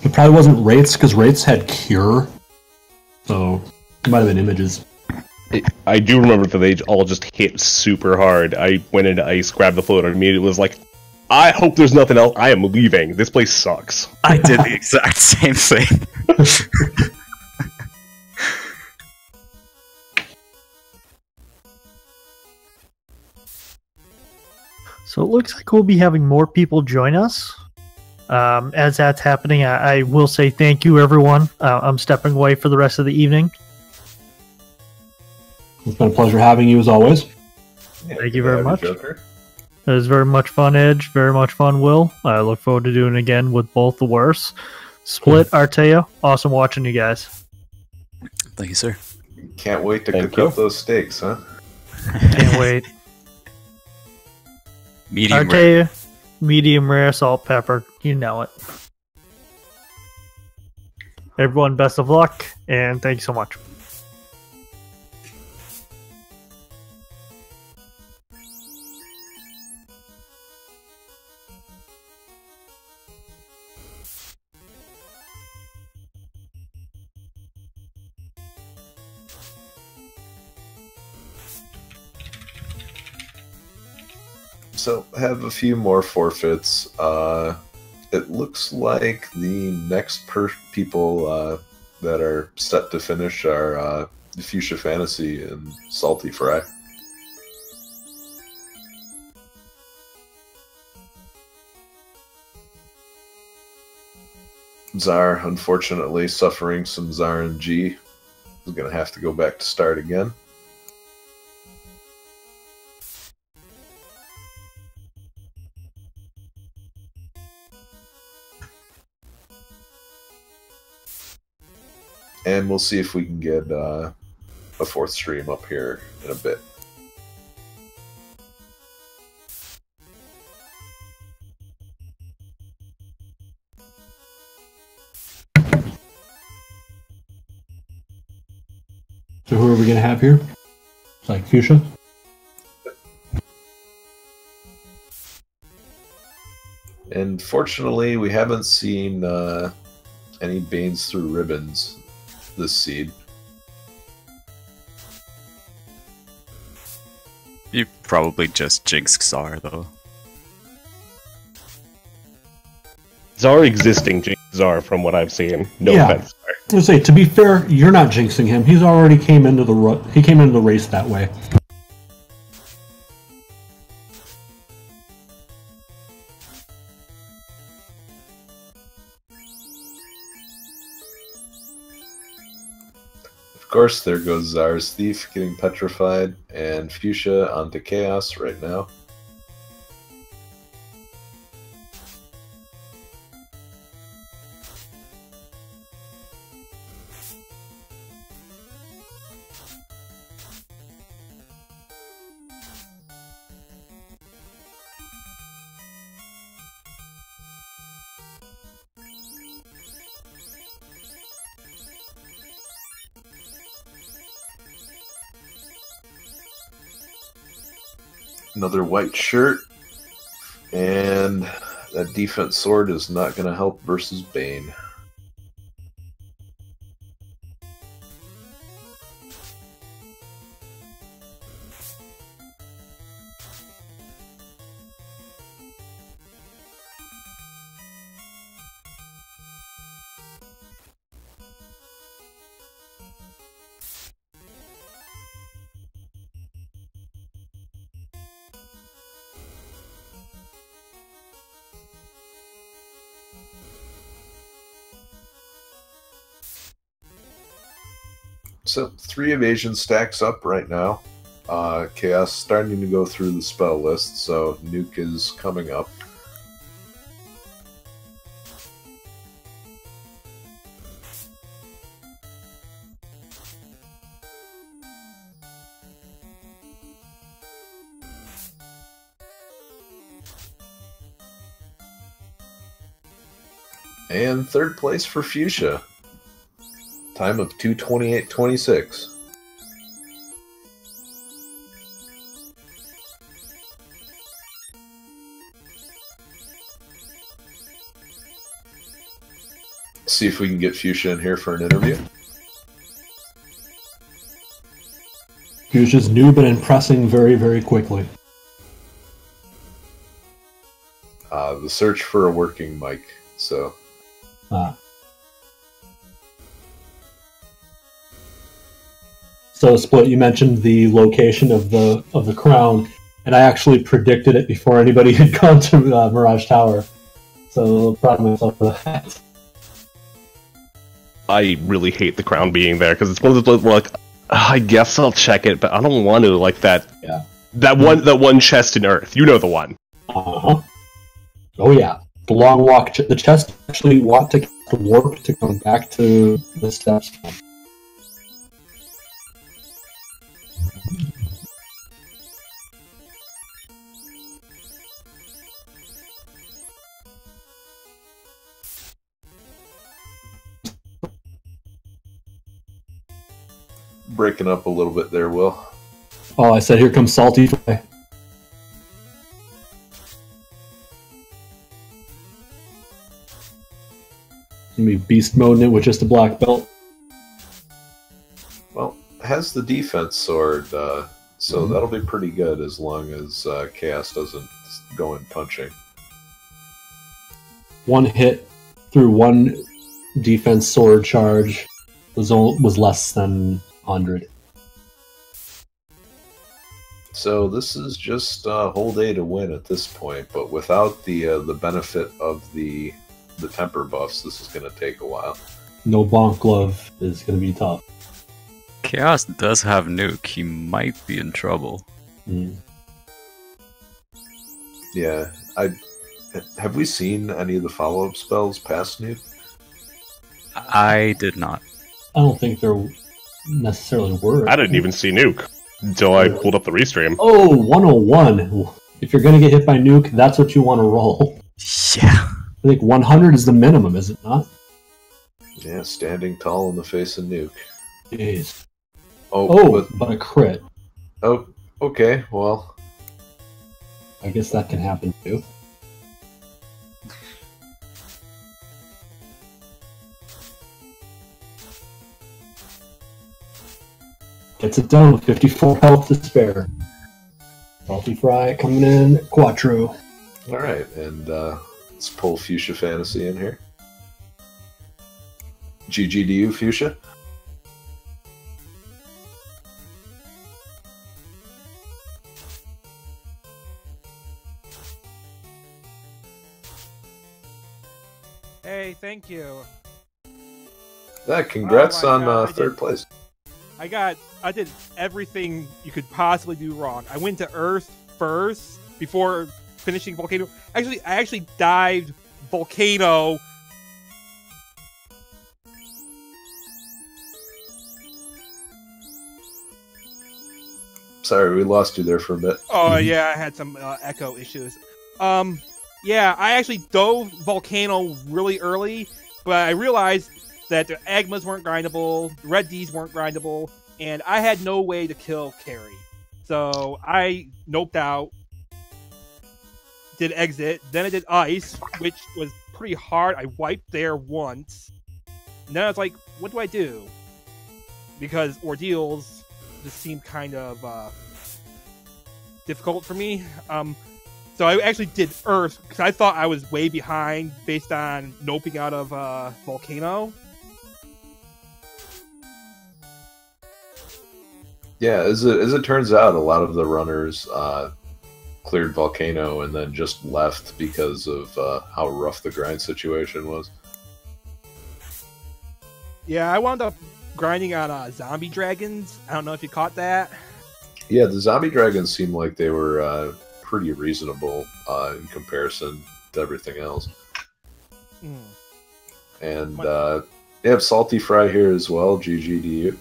It probably wasn't Wraiths, because Wraiths had Cure. So, it might have been Images. I do remember that they all just hit super hard. I went into Ice, grabbed the floater, and immediately was like, I hope there's nothing else. I am leaving. This place sucks. I did the exact same thing. So it looks like we'll be having more people join us. As that's happening, I will say thank you, everyone. I'm stepping away for the rest of the evening. It's been a pleasure having you as always. Yeah, Thank you very much. Joker. It was very much fun, Edge. Very much fun, Will. I look forward to doing it again with both the worst. Split, Artea. Awesome watching you guys. Thank you, sir. Can't wait to Thank cook you. up those steaks, huh? Can't wait. Medium rare. Artea, medium rare, salt, pepper. You know it. Everyone, best of luck, and thank you so much. So, have a few more forfeits. It looks like the next people that are set to finish are Fuchsia Fantasy and Salty Fry. Czar, unfortunately, suffering some Czar and G. Is going to have to go back to start again. And we'll see if we can get a fourth stream up here in a bit. So who are we going to have here? It's like Fuchsia? And fortunately, we haven't seen any Banes through ribbons this seed. You probably just jinx Czar, though. Czar existing Czar from what I've seen. No offense. I was gonna say, to be fair, you're not jinxing him. He's already came into the race that way. Of course, there goes Czar's Thief getting petrified, and Fuchsia onto Chaos right now. Another white shirt, and that defense sword is not going to help versus Bane. So 3 evasion stacks up right now. Chaos starting to go through the spell list, so Nuke is coming up. And 3rd place for Fuchsia. Time of 2:28.26. See if we can get Fuchsia in here for an interview. Fuchsia's new but impressing very, very quickly. The search for a working mic, so... So, Split, you mentioned the location of the crown, and I actually predicted it before anybody had gone to Mirage Tower. So, proud of myself for that. I really hate the crown being there because it's one of those like I guess I'll check it, but I don't want to like that. Yeah. That one chest in Earth. You know the one. Uh-huh. Oh yeah, the long walk. The chest actually want to warp to come back to the steps. Breaking up a little bit there, Will. Oh, I said, here comes Salty Fry. Gonna be beast moding it with just a black belt. Well, has the defense sword So that'll be pretty good as long as Chaos doesn't go in punching. One hit through one defense sword charge was less than 100. So this is just a whole day to win at this point, but without the benefit of the temper buffs, this is going to take a while. No bonk glove is going to be tough. Chaos does have nuke. He might be in trouble. Yeah, have we seen any of the follow-up spells past nuke? I did not. I don't think there necessarily were. I didn't even see nuke until I pulled up the restream. Oh, 101. If you're going to get hit by nuke, that's what you want to roll. Yeah. I think 100 is the minimum, is it not? Yeah, standing tall in the face of nuke. Jeez. Oh, but a crit. Oh, okay, well. I guess that can happen too. Gets it done with 54 health to spare. Salty Fry coming in, Quattro. Alright, and let's pull Fuchsia Fantasy in here. GG to you, Fuchsia. Hey, thank you. Congrats Oh my on God, third place. I did everything you could possibly do wrong. I went to Earth first before finishing Volcano. I actually dived Volcano. Sorry, we lost you there for a bit. Oh yeah, I had some echo issues. Yeah, I actually dove Volcano really early, but I realized that the Agmas weren't grindable, the Red Ds weren't grindable, and I had no way to kill Carrie. So I noped out, did exit, then I did ice, which was pretty hard. I wiped there once, and then I was like, what do I do? Because ordeals just seemed kind of difficult for me. So I actually did Earth because I thought I was way behind based on noping out of Volcano. Yeah, as it turns out, a lot of the runners cleared Volcano and then just left because of how rough the grind situation was. Yeah, I wound up grinding on zombie dragons. I don't know if you caught that. Yeah, the zombie dragons seemed like they were pretty reasonable in comparison to everything else. And they have Salty Fry here as well. GG to you.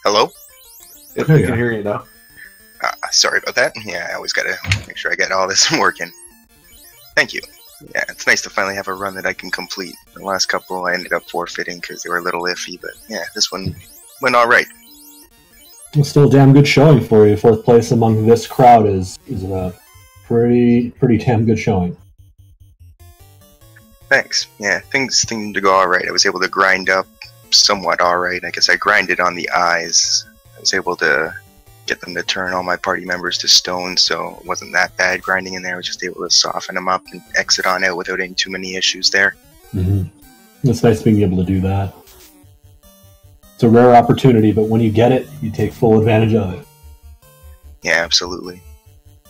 Hello? Yep, I can hear you now. Sorry about that. Yeah, I always gotta make sure I get all this working. Thank you. Yeah, it's nice to finally have a run that I can complete. The last couple I ended up forfeiting because they were a little iffy, but yeah, this one went alright. Well, still a damn good showing for you. Fourth place among this crowd is a pretty damn good showing. Thanks. Yeah, things seemed to go alright. I was able to grind up somewhat alright. I guess I grinded on the eyes. I was able to get them to turn all my party members to stone, so it wasn't that bad grinding in there. I was just able to soften them up and exit on out without any too many issues there. It's nice being able to do that. It's a rare opportunity, but when you get it, you take full advantage of it. Yeah, absolutely.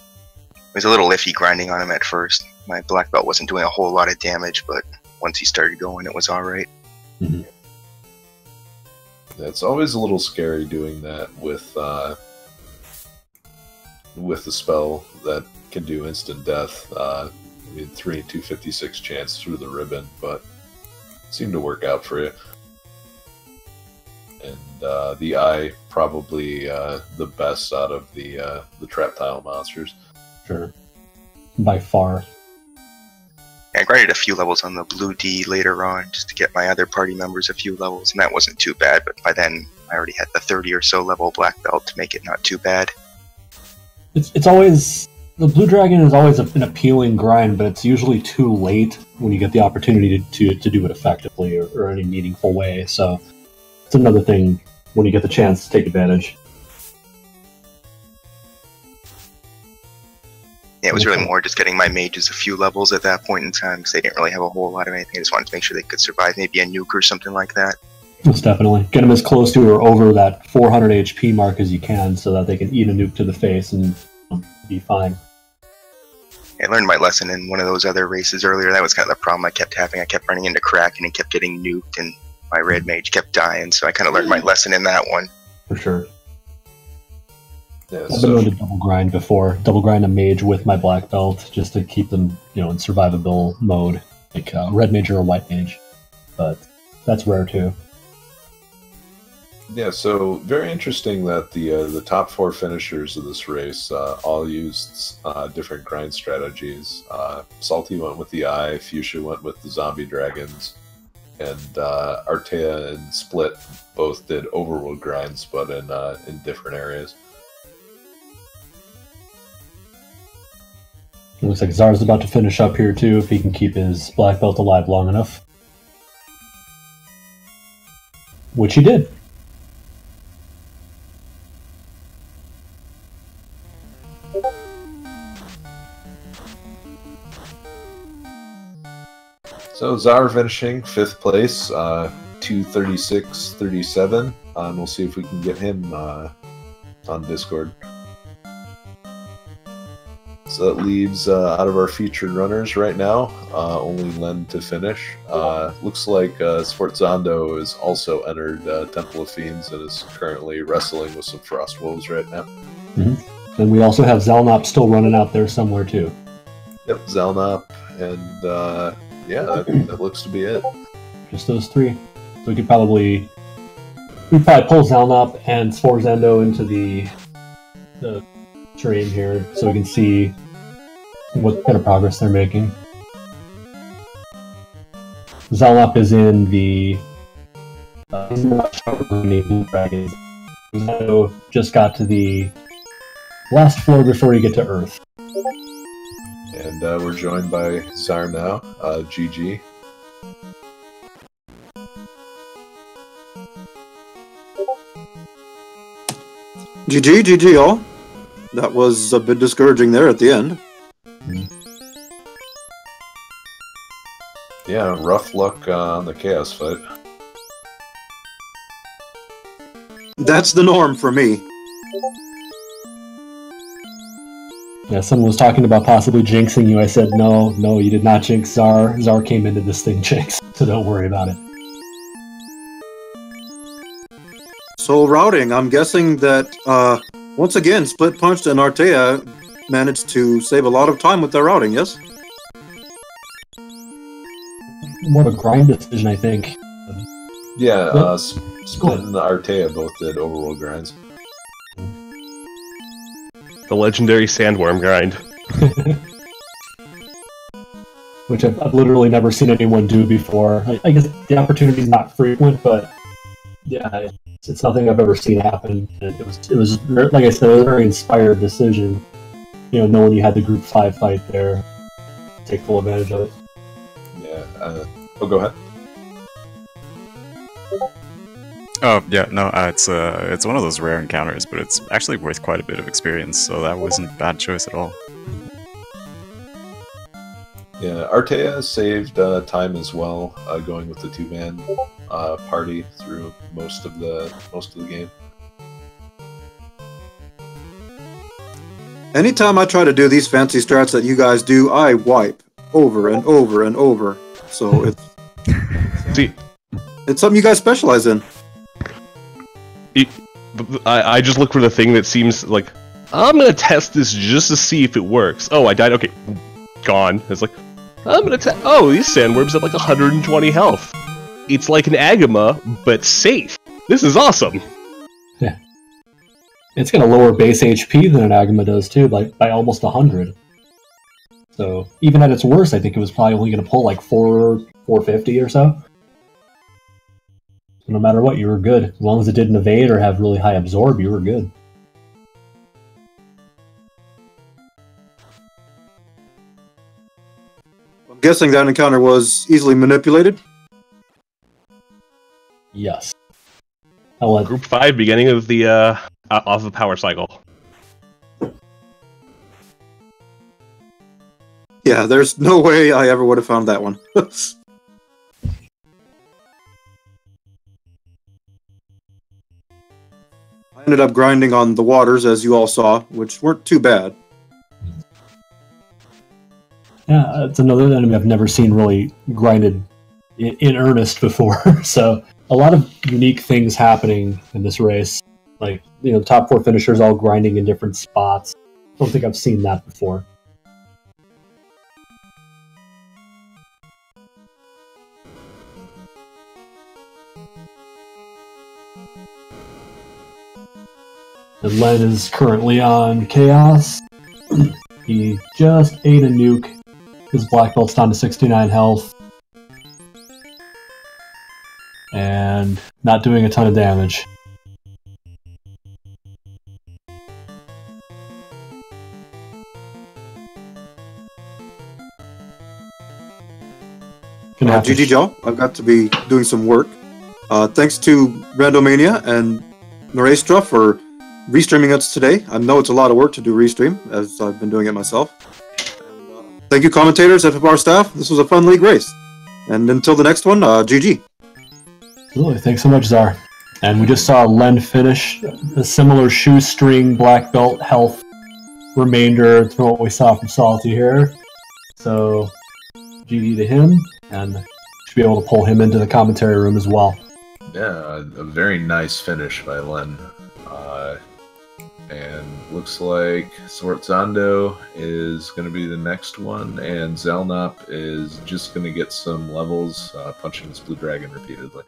It was a little iffy grinding on him at first. My black belt wasn't doing a whole lot of damage, but once he started going, it was alright. It's always a little scary doing that with a spell that can do instant death. I mean, 3 and 256 chance through the ribbon, but it seemed to work out for you. And the eye probably the best out of the trap tile monsters. Sure, by far. I grinded a few levels on the blue D later on just to get my other party members a few levels, and that wasn't too bad, but by then I already had the 30 or so level black belt to make it not too bad. It's always... The Blue Dragon is always an appealing grind, but it's usually too late when you get the opportunity to do it effectively or in a meaningful way, so it's another thing when you get the chance to take advantage. Yeah, it was really more just getting my mages a few levels at that point in time, because they didn't really have a whole lot of anything. I just wanted to make sure they could survive maybe a nuke or something like that. Most definitely. Get them as close to or over that 400 HP mark as you can so that they can eat a nuke to the face and be fine. I learned my lesson in one of those other races earlier. That was kind of the problem I kept having. I kept running into Kraken and kept getting nuked, and my red mage kept dying, so I kind of learned my lesson in that one. For sure. Yeah, I've been able to double grind before. Double grind a mage with my black belt just to keep them, in survivable mode, like a red mage or a white mage. But that's rare too. Yeah, so very interesting that the top 4 finishers of this race all used different grind strategies. Salty went with the Eye, Fuchsia went with the Zombie Dragons, and Artea and Split both did overworld grinds, but in different areas. It looks like Zar's about to finish up here too, if he can keep his black belt alive long enough. Which he did. So Zar finishing 5th place, 2:36.37, and we'll see if we can get him on Discord. So that leaves, out of our featured runners right now, only Len to finish. Looks like Sforzondo has also entered Temple of Fiends and is currently wrestling with some Frost Wolves right now. Mm-hmm. And we also have Zelnop still running out there somewhere too. Yep, Zelnop, and yeah, that looks to be it. Just those 3. So we'd probably pull Zelnop and Sforzendo into the stream here so we can see what kind of progress they're making. Zelnop is in the Blue Dragons. Sforzendo just got to the last floor before you get to Earth. And we're joined by Zar now, GG. GG all. That was a bit discouraging there at the end. Yeah, rough luck on the Chaos fight. That's the norm for me. Yeah, someone was talking about possibly jinxing you. I said, no, you did not jinx Zar. Zar came into this thing jinxed, so don't worry about it. So routing, I'm guessing that, once again, Split Punched and Artea managed to save a lot of time with their routing, yes? More of a grind decision, I think. Yeah, Split and Artea both did overworld grinds. The legendary sandworm grind. Which I've literally never seen anyone do before. I guess the opportunity is not frequent, but yeah, it's nothing I've ever seen happen. And it was like I said, a very inspired decision. Knowing you had the group 5 fight there, take full advantage of it. Yeah. Go ahead. Oh yeah, no, it's one of those rare encounters, but it's actually worth quite a bit of experience, so that wasn't a bad choice at all. Yeah, Artea saved time as well, going with the 2-man party through most of the game. Anytime I try to do these fancy strats that you guys do, I wipe over and over and over. So it's something you guys specialize in. I just look for the thing that seems like, I'm gonna test this just to see if it works. Oh, I died. Okay, gone. It's like, I'm gonna test. Oh, these sandworms have like 120 health. It's like an Agama, but safe. This is awesome. Yeah. It's gonna lower base HP than an Agama does too, by almost 100. So even at its worst, I think it was probably only going to pull like 450 or so. So no matter what, you were good. As long as it didn't evade or have really high absorb, you were good. I'm guessing that encounter was easily manipulated. Yes. Group 5, beginning of the off the power cycle. Yeah, there's no way I ever would have found that one. I ended up grinding on the waters, as you all saw, which weren't too bad. Yeah, it's another enemy I've never seen really grinded in earnest before. So a lot of unique things happening in this race. Like, you know, the top 4 finishers all grinding in different spots. I don't think I've seen that before. And Len is currently on Chaos. He just ate a nuke. His black belt's down to 69 health. And not doing a ton of damage. GG Joe, I've got to be doing some work. Thanks to Randomania and Norestra for restreaming us today. I know it's a lot of work to do restream, as I've been doing it myself. And, thank you, commentators, FFR staff. This was a fun league race. And until the next one, GG. Absolutely. Thanks so much, Czar. And we just saw Len finish a similar shoestring black belt health remainder to what we saw from Salty here. So, GG to him, and should be able to pull him into the commentary room as well. Yeah, a very nice finish by Len. And looks like Swartzando is going to be the next one, and Zelnop is just going to get some levels, punching this blue dragon repeatedly.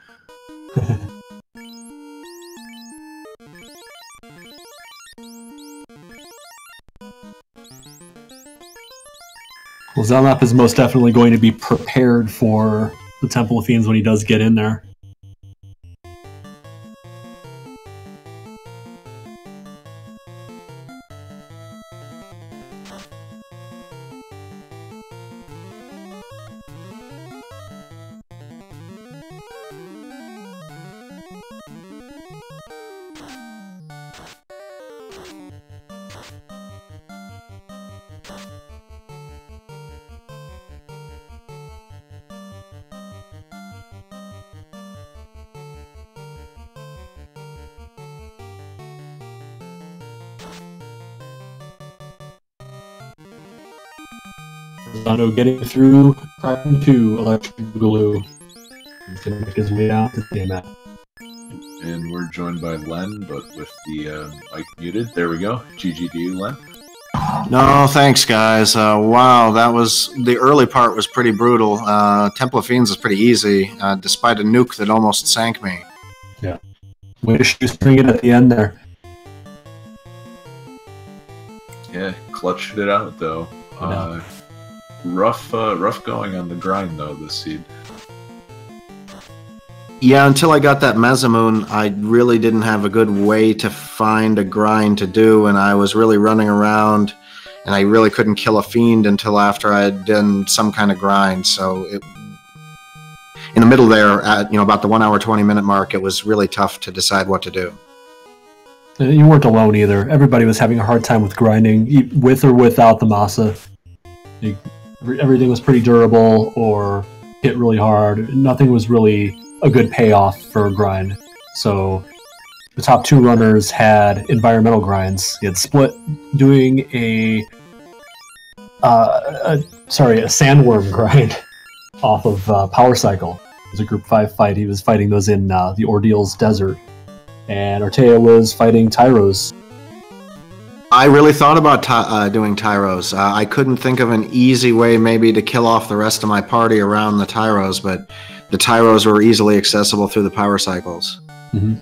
Well, Zelnop is most definitely going to be prepared for the Temple of Fiends when he does get in there. Zano getting through Kraken 2 Electric Glue. He's going to make his way out to Tiamat. And we're joined by Len, but with the mic muted. There we go. GG to you, Len. No, thanks, guys. Wow, that was the early part was pretty brutal. Temple of Fiends is pretty easy, despite a nuke that almost sank me. Yeah. Way to shoestring it at the end there. Yeah, clutched it out, though. Rough going on the grind, though, this seed. Yeah, until I got that Mesomoon, I really didn't have a good way to find a grind to do, and I was really running around, and I really couldn't kill a fiend until after I had done some kind of grind. So in the middle there, at about the 1 hour 20-minute mark, it was really tough to decide what to do. You weren't alone either. Everybody was having a hard time with grinding, with or without the Masa. Everything was pretty durable or hit really hard. Nothing was really a good payoff for a grind. So the top 2 runners had environmental grinds. You had Split doing a sandworm grind off of Power Cycle. It was a Group 5 fight. He was fighting those in the Ordeals Desert. And Artea was fighting Tyros. I really thought about doing Tyros. I couldn't think of an easy way maybe to kill off the rest of my party around the Tyros, but the Tyros were easily accessible through the power cycles. Mm-hmm.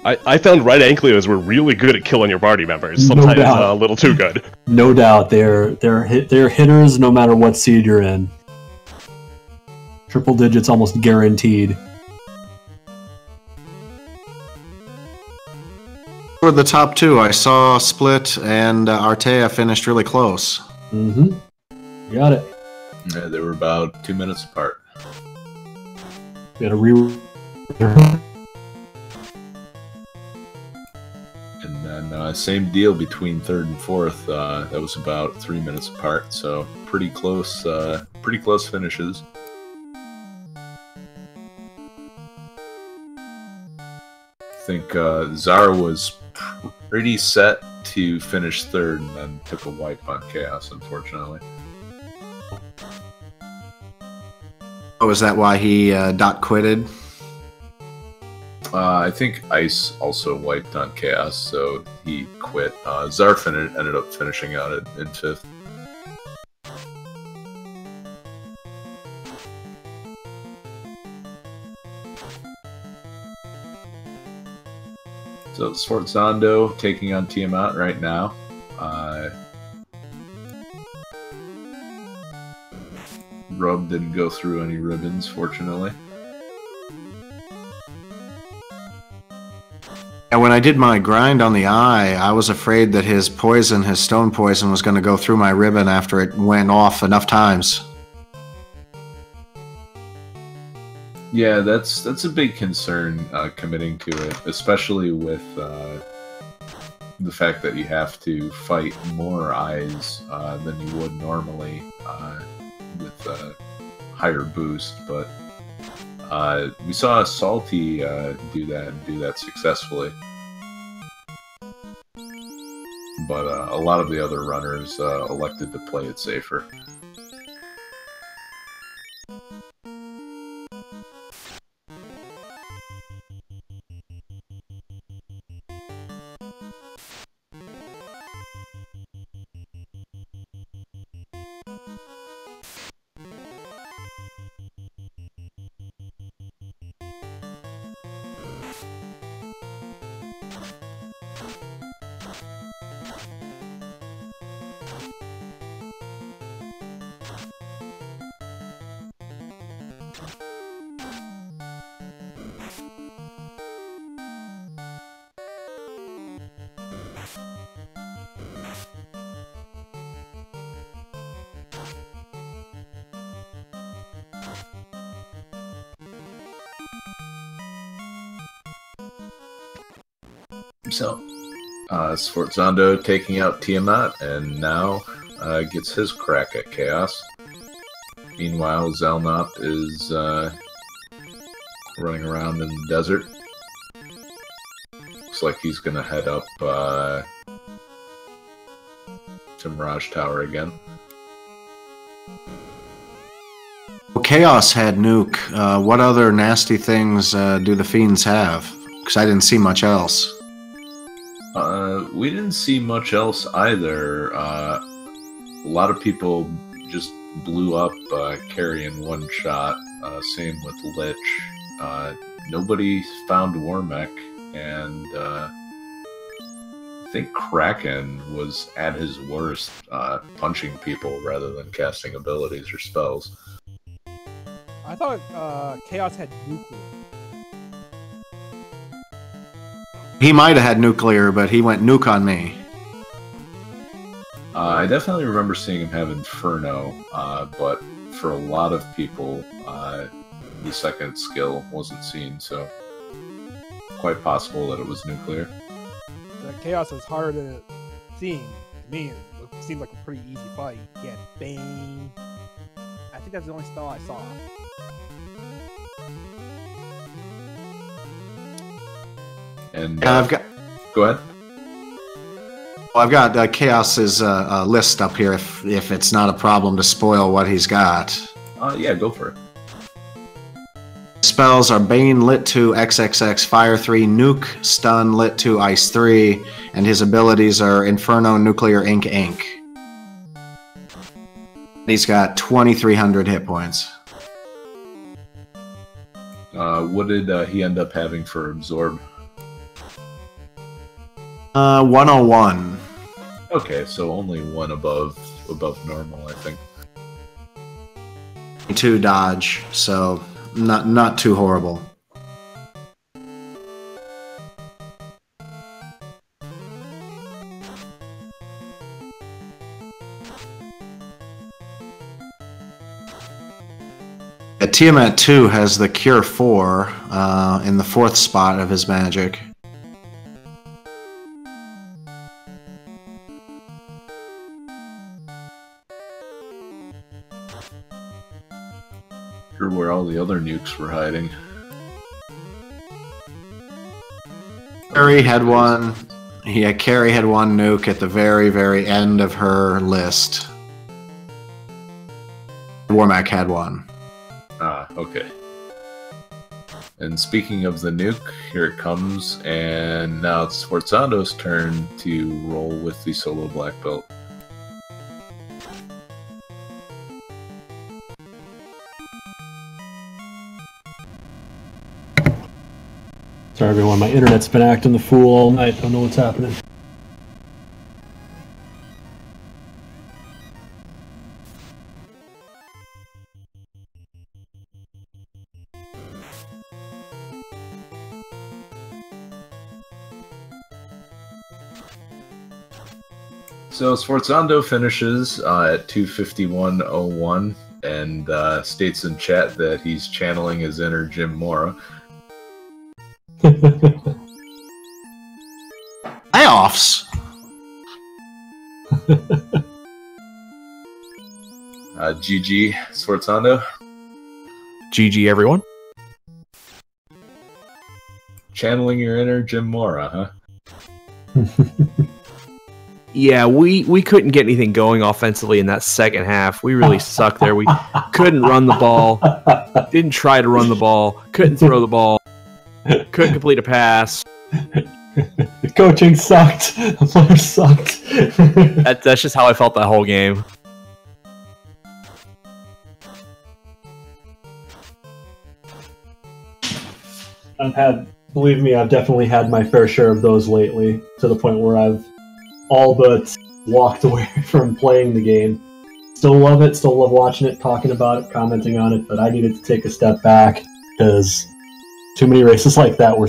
I found right anklios were really good at killing your party members. No Sometimes doubt. a little too good. No doubt, they're hitters no matter what seed you're in. Triple digits almost guaranteed. For the top two, I saw Split and Artea finished really close. Mm-hmm. Got it. Yeah, they were about 2 minutes apart. We got a re. And then same deal between third and fourth. That was about 3 minutes apart, so pretty close finishes. I think Zara was pretty set to finish third, and then took a wipe on Chaos, unfortunately. Oh, is that why he dot quitted? I think Ice also wiped on Chaos, so he quit. Zar ended up finishing out in fifth. So Sforzando taking on Tiamat right now. Rub didn't go through any ribbons, fortunately. And when I did my grind on the eye, I was afraid that his stone poison, was going to go through my ribbon after it went off enough times. Yeah, that's a big concern committing to it, especially with the fact that you have to fight more eyes than you would normally with a higher boost. But we saw Salty do that successfully. But a lot of the other runners elected to play it safer. So, Sforzando taking out Tiamat, and now gets his crack at Chaos. Meanwhile, Zelnop is running around in the desert. Looks like he's gonna head up to Mirage Tower again. Well, Chaos had nuke. What other nasty things do the fiends have? Because I didn't see much else. We didn't see much else either. A lot of people just blew up Carry in one shot. Same with Lich. Nobody found Warmech, and I think Kraken was at his worst, punching people rather than casting abilities or spells. I thought Chaos had nuclear. He might have had nuclear, but he went nuke on me. I definitely remember seeing him have Inferno, but for a lot of people, the second skill wasn't seen, so quite possible that it was nuclear. The Chaos is harder than it seemed. To me, it seemed like a pretty easy fight. He had Bane. I think that's the only spell I saw. And I've got. Go ahead. Well, I've got Chaos's list up here. If it's not a problem to spoil what he's got. Yeah, go for it. Spells are Bane, Lit 2, XXX, Fire 3, Nuke, Stun, Lit 2, Ice 3, and his abilities are Inferno, Nuclear, Ink, Ink. He's got 2,300 hit points. What did he end up having for Absorb? 101. Okay, so only one above normal, I think. 2 dodge, so not too horrible. Tiamat 2 has the Cure 4 in the 4th spot of his magic. Sure, where all the other nukes were hiding. Carrie had one. Yeah, Carrie had one nuke at the very, very end of her list. Warmack had one. Ah, okay. And speaking of the nuke, here it comes, and now it's Sforzando's turn to roll with the solo black belt. Sorry everyone, my internet's been acting the fool all night. Don't know what's happening. So Sforzando finishes at 251.01 and states in chat that he's channeling his inner Jim Mora. Playoffs. GG Sforzando. GG everyone. Channeling your inner Jim Mora, huh? Yeah, we couldn't get anything going offensively in that second half. We really sucked there. We couldn't run the ball. Didn't try to run the ball. Couldn't throw the ball. Couldn't complete a pass. The coaching sucked. The players sucked. That's just how I felt that whole game. Believe me, I've definitely had my fair share of those lately, to the point where I've all but walked away from playing the game. Still love it, still love watching it, talking about it, commenting on it, but I needed to take a step back because too many races like that were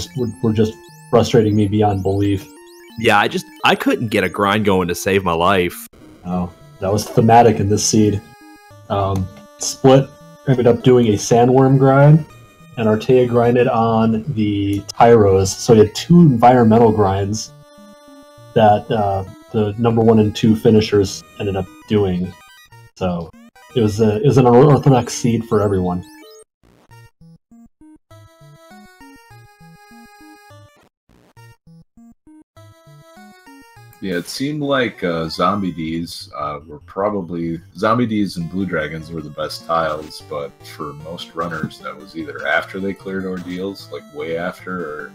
just frustrating me beyond belief. Yeah, I couldn't get a grind going to save my life. Oh, that was thematic in this seed. Split ended up doing a sandworm grind, and Artea grinded on the Tyros, so he had 2 environmental grinds that the number 1 and 2 finishers ended up doing. So it was an unorthodox seed for everyone. Yeah, it seemed like Zombie D's were probably... Zombie D's and Blue Dragons were the best tiles, but for most runners, that was either after they cleared ordeals, like way after,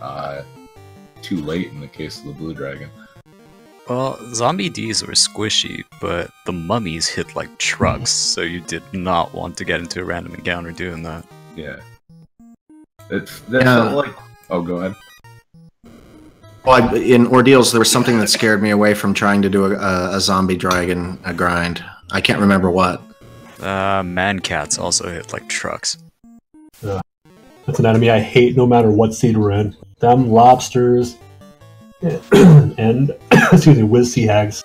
or too late in the case of the Blue Dragon. Well, Zombie D's were squishy, but the mummies hit like trucks, so you did not want to get into a random encounter doing that. Yeah. That felt like... Oh, go ahead. Well, in ordeals, there was something that scared me away from trying to do a zombie dragon grind. I can't remember what. Man-cats also hit like trucks. That's an enemy I hate no matter what seed we're in. Them, lobsters, and, excuse me, whiz sea hags.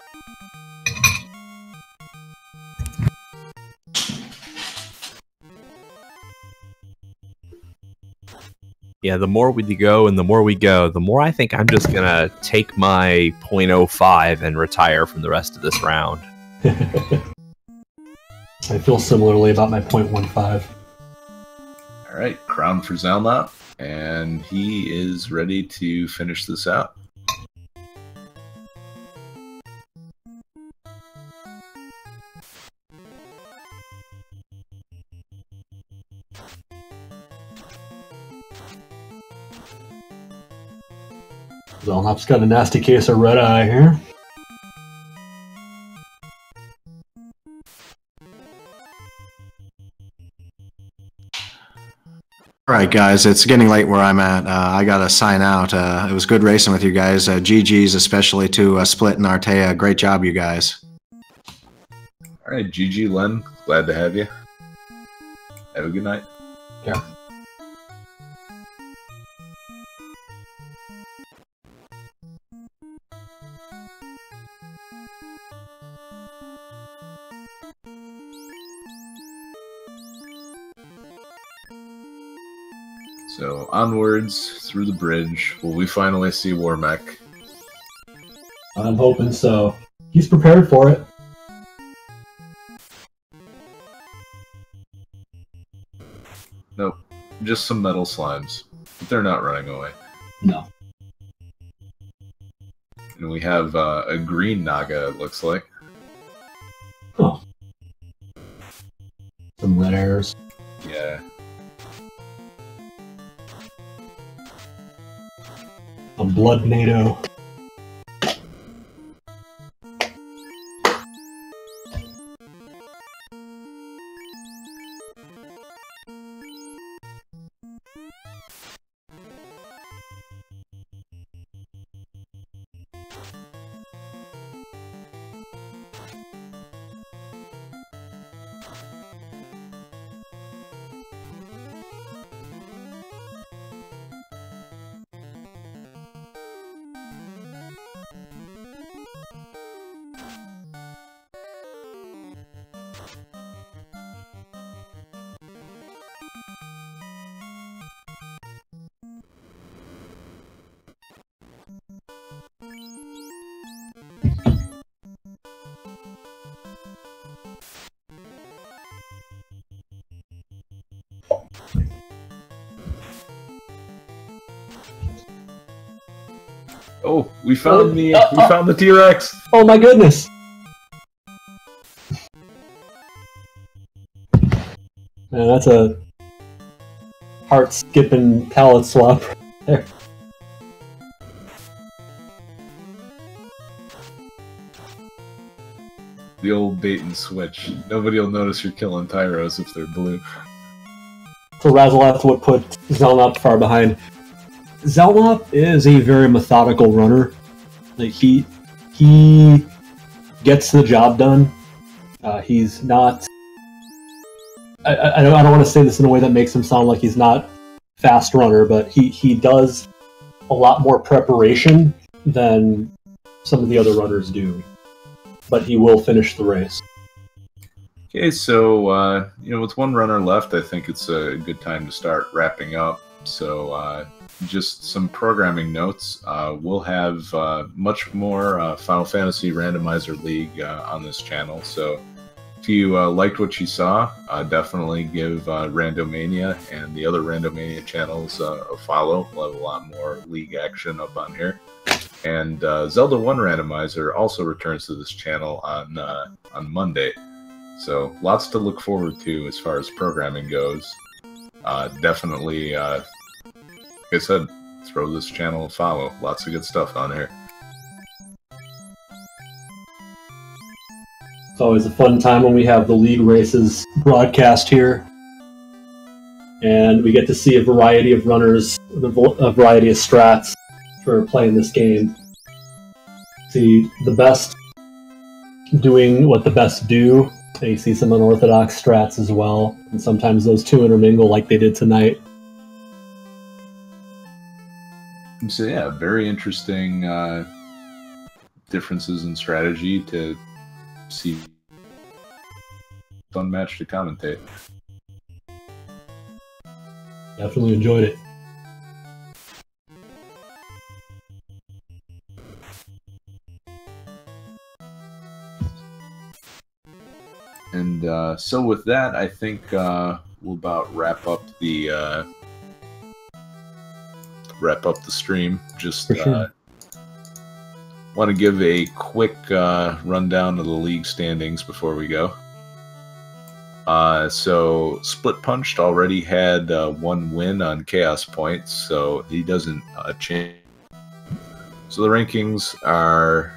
Yeah, the more we go and the more we go, the more I think I'm just going to take my .05 and retire from the rest of this round. I feel similarly about my .15. Alright, crown for Zelnop, and he is ready to finish this out. Zelnop's got a nasty case of red eye here. right, guys, it's getting late where I'm at. I gotta sign out. It was good racing with you guys. GG's, especially to Split and Artea. Great job, you guys. All right, GG, Len. Glad to have you. Have a good night. Yeah. So, onwards through the bridge. Will we finally see Warmech? I'm hoping so. He's prepared for it. Nope. Just some metal slimes. But they're not running away. No. And we have a green Naga, it looks like. Huh. Some red hairs. Yeah. A blood NATO. Oh, we found the T-Rex. Oh my goodness! Man, that's a heart-skipping palette swap right there. The old bait and switch. Nobody will notice you're killing Tyros if they're blue. So Razaleth would put Zelnop far behind. Zelnop is a very methodical runner. Like he gets the job done. He's not. I don't want to say this in a way that makes him sound like he's not fast runner, but he does a lot more preparation than some of the other runners do. But he will finish the race. Okay, so with one runner left, I think it's a good time to start wrapping up. So just some programming notes. We'll have much more Final Fantasy Randomizer League on this channel. So if you liked what you saw, definitely give Randomania and the other Randomania channels a follow. We'll have a lot more League action up on here. And Zelda 1 Randomizer also returns to this channel on Monday. So lots to look forward to as far as programming goes. Definitely, like I said, throw this channel a follow. Lots of good stuff on here. It's always a fun time when we have the league races broadcast here. And we get to see a variety of runners, a variety of strats for playing this game. See the best doing what the best do. And you see some unorthodox strats as well. And sometimes those two intermingle like they did tonight. So yeah, very interesting differences in strategy to see. Fun match to commentate. Definitely enjoyed it. And so with that, I think we'll about wrap up the stream. Just want to give a quick rundown of the league standings before we go. So Split Punched already had one win on Chaos Points, so he doesn't change. So the rankings are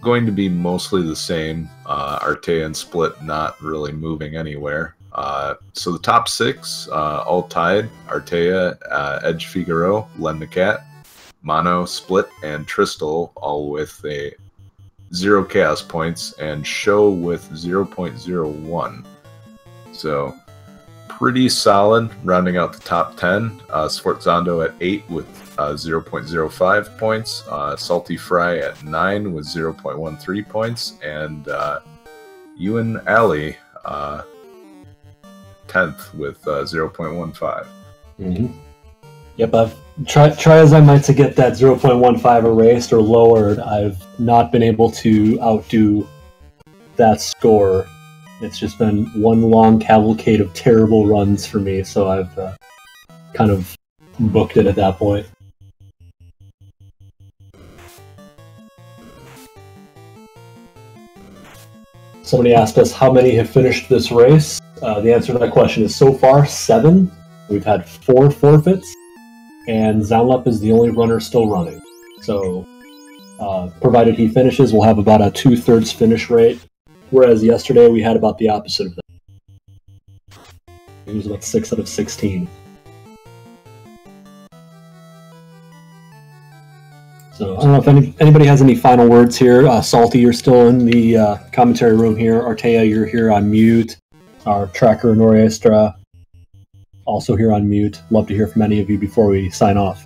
going to be mostly the same. Artea and Split not really moving anywhere. So the top 6 all tied: Artea, Edge Figaro, Len the Cat, Mono, Split, and Tristal, all with a 0 chaos points, and Show with 0.01. So pretty solid, rounding out the top 10. Sforzondo at 8 with 0.05 points, Salty Fry at 9 with 0.13 points, and Ewan Alley 10th with 0.15. Mm-hmm. Yep, I've try as I might to get that 0.15 erased or lowered. I've not been able to outdo that score. It's just been one long cavalcade of terrible runs for me, so I've kind of booked it at that point. Somebody asked us how many have finished this race. The answer to that question is so far 7. We've had 4 forfeits, and Zaunlap is the only runner still running. So, provided he finishes, we'll have about a 2/3 finish rate, whereas yesterday we had about the opposite of that. It was about 6 out of 16. So I don't know if anybody has any final words here. Salty, you're still in the commentary room here. Artea, you're here on mute. Our tracker, Noriestra, also here on mute. Love to hear from any of you before we sign off.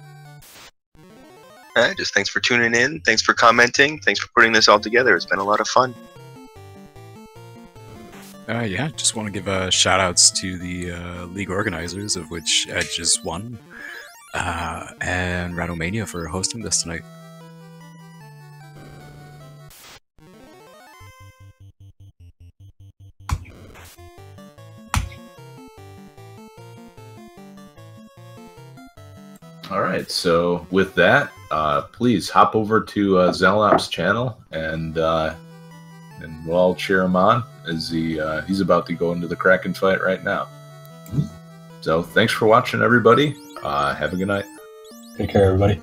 All right, just thanks for tuning in. Thanks for commenting. Thanks for putting this all together. It's been a lot of fun. Yeah, just want to give shout outs to the league organizers, of which Edge is one, and Randomania for hosting this tonight. All right, so with that, please hop over to Zaunlap's channel, and we'll all cheer him on as he's about to go into the Kraken fight right now. So thanks for watching, everybody. Have a good night. Take care, everybody.